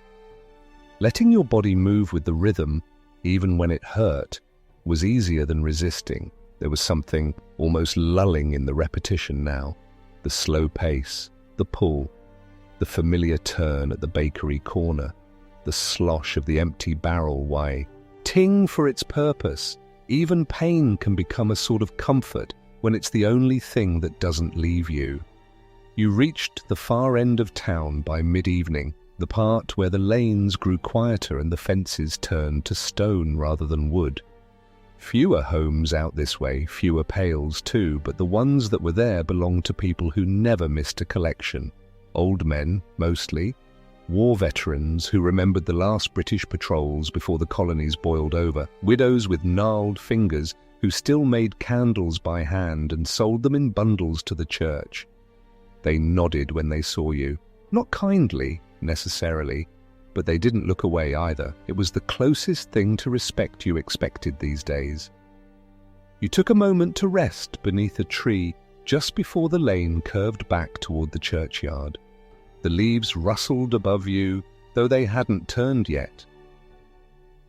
Letting your body move with the rhythm, even when it hurt, was easier than resisting. There was something almost lulling in the repetition now, the slow pace, the pull, the familiar turn at the bakery corner, the slosh of the empty barrel. Why, ting for its purpose. Even pain can become a sort of comfort when it's the only thing that doesn't leave you. You reached the far end of town by mid-evening, the part where the lanes grew quieter and the fences turned to stone rather than wood. Fewer homes out this way, fewer pails too, but the ones that were there belonged to people who never missed a collection. Old men, mostly, war veterans who remembered the last British patrols before the colonies boiled over, widows with gnarled fingers who still made candles by hand and sold them in bundles to the church. They nodded when they saw you, not kindly, necessarily, but they didn't look away either. It was the closest thing to respect you expected these days. You took a moment to rest beneath a tree just before the lane curved back toward the churchyard. The leaves rustled above you, though they hadn't turned yet.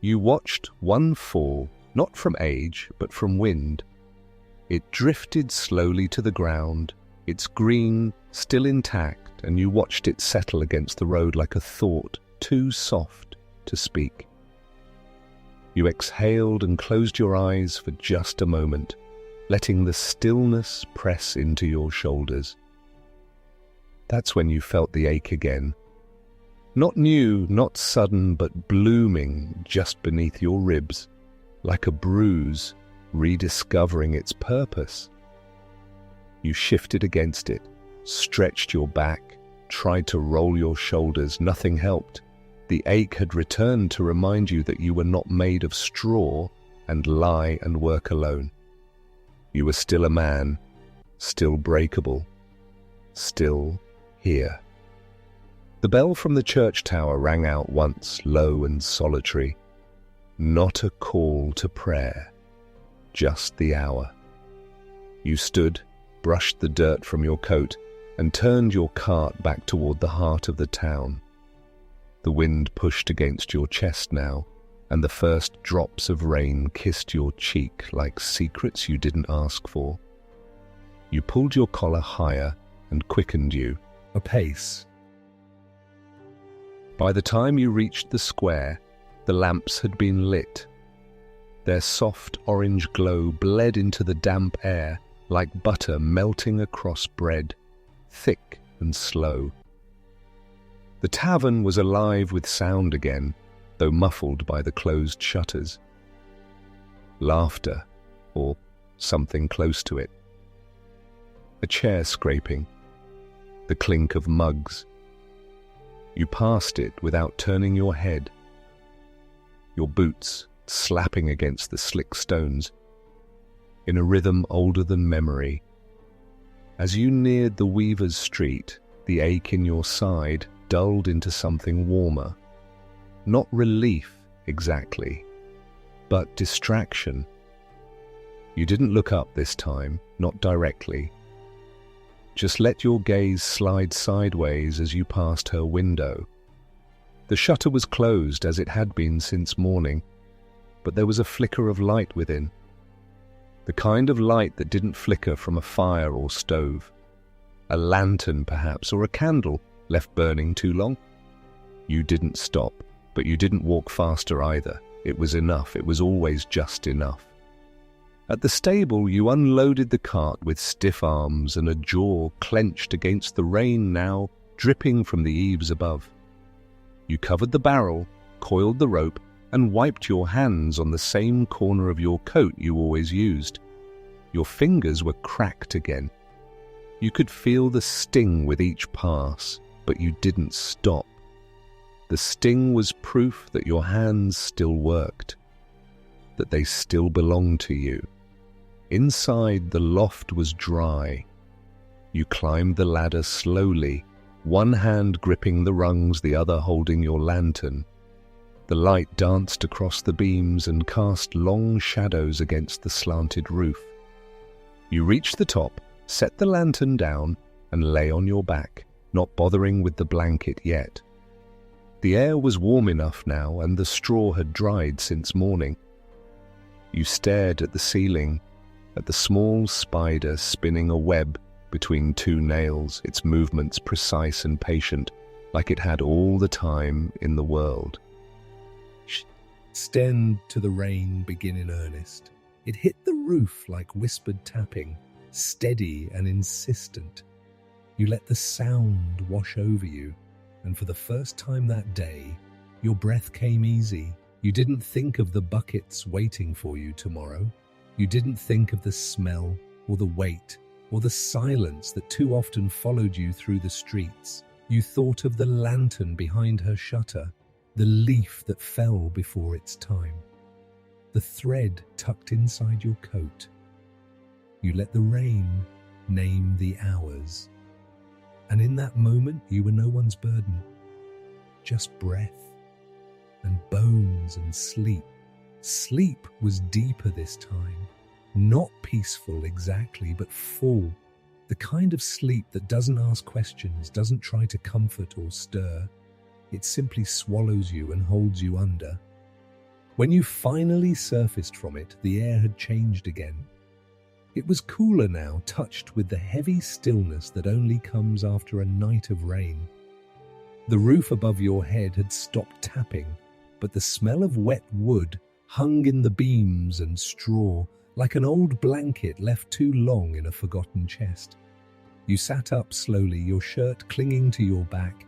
You watched one fall, not from age, but from wind. It drifted slowly to the ground, its green still intact, and you watched it settle against the road like a thought too soft to speak. You exhaled and closed your eyes for just a moment, letting the stillness press into your shoulders. That's when you felt the ache again. Not new, not sudden, but blooming just beneath your ribs, like a bruise rediscovering its purpose. You shifted against it, stretched your back, tried to roll your shoulders. Nothing helped. The ache had returned to remind you that you were not made of straw and lie and work alone. You were still a man, still breakable, still here. The bell from the church tower rang out once, low and solitary. Not a call to prayer, just the hour. You stood, brushed the dirt from your coat, and turned your cart back toward the heart of the town. The wind pushed against your chest now, and the first drops of rain kissed your cheek like secrets you didn't ask for. You pulled your collar higher and quickened you a pace. By the time you reached the square, the lamps had been lit. Their soft orange glow bled into the damp air like butter melting across bread, thick and slow. The tavern was alive with sound again, though muffled by the closed shutters. Laughter, or something close to it. A chair scraping, the clink of mugs. You passed it without turning your head, your boots slapping against the slick stones, in a rhythm older than memory. As you neared the Weaver's Street, the ache in your side dulled into something warmer. Not relief, exactly, but distraction. You didn't look up this time, not directly. Just let your gaze slide sideways as you passed her window. The shutter was closed as it had been since morning, but there was a flicker of light within. The kind of light that didn't flicker from a fire or stove. A lantern, perhaps, or a candle left burning too long. You didn't stop, but you didn't walk faster either. It was enough. It was always just enough. At the stable, you unloaded the cart with stiff arms and a jaw clenched against the rain now dripping from the eaves above. You covered the barrel, coiled the rope, and wiped your hands on the same corner of your coat you always used. Your fingers were cracked again. You could feel the sting with each pass, but you didn't stop. The sting was proof that your hands still worked, that they still belonged to you. Inside, the loft was dry. You climbed the ladder slowly, one hand gripping the rungs, the other holding your lantern. The light danced across the beams and cast long shadows against the slanted roof. You reached the top, set the lantern down, and lay on your back, not bothering with the blanket yet. The air was warm enough now, and the straw had dried since morning. You stared at the ceiling, at the small spider spinning a web between two nails, its movements precise and patient, like it had all the time in the world. Stand to the rain begin in earnest. It hit the roof like whispered tapping, steady and insistent. You let the sound wash over you, and for the first time that day, your breath came easy. You didn't think of the buckets waiting for you tomorrow. You didn't think of the smell, or the weight, or the silence that too often followed you through the streets. You thought of the lantern behind her shutter, the leaf that fell before its time, the thread tucked inside your coat. You let the rain name the hours. And in that moment, you were no one's burden, just breath and bones and sleep. Sleep was deeper this time, not peaceful exactly, but full. The kind of sleep that doesn't ask questions, doesn't try to comfort or stir. It simply swallows you and holds you under. When you finally surfaced from it, the air had changed again. It was cooler now, touched with the heavy stillness that only comes after a night of rain. The roof above your head had stopped tapping, but the smell of wet wood hung in the beams and straw, like an old blanket left too long in a forgotten chest. You sat up slowly, your shirt clinging to your back,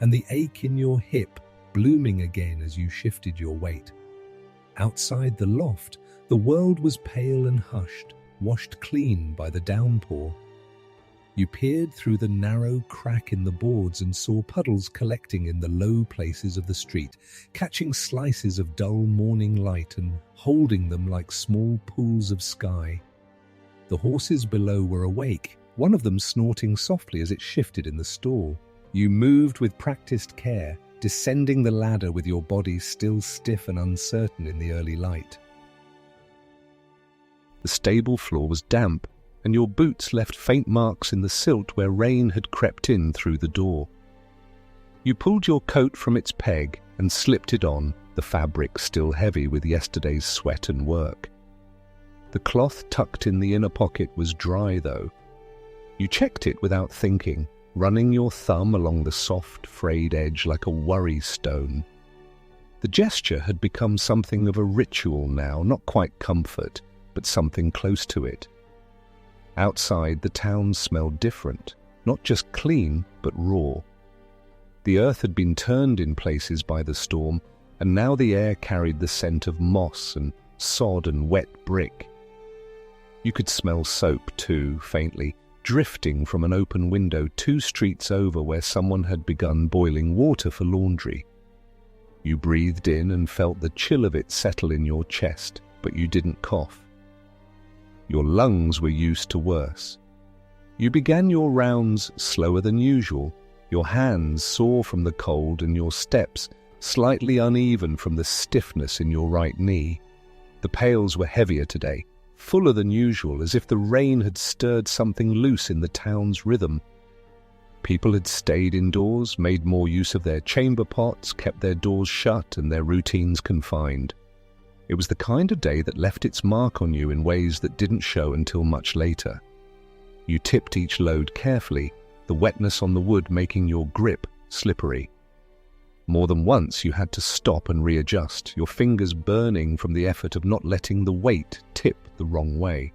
and the ache in your hip blooming again as you shifted your weight. Outside the loft, the world was pale and hushed, washed clean by the downpour. You peered through the narrow crack in the boards and saw puddles collecting in the low places of the street, catching slices of dull morning light and holding them like small pools of sky. The horses below were awake, one of them snorting softly as it shifted in the stall. You moved with practiced care, descending the ladder with your body still stiff and uncertain in the early light. The stable floor was damp, and your boots left faint marks in the silt where rain had crept in through the door. You pulled your coat from its peg and slipped it on, the fabric still heavy with yesterday's sweat and work. The cloth tucked in the inner pocket was dry, though. You checked it without thinking, running your thumb along the soft, frayed edge like a worry stone. The gesture had become something of a ritual now, not quite comfort, but something close to it. Outside, the town smelled different, not just clean, but raw. The earth had been turned in places by the storm, and now the air carried the scent of moss and sod and wet brick. You could smell soap, too, faintly, drifting from an open window 2 streets over where someone had begun boiling water for laundry. You breathed in and felt the chill of it settle in your chest, but you didn't cough. Your lungs were used to worse. You began your rounds slower than usual, your hands sore from the cold and your steps slightly uneven from the stiffness in your right knee. The pails were heavier today, fuller than usual, as if the rain had stirred something loose in the town's rhythm. People had stayed indoors, made more use of their chamber pots, kept their doors shut and their routines confined. It was the kind of day that left its mark on you in ways that didn't show until much later. You tipped each load carefully, the wetness on the wood making your grip slippery. More than once you had to stop and readjust, your fingers burning from the effort of not letting the weight tip the wrong way.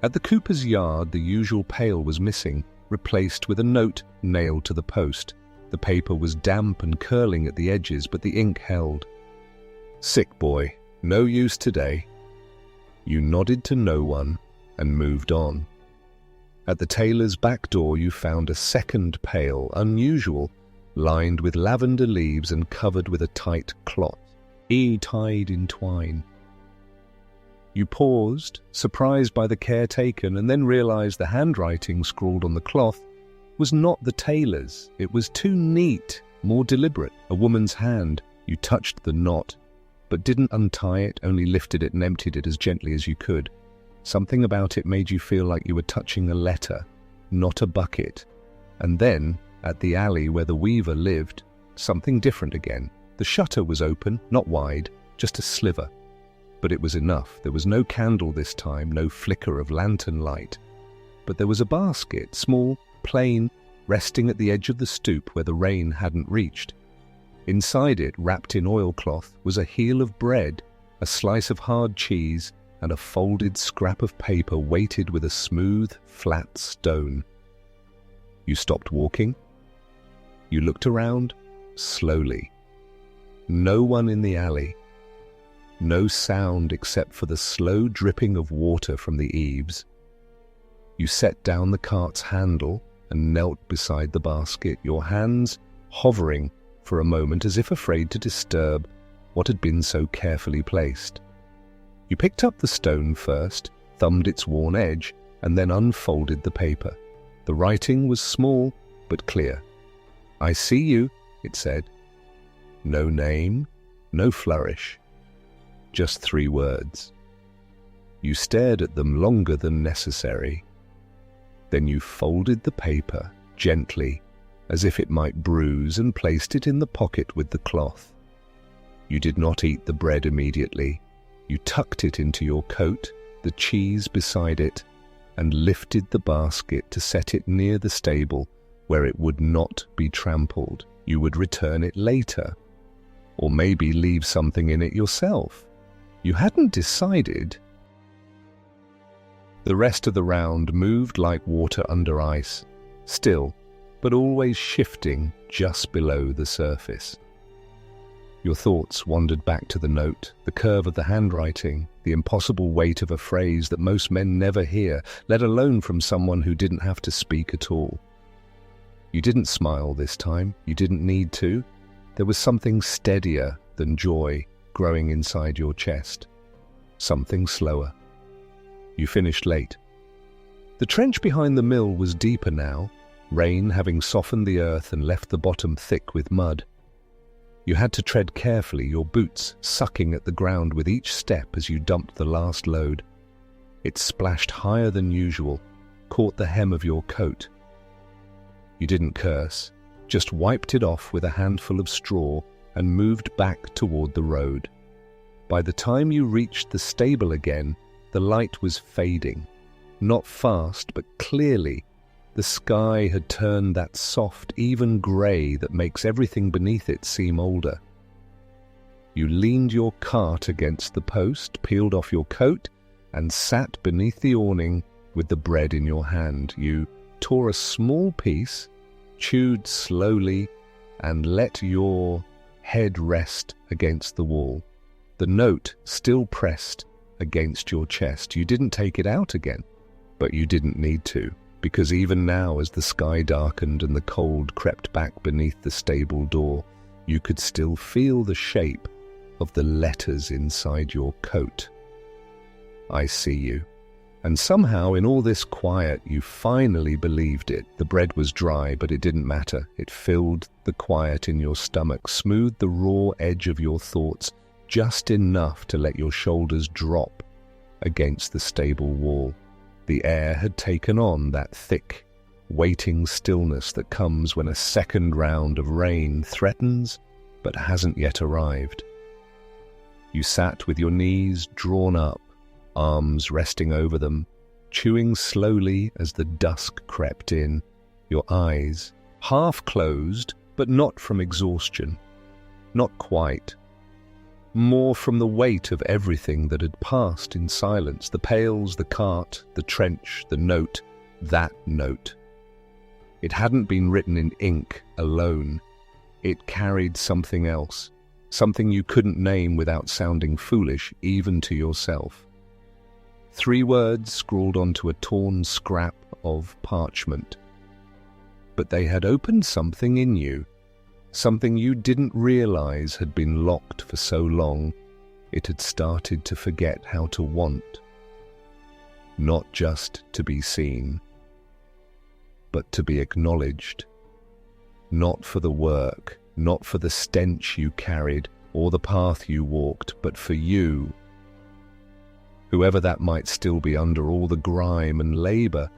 At the cooper's yard, the usual pail was missing, replaced with a note nailed to the post. The paper was damp and curling at the edges, but the ink held. "Sick boy. No use today." You nodded to no one and moved on. At the tailor's back door you found a second pail, unusual, lined with lavender leaves and covered with a tight cloth, tied in twine. You paused, surprised by the care taken, and then realized the handwriting scrawled on the cloth was not the tailor's. It was too neat, more deliberate. A woman's hand. You touched the knot, but didn't untie it, only lifted it and emptied it as gently as you could. Something about it made you feel like you were touching a letter, not a bucket. And then, at the alley where the weaver lived, something different again. The shutter was open, not wide, just a sliver. But it was enough. There was no candle this time, no flicker of lantern light. But there was a basket, small, plain, resting at the edge of the stoop where the rain hadn't reached. Inside it, wrapped in oilcloth, was a heel of bread, a slice of hard cheese, and a folded scrap of paper weighted with a smooth, flat stone. You stopped walking. You looked around, slowly. No one in the alley. No sound except for the slow dripping of water from the eaves. You set down the cart's handle and knelt beside the basket, your hands hovering for a moment as if afraid to disturb what had been so carefully placed. You picked up the stone first, thumbed its worn edge, and then unfolded the paper. The writing was small but clear. "I see you," it said. No name, no flourish. Just 3 words. You stared at them longer than necessary. Then you folded the paper gently, as if it might bruise, and placed it in the pocket with the cloth. You did not eat the bread immediately. You tucked it into your coat, the cheese beside it, and lifted the basket to set it near the stable where it would not be trampled. You would return it later, or maybe leave something in it yourself. You hadn't decided. The rest of the round moved like water under ice, still, but always shifting just below the surface. Your thoughts wandered back to the note, the curve of the handwriting, the impossible weight of a phrase that most men never hear, let alone from someone who didn't have to speak at all. You didn't smile this time. You didn't need to. There was something steadier than joy growing inside your chest. Something slower. You finished late. The trench behind the mill was deeper now, rain having softened the earth and left the bottom thick with mud. You had to tread carefully, your boots sucking at the ground with each step as you dumped the last load. It splashed higher than usual, caught the hem of your coat. You didn't curse, just wiped it off with a handful of straw and moved back toward the road. By the time you reached the stable again, the light was fading. Not fast, but clearly. The sky had turned that soft, even grey that makes everything beneath it seem older. You leaned your cart against the post, peeled off your coat, and sat beneath the awning with the bread in your hand. You tore a small piece, chewed slowly, and let your head rest against the wall. The note still pressed against your chest. You didn't take it out again, but you didn't need to, because even now, as the sky darkened and the cold crept back beneath the stable door, you could still feel the shape of the letters inside your coat. I see you. And somehow, in all this quiet, you finally believed it. The bread was dry, but it didn't matter. It filled the quiet in your stomach, smoothed the raw edge of your thoughts, just enough to let your shoulders drop against the stable wall. The air had taken on that thick, waiting stillness that comes when a second round of rain threatens but hasn't yet arrived. You sat with your knees drawn up, arms resting over them, chewing slowly as the dusk crept in, your eyes half closed, but not from exhaustion. Not quite. More from the weight of everything that had passed in silence, the pails, the cart, the trench, the note, that note. It hadn't been written in ink alone. It carried something else, something you couldn't name without sounding foolish even to yourself. 3 words scrawled onto a torn scrap of parchment. But they had opened something in you, something you didn't realize had been locked for so long. It had started to forget how to want. Not just to be seen, but to be acknowledged. Not for the work, not for the stench you carried or the path you walked, but for you. Whoever that might still be under all the grime and labor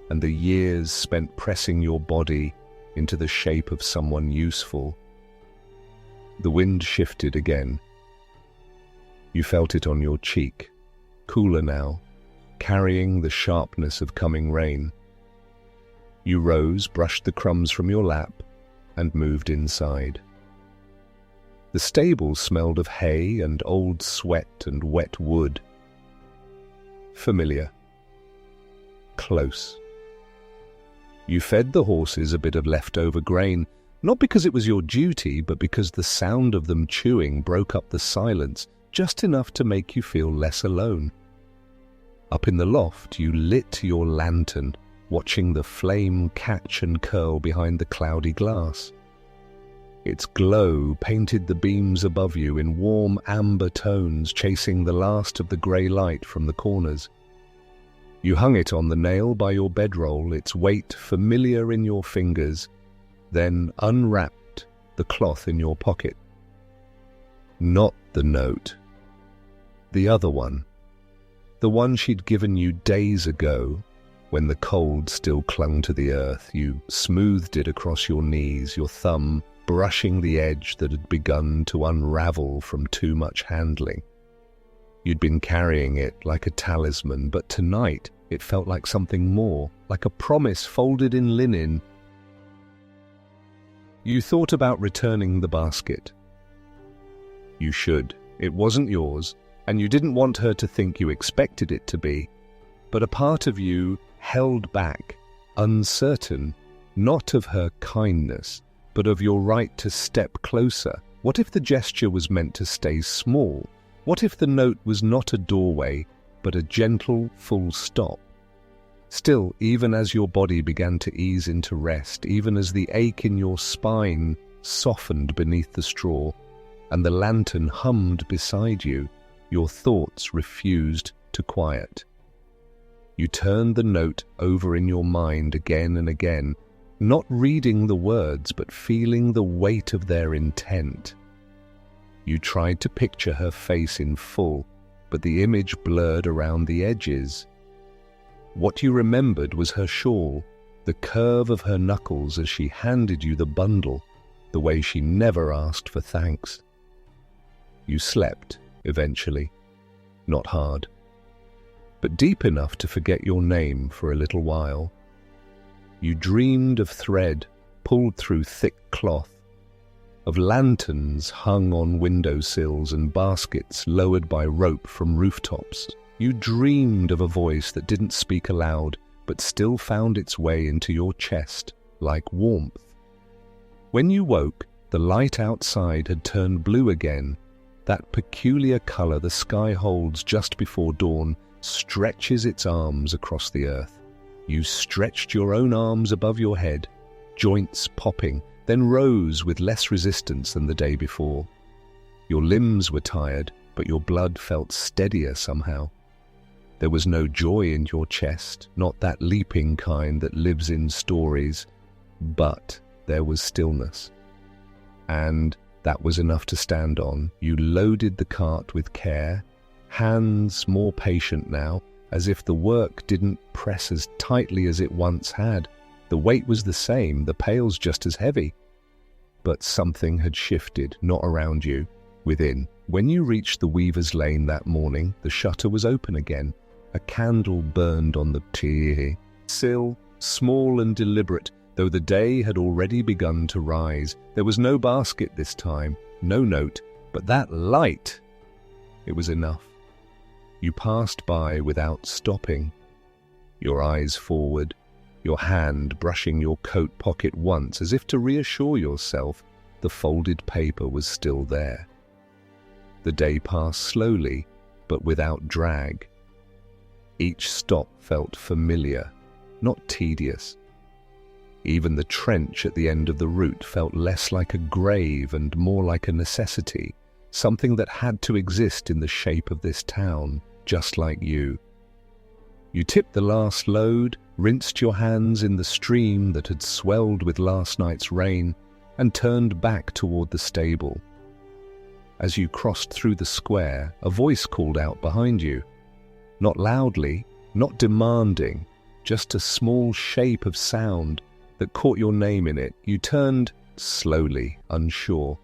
and the years spent pressing your body into the shape of someone useful. The wind shifted again. You felt it on your cheek, cooler now, carrying the sharpness of coming rain. You rose, brushed the crumbs from your lap, and moved inside. The stable smelled of hay and old sweat and wet wood. Familiar. Close. You fed the horses a bit of leftover grain, not because it was your duty, but because the sound of them chewing broke up the silence just enough to make you feel less alone. Up in the loft, you lit your lantern, watching the flame catch and curl behind the cloudy glass. Its glow painted the beams above you in warm amber tones, chasing the last of the grey light from the corners. You hung it on the nail by your bedroll, its weight familiar in your fingers, then unwrapped the cloth in your pocket. Not the note. The other one. The one she'd given you days ago, when the cold still clung to the earth. You smoothed it across your knees, your thumb brushing the edge that had begun to unravel from too much handling. You'd been carrying it like a talisman, but tonight it felt like something more, like a promise folded in linen. You thought about returning the basket. You should. It wasn't yours, and you didn't want her to think you expected it to be. But a part of you held back, uncertain, not of her kindness, but of your right to step closer, What if the gesture was meant to stay small? What if the note was not a doorway, but a gentle full stop? Still, even as your body began to ease into rest, even as the ache in your spine softened beneath the straw, and the lantern hummed beside you, your thoughts refused to quiet. You turned the note over in your mind again and again, not reading the words, but feeling the weight of their intent. You tried to picture her face in full, but the image blurred around the edges. What you remembered was her shawl, the curve of her knuckles as she handed you the bundle, the way she never asked for thanks. You slept, eventually. Not hard, but deep enough to forget your name for a little while. You dreamed of thread pulled through thick cloth, of lanterns hung on windowsills and baskets lowered by rope from rooftops. You dreamed of a voice that didn't speak aloud, but still found its way into your chest like warmth. When you woke, the light outside had turned blue again. That peculiar color the sky holds just before dawn stretches its arms across the earth. You stretched your own arms above your head, joints popping, then rose with less resistance than the day before. Your limbs were tired, but your blood felt steadier somehow. There was no joy in your chest, not that leaping kind that lives in stories, but there was stillness. And that was enough to stand on. You loaded the cart with care, hands more patient now, as if the work didn't press as tightly as it once had. The weight was the same, the pails just as heavy. But something had shifted, not around you, within. When you reached the weaver's lane that morning, the shutter was open again. A candle burned on the sill, small and deliberate, though the day had already begun to rise. There was no basket this time, no note, but that light! It was enough. You passed by without stopping, your eyes forward, your hand brushing your coat pocket once as if to reassure yourself the folded paper was still there. The day passed slowly, but without drag. Each stop felt familiar, not tedious. Even the trench at the end of the route felt less like a grave and more like a necessity, something that had to exist in the shape of this town, just like you. You tipped the last load, rinsed your hands in the stream that had swelled with last night's rain, and turned back toward the stable. As you crossed through the square, a voice called out behind you. Not loudly, not demanding, just a small shape of sound that caught your name in it. You turned slowly, unsure.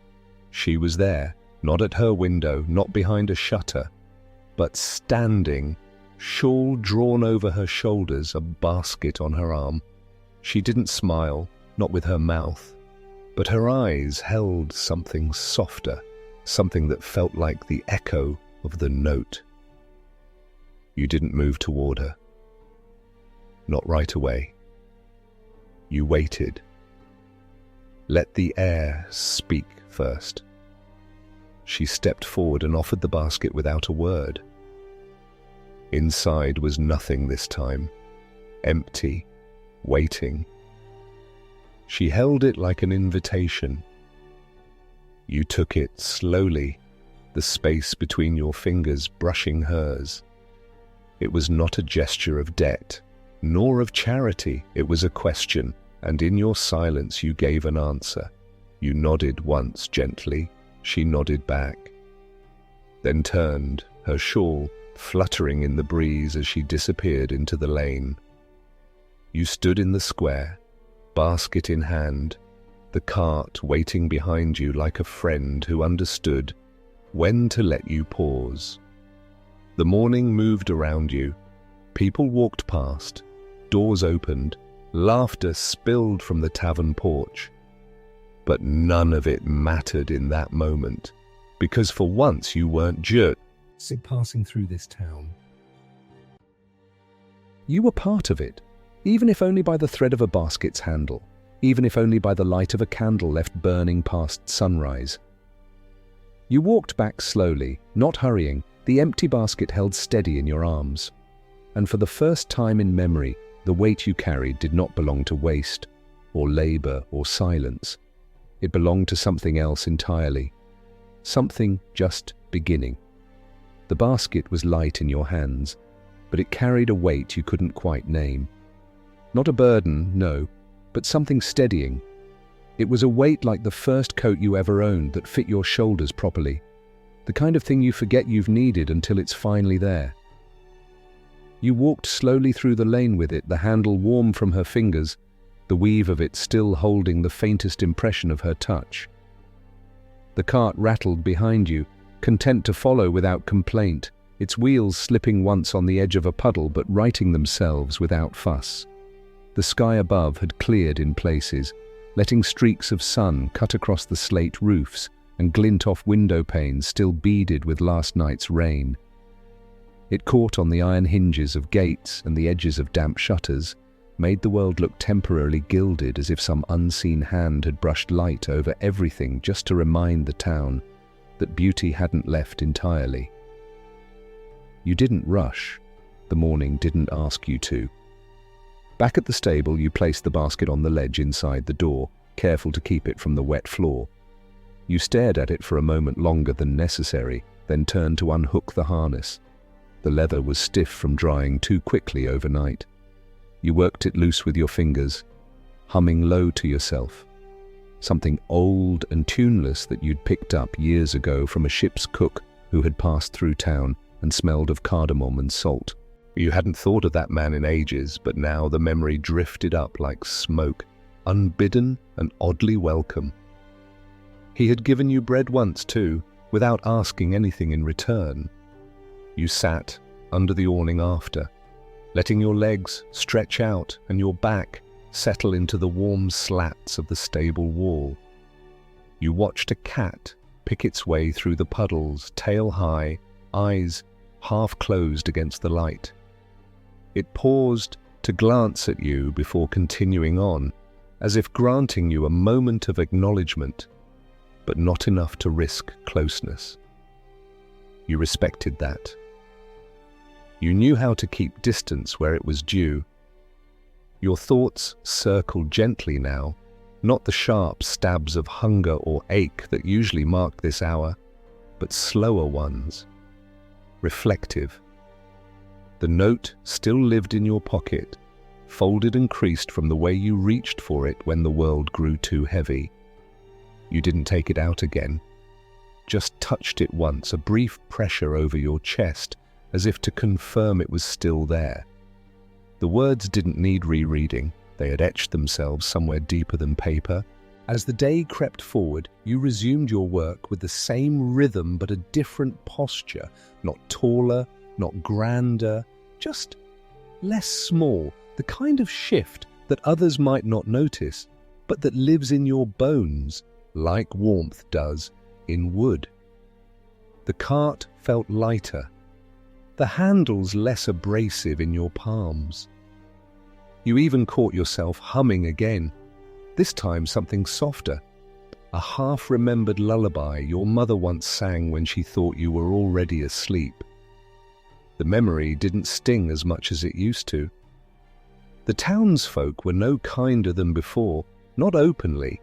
She was there, not at her window, not behind a shutter, but standing, shawl drawn over her shoulders, a basket on her arm. She didn't smile, not with her mouth, but her eyes held something softer, something that felt like the echo of the note. You didn't move toward her. Not right away. You waited. Let the air speak first. She stepped forward and offered the basket without a word. Inside was nothing this time. Empty, waiting. She held it like an invitation. You took it slowly, the space between your fingers brushing hers. It was not a gesture of debt, nor of charity. It was a question, and in your silence you gave an answer. You nodded once gently. She nodded back, then turned, her shawl fluttering in the breeze as she disappeared into the lane. You stood in the square, basket in hand, the cart waiting behind you like a friend who understood when to let you pause. The morning moved around you. People walked past, doors opened, laughter spilled from the tavern porch. But none of it mattered in that moment, because for once you weren't jerked. Passing through this town. You were part of it, even if only by the thread of a basket's handle, even if only by the light of a candle left burning past sunrise. You walked back slowly, not hurrying, the empty basket held steady in your arms. And for the first time in memory, the weight you carried did not belong to waste, or labor, or silence. It belonged to something else entirely. Something just beginning. The basket was light in your hands, but it carried a weight you couldn't quite name. Not a burden, no, but something steadying. It was a weight like the first coat you ever owned that fit your shoulders properly. The kind of thing you forget you've needed until it's finally there. You walked slowly through the lane with it, the handle warm from her fingers, the weave of it still holding the faintest impression of her touch. The cart rattled behind you, content to follow without complaint, its wheels slipping once on the edge of a puddle but righting themselves without fuss. The sky above had cleared in places, letting streaks of sun cut across the slate roofs and glint off window panes still beaded with last night's rain. It caught on the iron hinges of gates and the edges of damp shutters, made the world look temporarily gilded as if some unseen hand had brushed light over everything just to remind the town that beauty hadn't left entirely. You didn't rush. The morning didn't ask you to. Back at the stable, you placed the basket on the ledge inside the door, careful to keep it from the wet floor. You stared at it for a moment longer than necessary, then turned to unhook the harness. The leather was stiff from drying too quickly overnight. You worked it loose with your fingers, humming low to yourself. Something old and tuneless that you'd picked up years ago from a ship's cook who had passed through town and smelled of cardamom and salt. You hadn't thought of that man in ages, but now the memory drifted up like smoke, unbidden and oddly welcome. He had given you bread once too, without asking anything in return. You sat under the awning after, letting your legs stretch out and your back settle into the warm slats of the stable wall. You watched a cat pick its way through the puddles, tail high, eyes half closed against the light. It paused to glance at you before continuing on, as if granting you a moment of acknowledgement, but not enough to risk closeness. You respected that. You knew how to keep distance where it was due. Your thoughts circled gently now, not the sharp stabs of hunger or ache that usually mark this hour, but slower ones, reflective. The note still lived in your pocket, folded and creased from the way you reached for it when the world grew too heavy. You didn't take it out again, just touched it once, a brief pressure over your chest, as if to confirm it was still there. The words didn't need rereading, they had etched themselves somewhere deeper than paper. As the day crept forward, you resumed your work with the same rhythm but a different posture, not taller, not grander, just less small, the kind of shift that others might not notice, but that lives in your bones, like warmth does in wood. The cart felt lighter, the handles less abrasive in your palms. You even caught yourself humming again, this time something softer, a half-remembered lullaby your mother once sang when she thought you were already asleep. The memory didn't sting as much as it used to. The townsfolk were no kinder than before, not openly.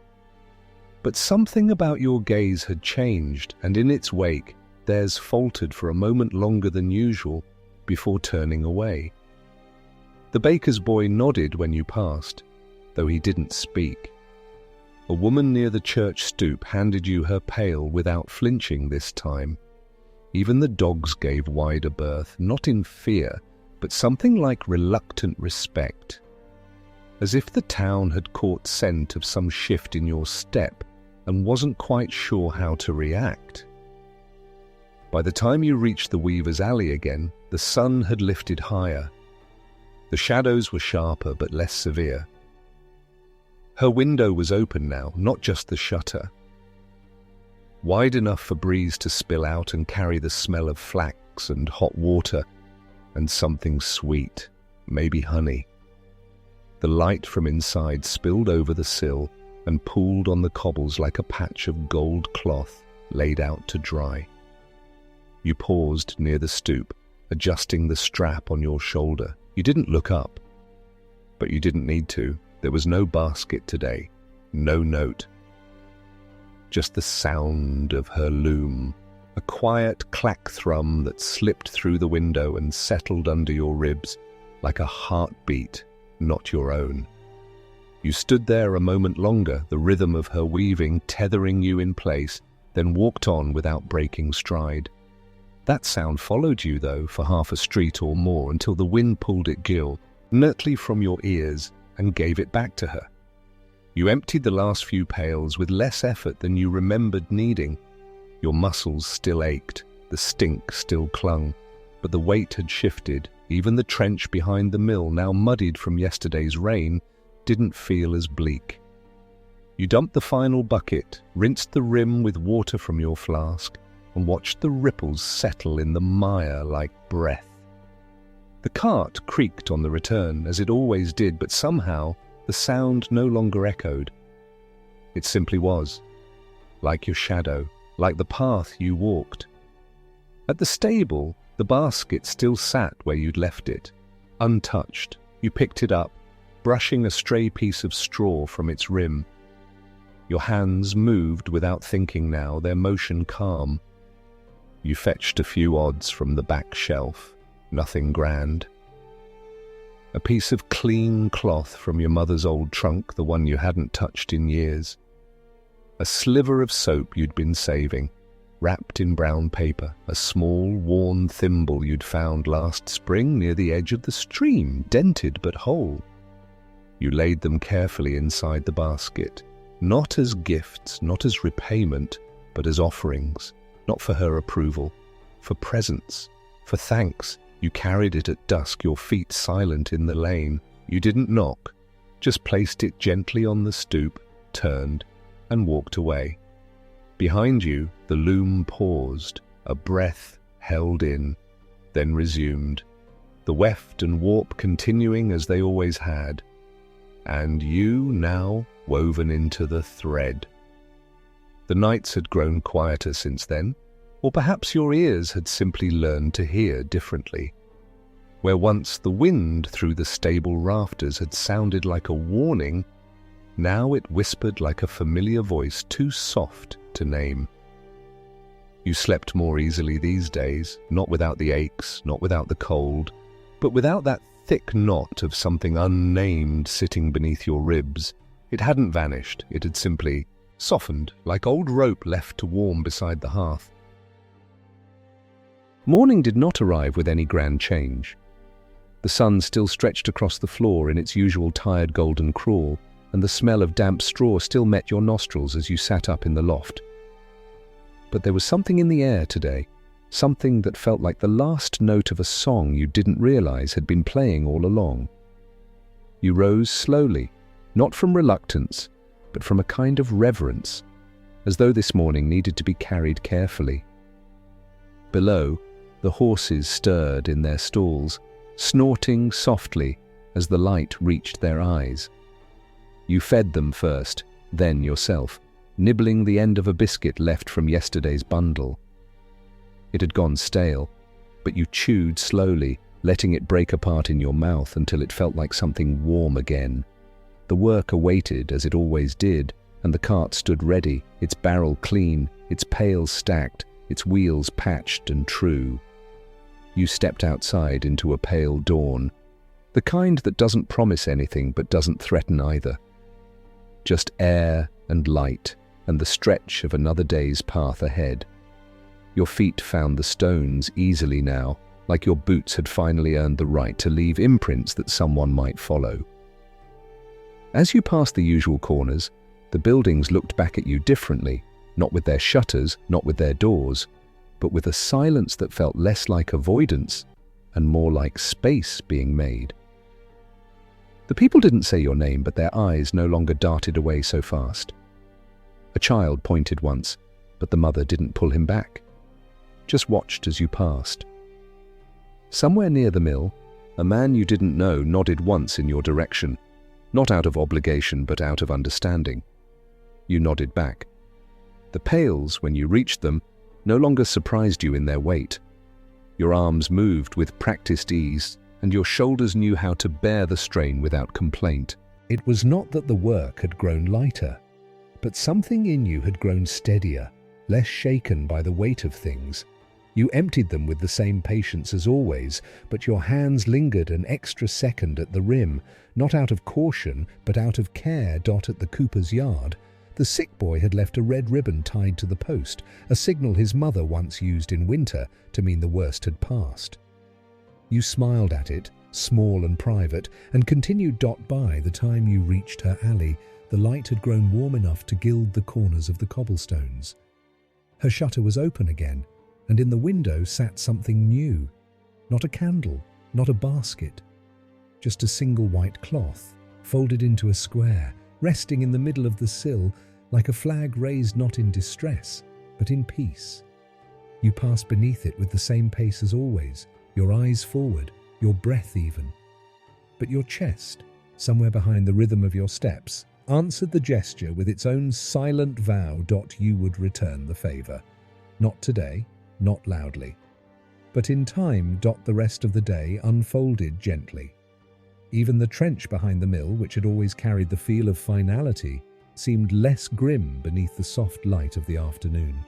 But something about your gaze had changed, and in its wake, theirs faltered for a moment longer than usual before turning away. The baker's boy nodded when you passed, though he didn't speak. A woman near the church stoop handed you her pail without flinching this time. Even the dogs gave wider berth, not in fear, but something like reluctant respect. As if the town had caught scent of some shift in your step and wasn't quite sure how to react. By the time you reached the Weaver's Alley again, the sun had lifted higher. The shadows were sharper but less severe. Her window was open now, not just the shutter. Wide enough for breeze to spill out and carry the smell of flax and hot water and something sweet, maybe honey. The light from inside spilled over the sill and pooled on the cobbles like a patch of gold cloth laid out to dry. You paused near the stoop, adjusting the strap on your shoulder. You didn't look up, but you didn't need to. There was no basket today, no note. Just the sound of her loom, a quiet clack thrum that slipped through the window and settled under your ribs like a heartbeat, not your own. You stood there a moment longer, the rhythm of her weaving tethering you in place, then walked on without breaking stride. That sound followed you, though, for half a street or more until the wind pulled it inertly from your ears and gave it back to her. You emptied the last few pails with less effort than you remembered needing. Your muscles still ached, the stink still clung, but the weight had shifted. Even the trench behind the mill, now muddied from yesterday's rain, didn't feel as bleak. You dumped the final bucket, rinsed the rim with water from your flask, and watched the ripples settle in the mire like breath. The cart creaked on the return, as it always did, but somehow the sound no longer echoed. It simply was, like your shadow, like the path you walked. At the stable, the basket still sat where you'd left it, untouched. You picked it up, brushing a stray piece of straw from its rim. Your hands moved without thinking now, their motion calm. You fetched a few odds from the back shelf, nothing grand. A piece of clean cloth from your mother's old trunk, the one you hadn't touched in years. A sliver of soap you'd been saving, wrapped in brown paper, a small, worn thimble you'd found last spring near the edge of the stream, dented but whole. You laid them carefully inside the basket, not as gifts, not as repayment, but as offerings, not for her approval, for presents, for thanks. You carried it at dusk, your feet silent in the lane. You didn't knock, just placed it gently on the stoop, turned, and walked away. Behind you, the loom paused, a breath held in, then resumed, the weft and warp continuing as they always had, and you now woven into the thread. The nights had grown quieter since then, or perhaps your ears had simply learned to hear differently. Where once the wind through the stable rafters had sounded like a warning, now it whispered like a familiar voice too soft to name. You slept more easily these days, not without the aches, not without the cold, but without that thick knot of something unnamed sitting beneath your ribs. It hadn't vanished, it had simply softened, like old rope left to warm beside the hearth. Morning did not arrive with any grand change. The sun still stretched across the floor in its usual tired golden crawl, and the smell of damp straw still met your nostrils as you sat up in the loft. But there was something in the air today, something that felt like the last note of a song you didn't realize had been playing all along. You rose slowly, not from reluctance, but from a kind of reverence, as though this morning needed to be carried carefully. Below, the horses stirred in their stalls, snorting softly as the light reached their eyes. You fed them first, then yourself, nibbling the end of a biscuit left from yesterday's bundle. It had gone stale, but you chewed slowly, letting it break apart in your mouth until it felt like something warm again. The work awaited, as it always did, and the cart stood ready, its barrel clean, its pails stacked, its wheels patched and true. You stepped outside into a pale dawn, the kind that doesn't promise anything but doesn't threaten either. Just air and light and the stretch of another day's path ahead. Your feet found the stones easily now, like your boots had finally earned the right to leave imprints that someone might follow. As you passed the usual corners, the buildings looked back at you differently, not with their shutters, not with their doors, but with a silence that felt less like avoidance and more like space being made. The people didn't say your name, but their eyes no longer darted away so fast. A child pointed once, but the mother didn't pull him back, just watched as you passed. Somewhere near the mill, a man you didn't know nodded once in your direction, not out of obligation but out of understanding. You nodded back. The pails, when you reached them, no longer surprised you in their weight. Your arms moved with practiced ease, and your shoulders knew how to bear the strain without complaint. It was not that the work had grown lighter, but something in you had grown steadier, less shaken by the weight of things. You emptied them with the same patience as always, but your hands lingered an extra second at the rim, not out of caution, but out of care. At the cooper's yard, the sick boy had left a red ribbon tied to the post, a signal his mother once used in winter to mean the worst had passed. You smiled at it, small and private, and continued. By the time you reached her alley, the light had grown warm enough to gild the corners of the cobblestones. Her shutter was open again, and in the window sat something new. Not a candle, not a basket, just a single white cloth, folded into a square, resting in the middle of the sill, like a flag raised not in distress, but in peace. You passed beneath it with the same pace as always, your eyes forward, your breath even. But your chest, somewhere behind the rhythm of your steps, answered the gesture with its own silent vow. You would return the favour. Not today, not loudly. But in time. The rest of the day unfolded gently. Even the trench behind the mill, which had always carried the feel of finality, seemed less grim beneath the soft light of the afternoon.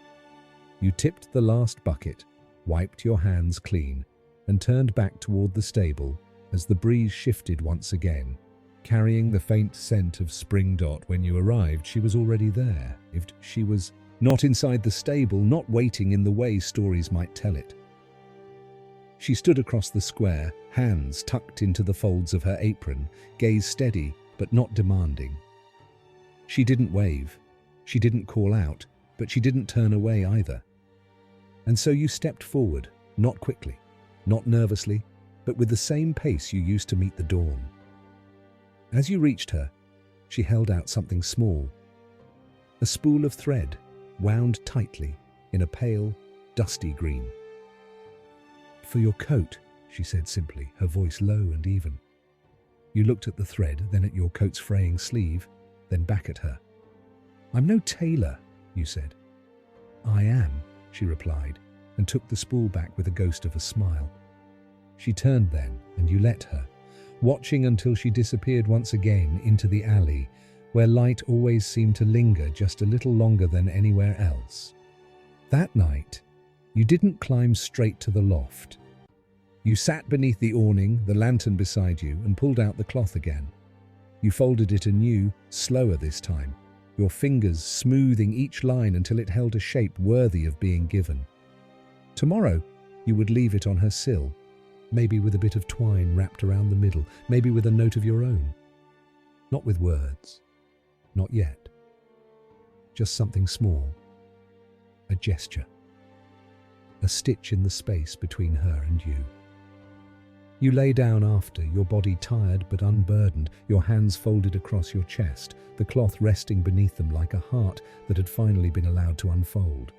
You tipped the last bucket, wiped your hands clean, and turned back toward the stable as the breeze shifted once again, carrying the faint scent of spring. When you arrived, she was already there. If she was not inside the stable, not waiting in the way stories might tell it. She stood across the square, hands tucked into the folds of her apron, gaze steady but not demanding. She didn't wave, she didn't call out, but she didn't turn away either. And so you stepped forward, not quickly, not nervously, but with the same pace you used to meet the dawn. As you reached her, she held out something small, a spool of thread, wound tightly in a pale, dusty green. "For your coat," she said simply, her voice low and even. You looked at the thread, then at your coat's fraying sleeve, then back at her. "I'm no tailor," you said. "I am," she replied, and took the spool back with a ghost of a smile. She turned then, and you let her, watching until she disappeared once again into the alley, where light always seemed to linger just a little longer than anywhere else. That night, you didn't climb straight to the loft. You sat beneath the awning, the lantern beside you, and pulled out the cloth again. You folded it anew, slower this time, your fingers smoothing each line until it held a shape worthy of being given. Tomorrow, you would leave it on her sill, maybe with a bit of twine wrapped around the middle, maybe with a note of your own. Not with words. Not yet. Just something small. A gesture. A stitch in the space between her and you. You lay down after, your body tired but unburdened, your hands folded across your chest, the cloth resting beneath them like a heart that had finally been allowed to unfold.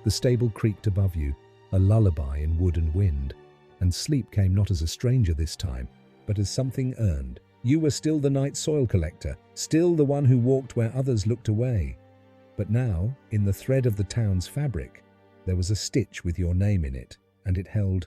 The stable creaked above you, a lullaby in wood and wind, and sleep came not as a stranger this time, but as something earned. You were still the night soil collector, still the one who walked where others looked away. But now, in the thread of the town's fabric, there was a stitch with your name in it, and it held